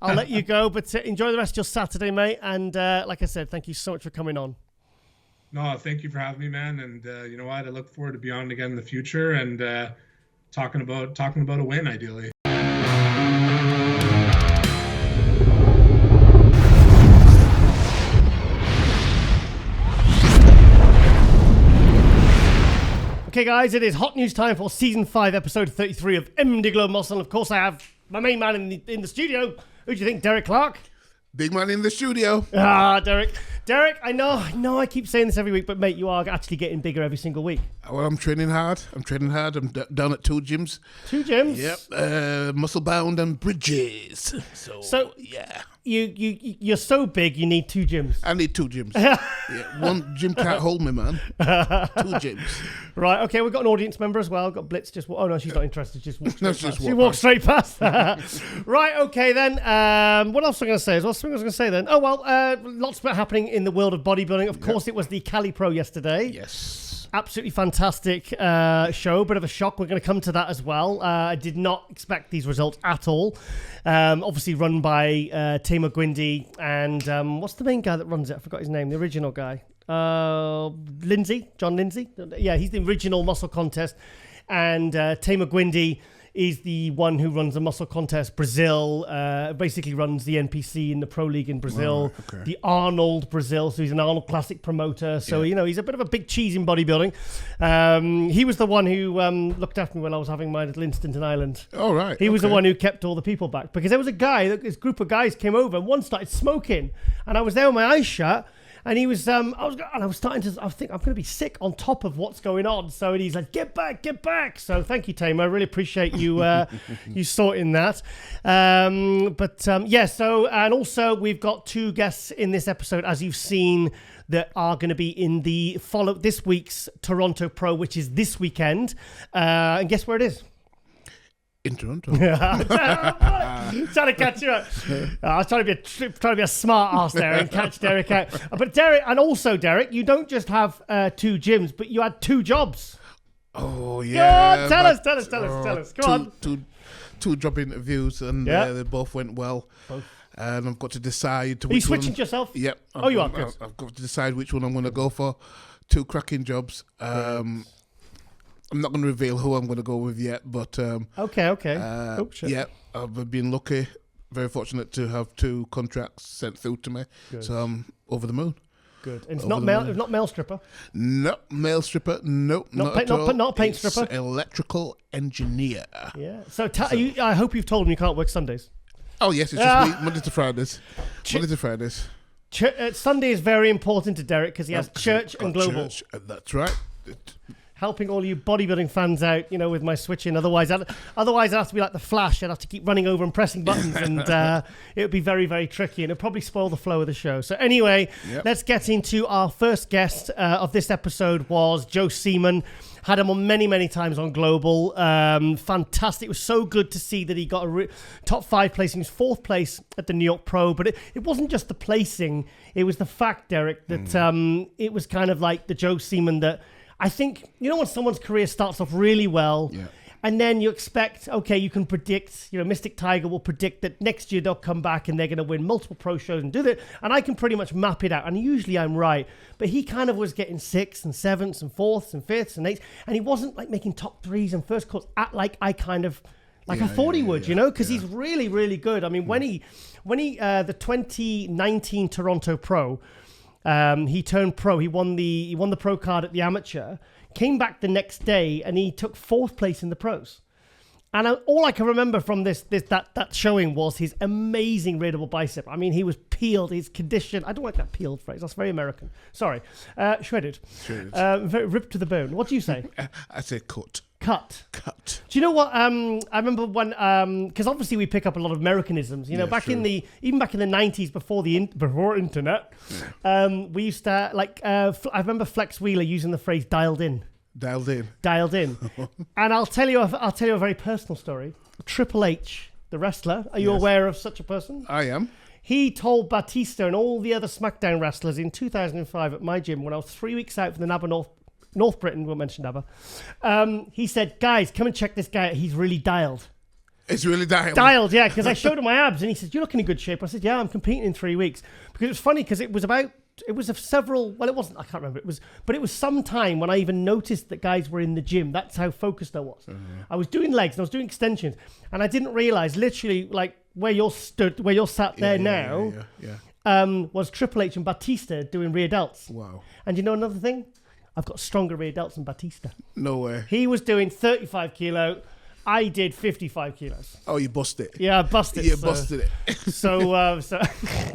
I'll let you go, but enjoy the rest of your Saturday, mate. And, like I said, thank you so much for coming on. No, thank you for having me, man. And, you know what, I look forward to being on again in the future and, talking about a win, ideally. Okay, guys, it is hot news time for season 5, episode 33 of MD Globe Muscle. And of course, I have my main man in the studio. Who do you think, Derrick Clarke? Big man in the studio. Derrick. Derrick, I know I keep saying this every week, but mate, you are actually getting bigger every single week. Well, I'm training hard. I'm down at 2 gyms. 2 gyms? Yep. Muscle Bound and Bridges. So yeah. You're so big, you need 2 gyms. I need 2 gyms. Yeah, one gym can't hold me, man. 2 gyms. Right, okay, we've got an audience member as well. We've got Blitz oh no, she's not interested. Just walk straight past. She walked straight past. Right, okay then. What else was I going to say? What's I was going to say then? Oh, well, lots happening in the world of bodybuilding. Of course, it was the Cali Pro yesterday. Yes. Absolutely fantastic show. Bit of a shock. We're going to come to that as well. I did not expect these results at all. Obviously run by Tamer Gwindy and what's the main guy that runs it? I forgot his name. The original guy. John Lindsay. Yeah, he's the original muscle contest. And Tamer Gwindy is the one who runs the muscle contest Brazil, basically runs the NPC in the Pro League in Brazil, the Arnold Brazil, so he's an Arnold Classic promoter, so you know, he's a bit of a big cheese in bodybuilding. He was the one who looked after me when I was having my little incident in Ireland. Oh, right. He was the one who kept all the people back, because there was a guy, this group of guys came over, and one started smoking, and I was there with my eyes shut, and he was, I was starting to, I think I'm going to be sick on top of what's going on. So he's like, get back. So thank you, Tamer. I really appreciate you, you sorting that. Yeah. So, and also we've got 2 guests in this episode, as you've seen, that are going to be in this week's Toronto Pro, which is this weekend. And guess where it is? In Toronto. Trying to catch you up. I was trying to be a smart ass there and catch Derrick out. But Derrick, you don't just have 2 gyms, but you had 2 jobs. Oh yeah. Go on, tell us. Go on. Two job interviews, and they both went well. And I've got to decide. Are you switching to yourself? Yep. You are. I've got to decide which one I'm going to go for. 2 cracking jobs. I'm not going to reveal who I'm going to go with yet, but okay. Yeah, I've been lucky, very fortunate to have 2 contracts sent through to me. Good. So I'm over the moon. Good. And it's not male stripper. No, male stripper. Nope, not a paint stripper. Electrical engineer. Yeah. So I hope you've told him you can't work Sundays. Oh yes, it's just Monday to Fridays. Sunday is very important to Derrick because he has church and global. That's right. helping all you bodybuilding fans out, with my switching. Otherwise, I'd have to be like the Flash. I'd have to keep running over and pressing buttons, and it would be very, very tricky, and it'd probably spoil the flow of the show. So anyway, let's get into our first guest of this episode was Joe Seeman. Had him on many, many times on Global. Fantastic. It was so good to see that he got a top 5 placing. He was 4th place at the New York Pro. But it wasn't just the placing. It was the fact, Derrick, that it was kind of like the Joe Seeman that I think, when someone's career starts off really well, and then you expect, okay, you can predict, Mystic Tiger will predict that next year they'll come back and they're going to win multiple pro shows and do that. And I can pretty much map it out. And usually I'm right. But he kind of was getting 6th and 7th and 4th and 5th and 8th. And he wasn't like making top 3s and first calls like I thought he would, because he's really, really good. I mean, when he the 2019 Toronto Pro, he turned pro. He won the pro card at the amateur. Came back the next day and he took 4th place in the pros. And all I can remember from that showing was his amazing raidable bicep. I mean, he was peeled. His condition. I don't like that peeled phrase. That's very American. Sorry, shredded. Very ripped to the bone. What do you say? I say cut. Cut. Do you know what? I remember when, because obviously we pick up a lot of Americanisms. Back in the 90s before internet, we used to I remember Flex Wheeler using the phrase "dialed in." Dialed in. And I'll tell you a very personal story. Triple H, the wrestler. Are you aware of such a person? I am. He told Batista and all the other SmackDown wrestlers in 2005 at my gym when I was 3 weeks out from the NABBA North Britain, we'll mention NABBA. He said, guys, come and check this guy out. He's really dialed. It's really dialed? Dialed, yeah, because I showed him my abs and he said, you look in good shape. I said, yeah, I'm competing in 3 weeks. Because it was funny because it was several, well, it wasn't, I can't remember. But it was some time when I even noticed that guys were in the gym. That's how focused I was. I was doing legs and I was doing extensions. And I didn't realize literally like where you're sat there now was Triple H and Batista doing rear delts. Wow. And you know another thing? I've got stronger rear delts than Batista. No way. He was doing 35 kilo. I did 55 kilos. Oh, you busted it. Yeah, I busted it. You busted it. So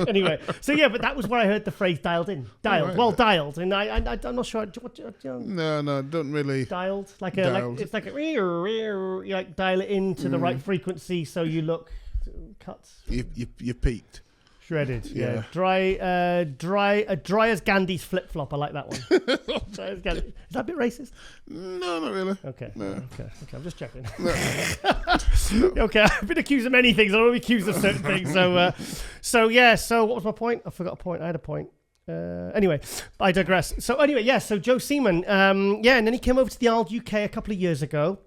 anyway. So yeah, but that was where I heard the phrase dialed in. Dialed. Right. Well, dialed. And I'm not sure. No, don't really. Dialed? It's like you like dial it into the right frequency so you look cut. You peaked. Shredded, yeah. Dry as Gandhi's flip-flop. I like that one. Dry as Gandhi. Is that a bit racist? No, not really. Okay. No. Okay. I'm just checking. No. Okay, I've been accused of many things. I don't want to be accused of certain things. So what was my point? I forgot a point. I had a point. Anyway, I digress. So anyway, so Joe Seeman, and then he came over to the Isle UK a couple of years ago.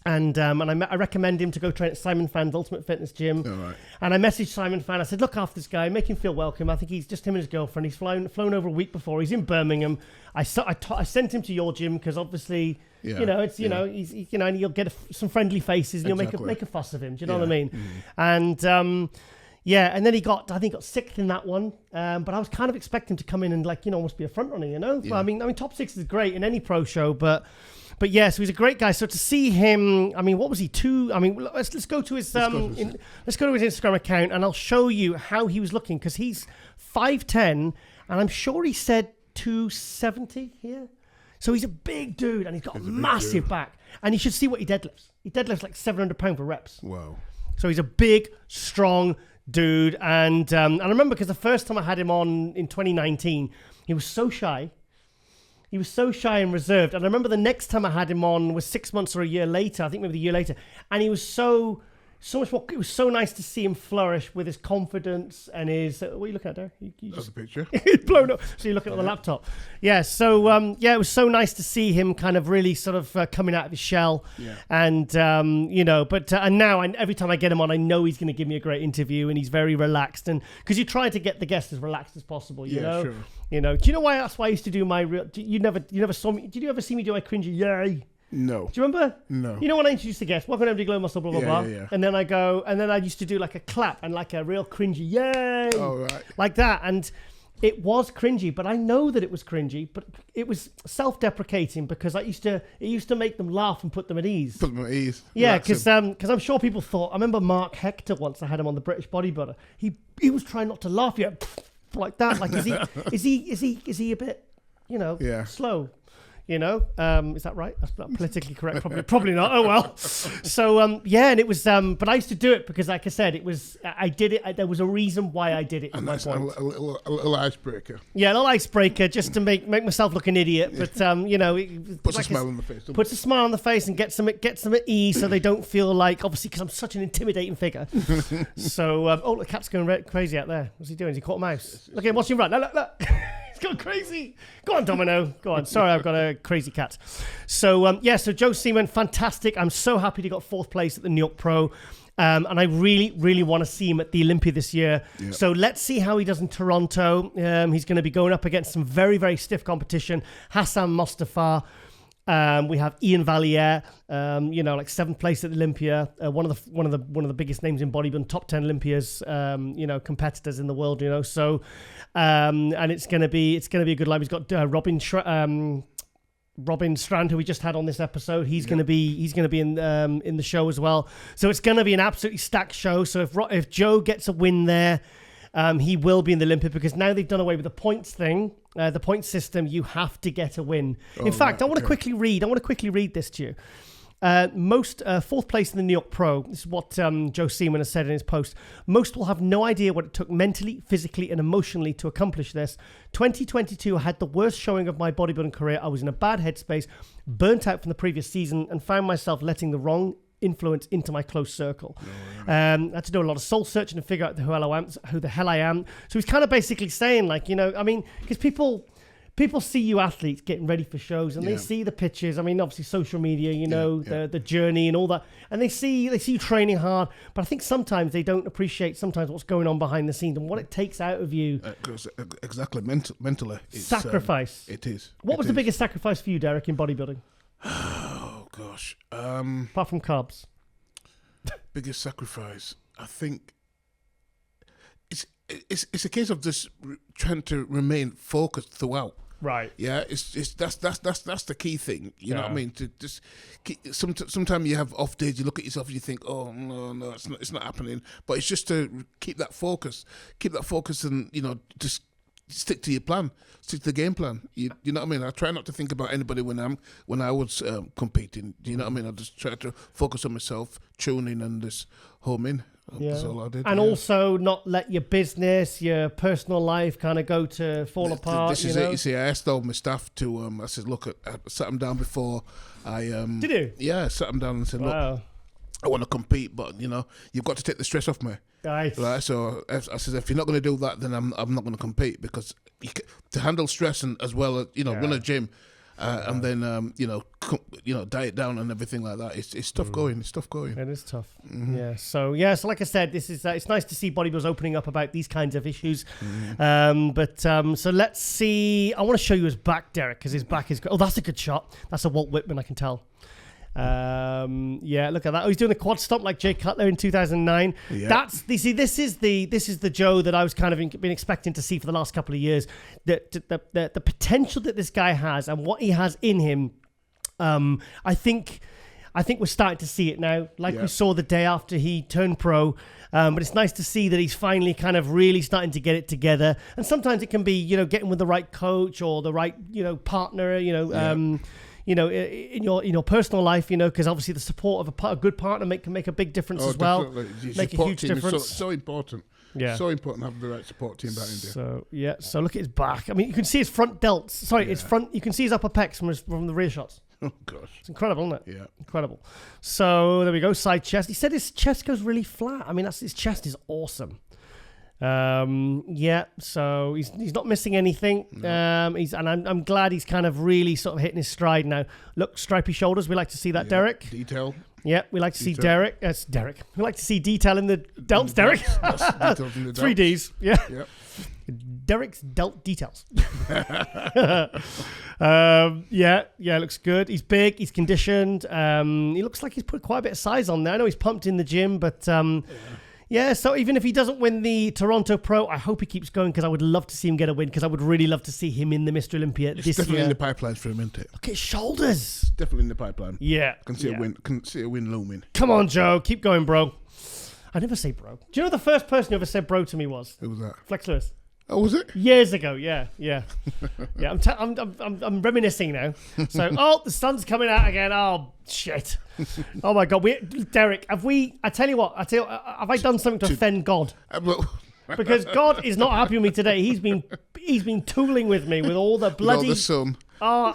And I recommend him to go train at Simon Fan's Ultimate Fitness Gym. All right. And I messaged Simon Fan. I said, look after this guy, make him feel welcome. I think he's just him and his girlfriend. He's flown over a week before. He's in Birmingham. I sent him to your gym because obviously, he's and you'll get some friendly faces and you'll make a fuss of him. Do you know what I mean? Mm-hmm. And and then he got 6th in that one. But I was kind of expecting him to come in and almost be a front runner. Yeah. Well, I mean, top 6 is great in any pro show, but yeah, so he's a great guy. So to see him, I mean, what was he? Let's go to his Instagram account, and I'll show you how he was looking because he's 5'10", and I'm sure he said 270 here. So he's a big dude, and he's got a massive back. And you should see what he deadlifts. He deadlifts like 700 pounds for reps. Wow. So he's a big, strong dude, and I remember because the first time I had him on in 2019, he was so shy. He was so shy and reserved. And I remember the next time I had him on was 6 months or a year later. I think maybe a year later. And he was so much more. It was so nice to see him flourish with his confidence and his. What are you looking at there? That's a picture. He's blown up. So you're looking at the laptop. Yeah. So it was so nice to see him kind of really sort of coming out of his shell. Yeah. And and now every time I get him on, I know he's going to give me a great interview, and he's very relaxed. And because you try to get the guest as relaxed as possible, you know. Sure. Do you know why? That's why I used to do my real. You never saw me. Did you ever see me do my cringy yay? No. Do you remember? No. You know when I introduced the guest, welcome to Empty Glow Muscle, blah blah blah, yeah. and then I used to do like a clap and like a real cringy yay, right. like that, and it was cringy, but I know that it was cringy, but it was self-deprecating because it used to make them laugh and put them at ease. Yeah, because I'm sure people thought. I remember Mark Hector once. I had him on the British Bodybuilder. He was trying not to laugh yet. Like that, like is he a bit, slow, You know, is that right? That's not politically correct. Probably not. Oh well. So and it was. But I used to do it because, like I said, it was. I did it. There was a reason why I did it. And that's a little icebreaker. Yeah, a little icebreaker just to make myself look an idiot. But it puts a smile on the face. Puts a smile on the face and gets them at ease, so they don't feel like, obviously, because I'm such an intimidating figure. So the cat's going crazy out there. What's he doing? Has he caught a mouse? Look at him watching run. Look. He's gone crazy. Go on, Domino. Go on. Sorry, I've got a crazy cat. So, so Joe Seeman, fantastic. I'm so happy he got 4th place at the New York Pro. And I really, really want to see him at the Olympia this year. Yep. So let's see how he does in Toronto. He's going to be going up against some very, very stiff competition. Hassan Mostafa. We have Ian Valliere, like 7th place at Olympia, one of the biggest names in bodybuilding, top 10 Olympias, competitors in the world, So, and it's gonna be a good line. He's got Robin Strand, who we just had on this episode. He's gonna be in the show as well. So it's gonna be an absolutely stacked show. So if Joe gets a win there, he will be in the Olympia, because now they've done away with the points thing. The point system, you have to get a win. In fact, I want to quickly read this to you. Most 4th place in the New York Pro. This is what Joe Seeman has said in his post. Most will have no idea what it took mentally, physically, and emotionally to accomplish this. 2022 I had the worst showing of my bodybuilding career. I was in a bad headspace, burnt out from the previous season, and found myself letting the wrong influence into my close circle. I had to do a lot of soul searching to figure out who the hell I am. So he's kind of basically saying, because people see you athletes getting ready for shows, and they see the pictures. I mean, obviously social media, the journey and all that, and they see you training hard. But I think sometimes they don't appreciate what's going on behind the scenes and what it takes out of you. Exactly, mentally. It's, sacrifice. It is. What was the biggest sacrifice for you, Derrick, in bodybuilding? Oh gosh. Apart from carbs. Biggest sacrifice, I think. It's a case of just trying to remain focused throughout. Right. Yeah. That's the key thing. You know what I mean? To just sometimes you have off days. You look at yourself and you think, oh no, it's not happening. But it's just to keep that focus, and just stick to your plan, stick to the game plan. You know what I mean? I try not to think about anybody when I was competing. Do you know what I mean? I just try to focus on myself, tune in, and just home in. That's all I did. And also not let your business, your personal life kind of go to fall apart. This is it. You see, I asked all my staff to, I said, look, I sat them down before I... Did you? Yeah, I sat them down and said, look, I want to compete, but, you've got to take the stress off me. Right. So I said, if you're not going to do that, then I'm not going to compete, because to handle stress and as well as, run a gym, and then diet down and everything like that. It's tough going. It's tough going. It is tough. Mm-hmm. So like I said, this is it's nice to see bodybuilders opening up about these kinds of issues. Mm-hmm. So let's see. I want to show you his back, Derrick, because his back is. Oh, that's a good shot. That's a Walt Whitman, I can tell. Look at that. Oh, he's doing a quad stomp like Jay Cutler in 2009. Yeah. This is the Joe that I was kind of been expecting to see for the last couple of years. The potential that this guy has and what he has in him. I think we're starting to see it now. We saw the day after he turned pro. But it's nice to see that he's finally kind of really starting to get it together. And sometimes it can be, getting with the right coach or the right, partner, in your personal life, because obviously the support of a good partner can make a big difference as well. Definitely. Make a huge difference. So important. Yeah. So important to have the right support team behind you. So look at his back. I mean, you can see his front delts. Sorry, his front. You can see his upper pecs from the rear shots. Oh gosh, it's incredible, isn't it? Yeah, incredible. So there we go. Side chest. He said his chest goes really flat. I mean, his chest is awesome. So he's not missing anything. No. I'm glad he's kind of really sort of hitting his stride now. Look, stripy shoulders. We like to see that, Derrick. Detail. Yeah, we like to see Derrick. That's Derrick. We like to see detail in the delts, Derrick. Details in the delts. 3Ds. Yeah. Yep. Derrick's delt details. Looks good. He's big. He's conditioned. He looks like he's put quite a bit of size on there. I know he's pumped in the gym, but so even if he doesn't win the Toronto Pro, I hope he keeps going, because I would love to see him get a win, because I would really love to see him in the Mr. Olympia this year. It's definitely in the pipeline for him, isn't it? Look at his shoulders. Definitely in the pipeline. Yeah. Can see a win looming. Come on, Joe. Keep going, bro. I never say bro. Do you know the first person who ever said bro to me was? Who was that? Flex Lewis. Oh, was it? Years ago, yeah. I'm reminiscing now. So, the sun's coming out again. Oh shit! Oh my God, Derrick, have I done something to offend God? Because God is not happy with me today. He's been tooling with me with all the bloody. With all the sun.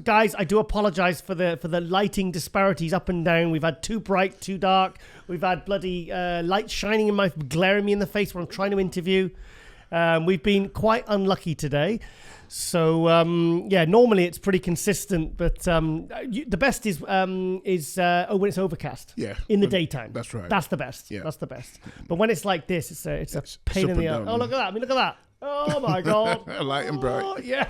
Guys, I do apologise for the lighting disparities up and down. We've had too bright, too dark. We've had bloody light shining in my, glaring me in the face when I'm trying to interview. We've been quite unlucky today. So, normally it's pretty consistent, but the best is when it's overcast. Yeah. In the daytime. That's right. That's the best. Yeah. That's the best. But when it's like this, it's a pain in the ass. Oh, look at that. I mean, look at that. Oh, my God. Light and bright. Oh, yeah.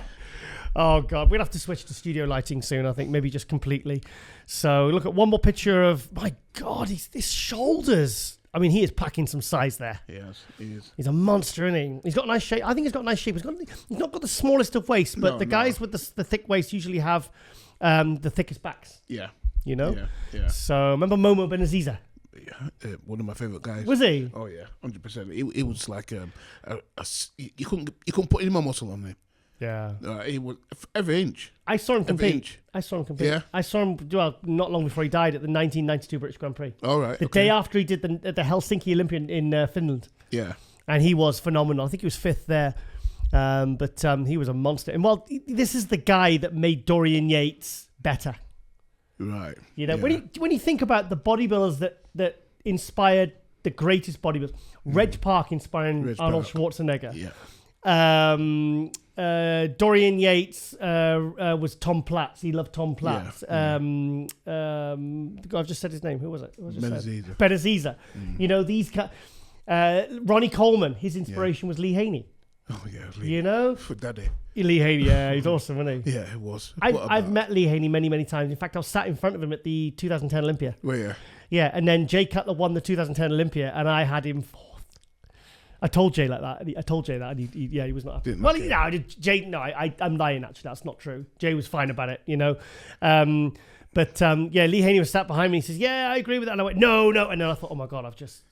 Oh, God. We'll have to switch to studio lighting soon, I think. Maybe just completely. So, look at one more picture of, my God, his shoulders. I mean, he is packing some size there. Yes, he is. He's a monster, isn't he? He's got nice shape. I think he's got nice shape. He's not got the smallest of waists, but the guys with the thick waist usually have the thickest backs. Yeah. You know? Yeah. So, remember Momo Benaziza? Yeah, one of my favourite guys. Was he? Oh, yeah, 100%. He was like, you couldn't put any more muscle on him. Yeah. He was every inch. I saw him compete. Yeah. I saw him, not long before he died at the 1992 British Grand Prix. All right. The day after he did the Helsinki Olympia in Finland. Yeah. And he was phenomenal. I think he was 5th there. But he was a monster. And this is the guy that made Dorian Yates better. Right. You know, yeah. when you think about the bodybuilders that inspired the greatest bodybuilders, Reg Park inspiring Arnold Schwarzenegger. Yeah. Dorian Yates was Tom Platz. He loved Tom Platz. Yeah. I've just said his name. Who was it? Benaziza. You know, these Ronnie Coleman. His inspiration was Lee Haney. Oh yeah, Lee. You know, for Daddy. Lee Haney. Yeah, he's awesome, isn't he? Yeah, it was. I've met Lee Haney many times. In fact, I was sat in front of him at the 2010 Olympia. Well, yeah. Yeah, and then Jay Cutler won the 2010 Olympia, and I had him 4th. I told Jay like that. And he was not happy. I'm lying, actually. That's not true. Jay was fine about it, you know. Lee Haney was sat behind me. He says, "Yeah, I agree with that." And I went, "No." And then I thought, "Oh my God, I've just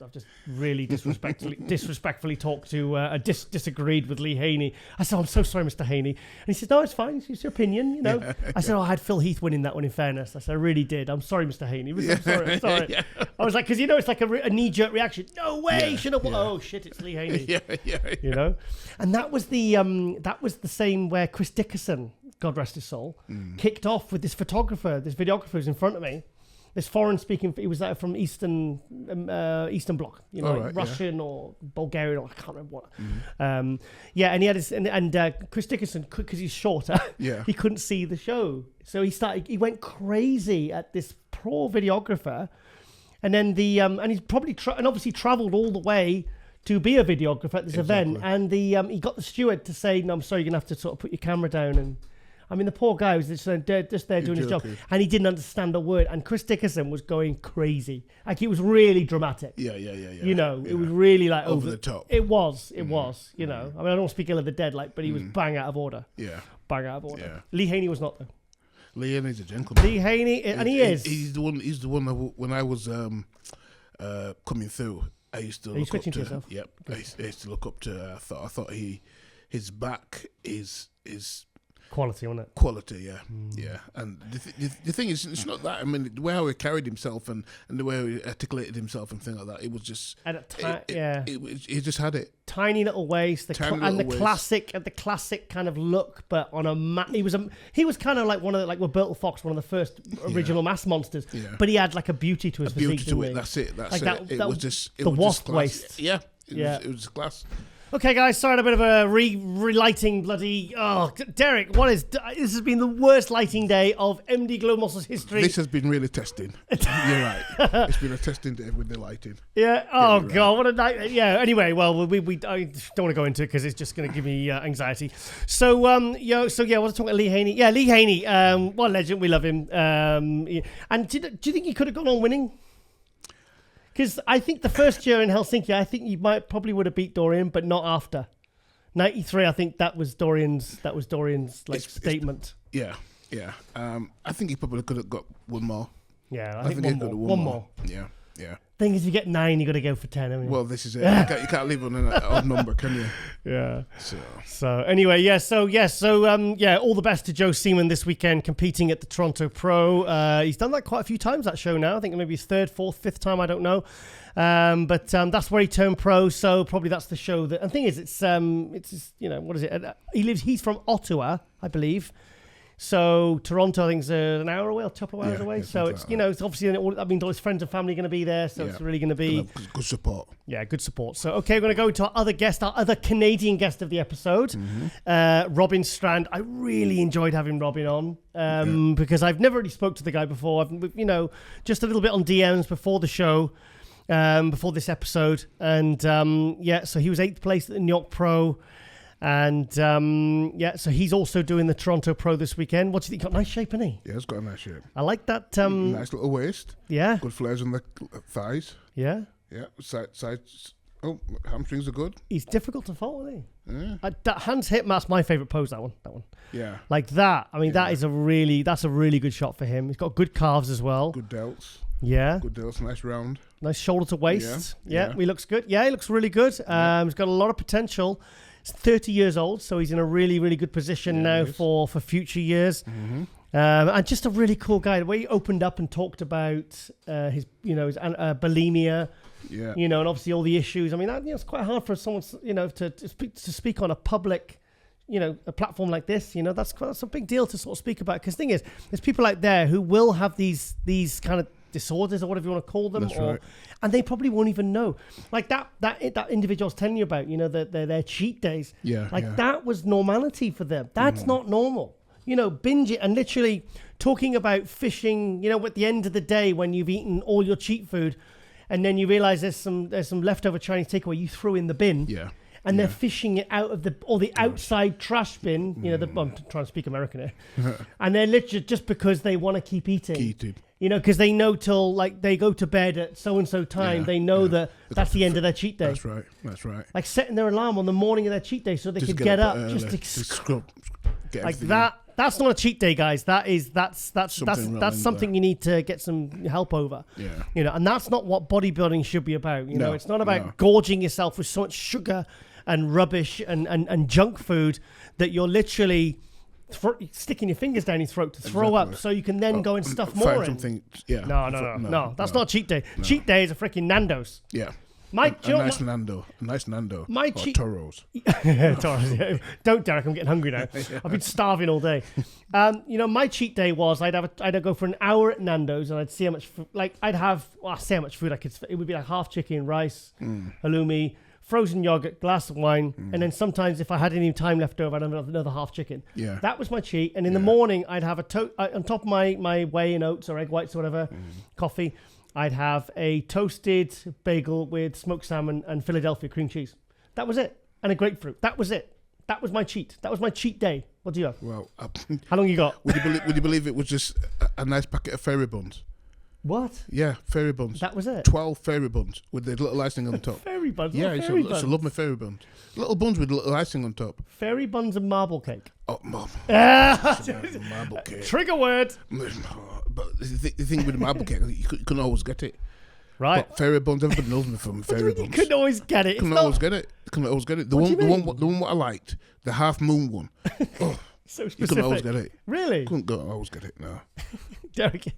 really disrespectfully talked to disagreed with Lee Haney." I said, "I'm so sorry, Mr. Haney." And he said, "No, it's fine. It's your opinion, you know." I said, "Oh, I had Phil Heath winning that one. In fairness, I said, I really did. I'm sorry, Mr. Haney. I'm sorry." Yeah. I was like, because it's like a knee-jerk reaction. No way, should have. Oh shit, it's Lee Haney. Yeah. You know, and that was the same where Chris Dickerson, God rest his soul, kicked off with this videographer who's in front of me, this foreign-speaking. He was from Eastern Bloc, you know, like Russian or Bulgarian, or I can't remember what. And he had his and Chris Dickerson, because he's shorter, he couldn't see the show, so he went crazy at this pro videographer, and then and he's probably obviously travelled all the way to be a videographer at this event, and he got the steward to say, "No, I'm sorry, you're gonna have to sort of put your camera down." And I mean, the poor guy was just there doing his job, and he didn't understand a word. And Chris Dickerson was going crazy. Like, it was really dramatic. Yeah. You know, it was really like over the top. It was. You know, I mean, I don't speak ill of the dead, but he was bang out of order. Yeah. Bang out of order. Yeah. Lee Haney was not, though. Lee Haney's a gentleman. Lee Haney, and he is. He's the one. He's the one that when I was coming through, I used to. Are you switching to yourself? Yep. I used to look up to. I thought his back is quality, wasn't it? Quality, yeah. And the thing is, it's not that. I mean, the way how he carried himself and the way he articulated himself and things like that, it was just. He just had it. Tiny little waist, the classic kind of look, but on a he was kind of like one of like Roberto Fox, one of the first original mass monsters. Yeah. But he had like a beauty to his physique. That's it. It was just the wasp waist. Yeah. It was class. Okay, guys, sorry, a bit of a relighting bloody... Oh, Derrick, this has been the worst lighting day of MD Glow Muscle's history. This has been really testing. You're right. It's been a testing day with the lighting. Yeah. Oh, God, what a night. Yeah, anyway, well, I don't want to go into it because it's just going to give me anxiety. So, what was I talking about? Lee Haney? Yeah, Lee Haney, what a legend. We love him. And do you think he could have gone on winning? Because I think the first year in Helsinki, I think you probably would have beat Dorian, but not after. 93, I think that was Dorian's statement. Yeah. I think he probably could have got one more. Yeah, I think one more. Yeah. Thing is, you get 9, you got to go for 10. Haven't you? Well, this is it. You can't leave on an odd number, can you? Yeah. So anyway, all the best to Joe Seeman this weekend competing at the Toronto Pro. He's done that quite a few times, that show now. I think maybe his 3rd, 4th, 5th time, I don't know. But that's where he turned pro, so probably that's the show that. And the thing is, it's what is it? He's from Ottawa, I believe. So Toronto, I think, is an hour away or a couple of hours away. So it's it's obviously all his friends and family are going to be there. So it's really going to be good support. Yeah, good support. So okay, we're going to go to our other Canadian guest of the episode, Robin Strand. I really enjoyed having Robin on because I've never really spoke to the guy before. I've just a little bit on DMs before the show, before this episode, and so he was 8th place at the New York Pro. And so he's also doing the Toronto Pro this weekend. What do you think? Got nice shape, isn't he? Yeah, he's got a nice shape. I like that. Nice little waist. Yeah. Good flares on the thighs. Yeah. Yeah. Sides. Oh, hamstrings are good. He's difficult to follow, isn't he? Yeah. That hands hip, that's my favourite pose. That one. Yeah. Like that. I mean, that's a really good shot for him. He's got good calves as well. Good delts. Yeah. Good delts. Nice round. Nice shoulder to waist. Yeah. He looks good. Yeah, he looks really good. He's got a lot of potential. He's 30 years old, so he's in a really, really good position now for future years. Mm-hmm. And just a really cool guy. The way he opened up and talked about his bulimia, and obviously all the issues. I mean, it's quite hard for someone, to speak on a public, a platform like this. That's a big deal to sort of speak about. Because the thing is, there's people out there who will have these kind of disorders or whatever you want to call them, right. And they probably won't even know. Like that individual I was telling you about, their cheat days. That was normality for them. That's not normal. Binge it and literally talking about fishing. At the end of the day when you've eaten all your cheat food, and then you realize there's some leftover Chinese takeaway you throw in the bin. Yeah. And they're fishing it out of the outside trash bin. I'm trying to speak American here. And they're literally just because they want to keep eating. Because they know till they go to bed at so-and-so time, they know that's the end of their cheat day. That's right. Like setting their alarm on the morning of their cheat day so they could get up just to scrub. Like that. That's not a cheat day, guys. That's something you need to get some help over. Yeah. And that's not what bodybuilding should be about. It's not about gorging yourself with so much sugar and rubbish and junk food that you're literally sticking your fingers down your throat to throw up so you can then go and stuff more in. No. That's not cheat day. No. Cheat day is a freaking Nando's. Yeah. Nice Nando. My cheat. Toros. Toros. Yeah. Don't, Derrick. I'm getting hungry now. I've been starving all day. My cheat day was I'd go for an hour at Nando's and I'd see how much say how much food I could. It would be like half chicken, rice, halloumi, frozen yogurt, glass of wine, and then sometimes if I had any time left over, I'd have another half chicken. Yeah, that was my cheat. And in the morning, I'd have on top of my whey and oats or egg whites or whatever, coffee. I'd have a toasted bagel with smoked salmon and Philadelphia cream cheese. That was it, and a grapefruit. That was it. That was my cheat. That was my cheat day. What do you have? Well, how long you got? Would you believe it was just a nice packet of fairy buns? What? Yeah, fairy buns. That was it? 12 fairy buns with the little icing on top. Fairy buns? Yeah, I love my fairy buns. Little buns with little icing on top. Fairy buns and marble cake. Oh, Mom. Marble cake. Trigger word. But the thing with the marble cake, you couldn't always get it. Right. But fairy buns, everybody knows me from fairy buns. You couldn't always get it. Couldn't always get it. The one what I liked, the half moon one. Oh, so specific. You couldn't always get it. Really? Couldn't always get it, no. Derrick,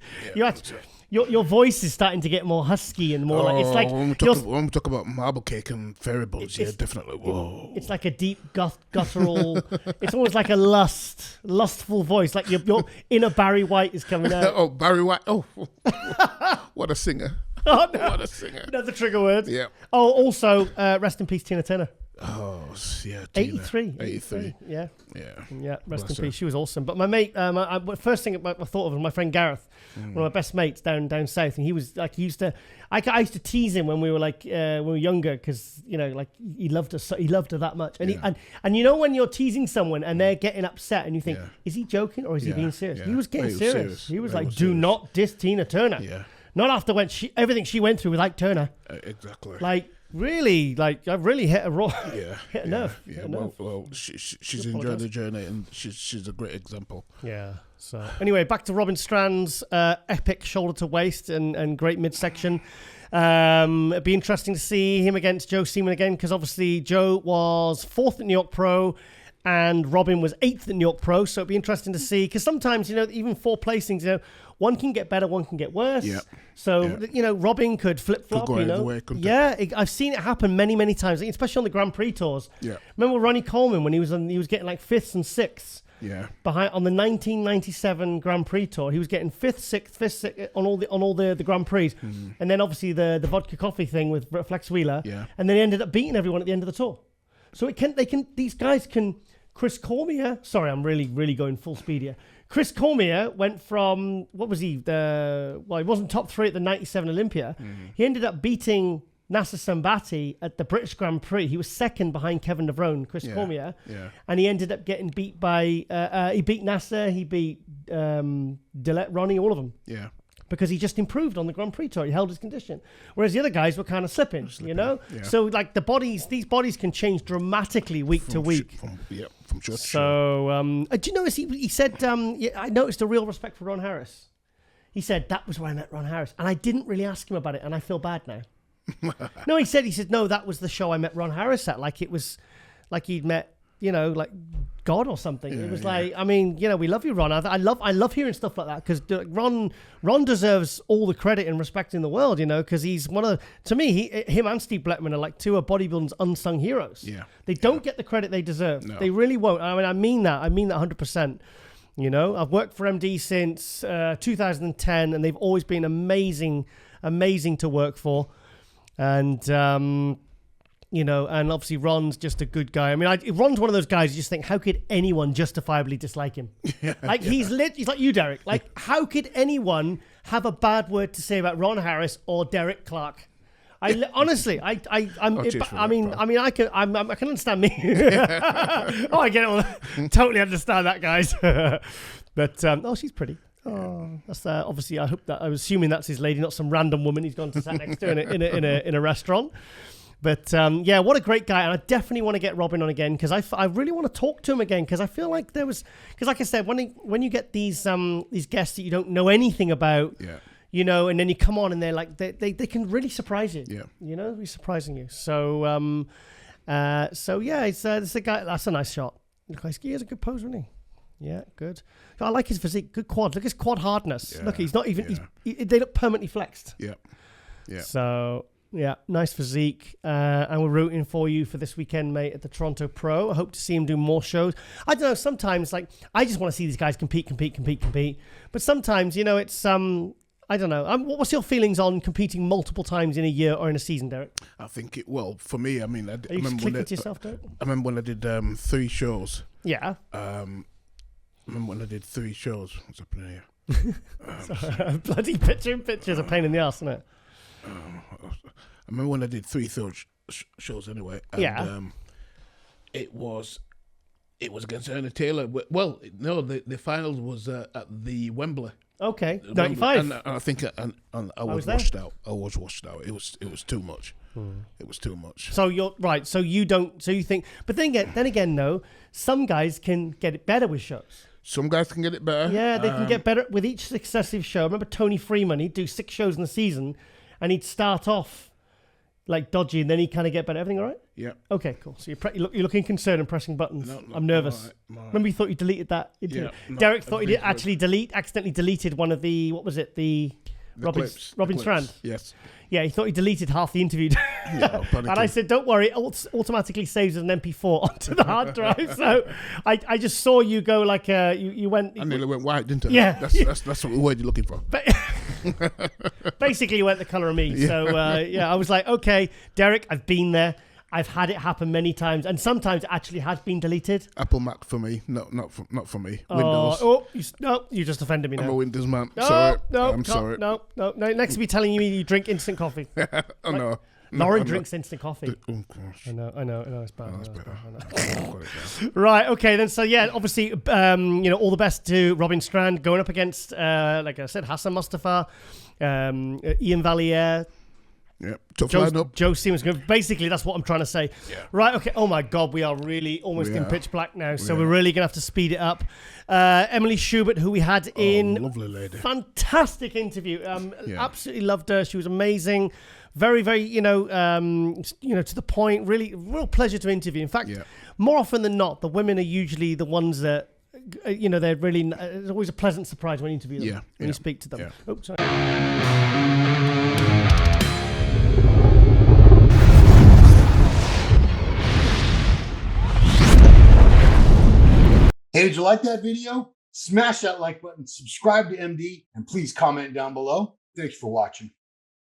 your voice is starting to get more husky and more it's like when we talk about marble cake and fairy buns, definitely. Whoa. It's like a deep guttural. It's almost like a lustful voice. Like your inner Barry White is coming out. Oh, Barry White! Oh, what a singer! Oh, no. What a singer! Another trigger word. Yeah. Oh, also, rest in peace, Tina Turner. Oh, yeah. 83. Yeah. Rest in peace. She was awesome. But my mate, first thing I thought of was my friend Gareth, one of my best mates down south, and he was like, I used to tease him when we were when we were younger because he loved us. He loved her that much, and and when you're teasing someone and they're getting upset, and you think, is he joking or is he being serious? He was getting serious. He was like, do not diss Tina Turner. Yeah. Not after everything she went through with Ike Turner. Exactly. Like, really, like, I've really hit a hit a nerve. Yeah. Well, she's enjoyed the journey, and she's a great example. Yeah. So anyway, back to Robin Strand's epic shoulder to waist and great midsection. It'd be interesting to see him against Joe Seeman again, because obviously Joe was 4th at New York Pro and Robin was 8th at New York Pro. So it'd be interesting to see, because sometimes, you know, even 4 placings, you know, one can get better, one can get worse. Yeah. So, you know, Robin could flip-flop, Could go you know. either way, couldn't it? I've seen it happen many, many times, especially on the Grand Prix tours. Yeah. Remember Ronnie Coleman when he was getting like 5th and 6th? Yeah. Behind on the 1997 Grand Prix tour, he was getting 5th, 6th on all the Grand Prix, and then obviously the vodka coffee thing with Flex Wheeler, and then he ended up beating everyone at the end of the tour. So these guys can. Chris Cormier, sorry, I'm really going full speed here. Chris Cormier went from what was he? He wasn't top 3 at the '97 Olympia. He ended up beating Nasser Sambati at the British Grand Prix. He was 2nd behind Kevin Navrone, Chris Cormier. Yeah. And he ended up getting beat by, he beat Nasser, he beat Ronnie, all of them. Yeah. Because he just improved on the Grand Prix tour. He held his condition. Whereas the other guys were kind of slipping, you know? Yeah. So, like, these bodies can change dramatically week to week. From sure to so, do you notice he said, I noticed a real respect for Ron Harris. He said, that was where I met Ron Harris. And I didn't really ask him about it, and I feel bad now. No, he said, no, that was the show I met Ron Harris at. Like, it was like he'd met, you know, like God or something. It was like, I mean, you know, we love you, Ron. I love hearing stuff like that, because Ron deserves all the credit and respect in the world, you know, because he's to me, him and Steve Bleckman are like 2 of bodybuilding's unsung heroes. Yeah. They don't get the credit they deserve. No. They really won't. I mean that 100%. You know, I've worked for MD since 2010, and they've always been amazing to work for. And, you know, and obviously Ron's just a good guy. I mean, Ron's one of those guys you just think, how could anyone justifiably dislike him? He's like you, Derrick. Like, how could anyone have a bad word to say about Ron Harris or Derrick Clarke? Honestly, I can understand me. I get it. Totally understand that, guys. But she's pretty. Oh, that's obviously. I hope that I was assuming that's his lady, not some random woman he's gone to sit next to in a restaurant. But what a great guy, and I definitely want to get Robin on again, because I really want to talk to him again, because I feel like because like I said, when you get these guests that you don't know anything about, you know, and then you come on and they're like they can really surprise you, you know, be surprising you. So it's a guy. That's a nice shot. He has a good pose, isn't he? Yeah, good. I like his physique. Good quad. Look at his quad hardness. Look, he's not even. They look permanently flexed. Yeah. So. Yeah, nice physique, and we're rooting for you for this weekend, mate, at the Toronto Pro. I hope to see him do more shows. I don't know, sometimes, like, I just want to see these guys compete. But sometimes, you know, it's, I don't know. What's your feelings on competing multiple times in a year or in a season, Derrick? I think, for me, I mean... Are you clicking to yourself, Derrick? I remember when I did 3 shows. Yeah. I remember when I did 3 shows. What's happening here? Bloody picture's a pain in the arse, isn't it? I remember when I did 3 shows anyway. And, it was against Ernie Taylor. Well, no, the finals was at the Wembley. Okay, 95. And I think I was washed out. I was washed out. It was too much. It was too much. So you're right. So you don't. So you think. But then again, no. Some guys can get it better with shows. Some guys can get it better. Yeah, they can get better with each successive show. I remember Tony Freeman. He'd do 6 shows in the season, and he'd start off like dodgy, and then he'd kind of get better. Everything all right? Yeah. Okay, cool. So you're looking concerned and pressing buttons. No, I'm nervous. All right. Remember you thought you deleted that? Derrick thought he accidentally deleted one of the, what was it? The Robin Strand. Yes. Yeah, he thought he deleted half the interview. And I said, don't worry, it automatically saves as an MP4 onto the hard drive. So I just saw you go like, you went... I nearly went white, didn't I? Yeah. That's what word you're looking for. Basically, you went the colour of me. Yeah. So, I was like, okay, Derrick, I've been there. I've had it happen many times, and sometimes it actually has been deleted. Apple Mac for me, not for me. Windows. You just offended me now. I'm a Windows man. Sorry. I'm sorry. No. Next to me telling you you drink instant coffee. No. Lauren drinks instant coffee. Oh gosh. I know. It's bad. That's better. Right. Okay. Then. So yeah. Obviously, all the best to Robin Strand going up against, like I said, Hassan Mustafa. Ian Valier. Yeah, tough lineup. Joe Seeman. Basically, that's what I'm trying to say. Yeah. Right, okay. Oh my God, we are really almost in pitch black now, so we're really going to have to speed it up. Emily Schubert, who we had in. Lovely lady. Fantastic interview. Absolutely loved her. She was amazing. Very, very, to the point. Really, real pleasure to interview. In fact, more often than not, the women are usually the ones that, they're really. It's always a pleasant surprise when you interview them, when you speak to them. Yeah. Oh, sorry. Hey, did you like that video? Smash that like button, subscribe to MD, and please comment down below. Thanks for watching.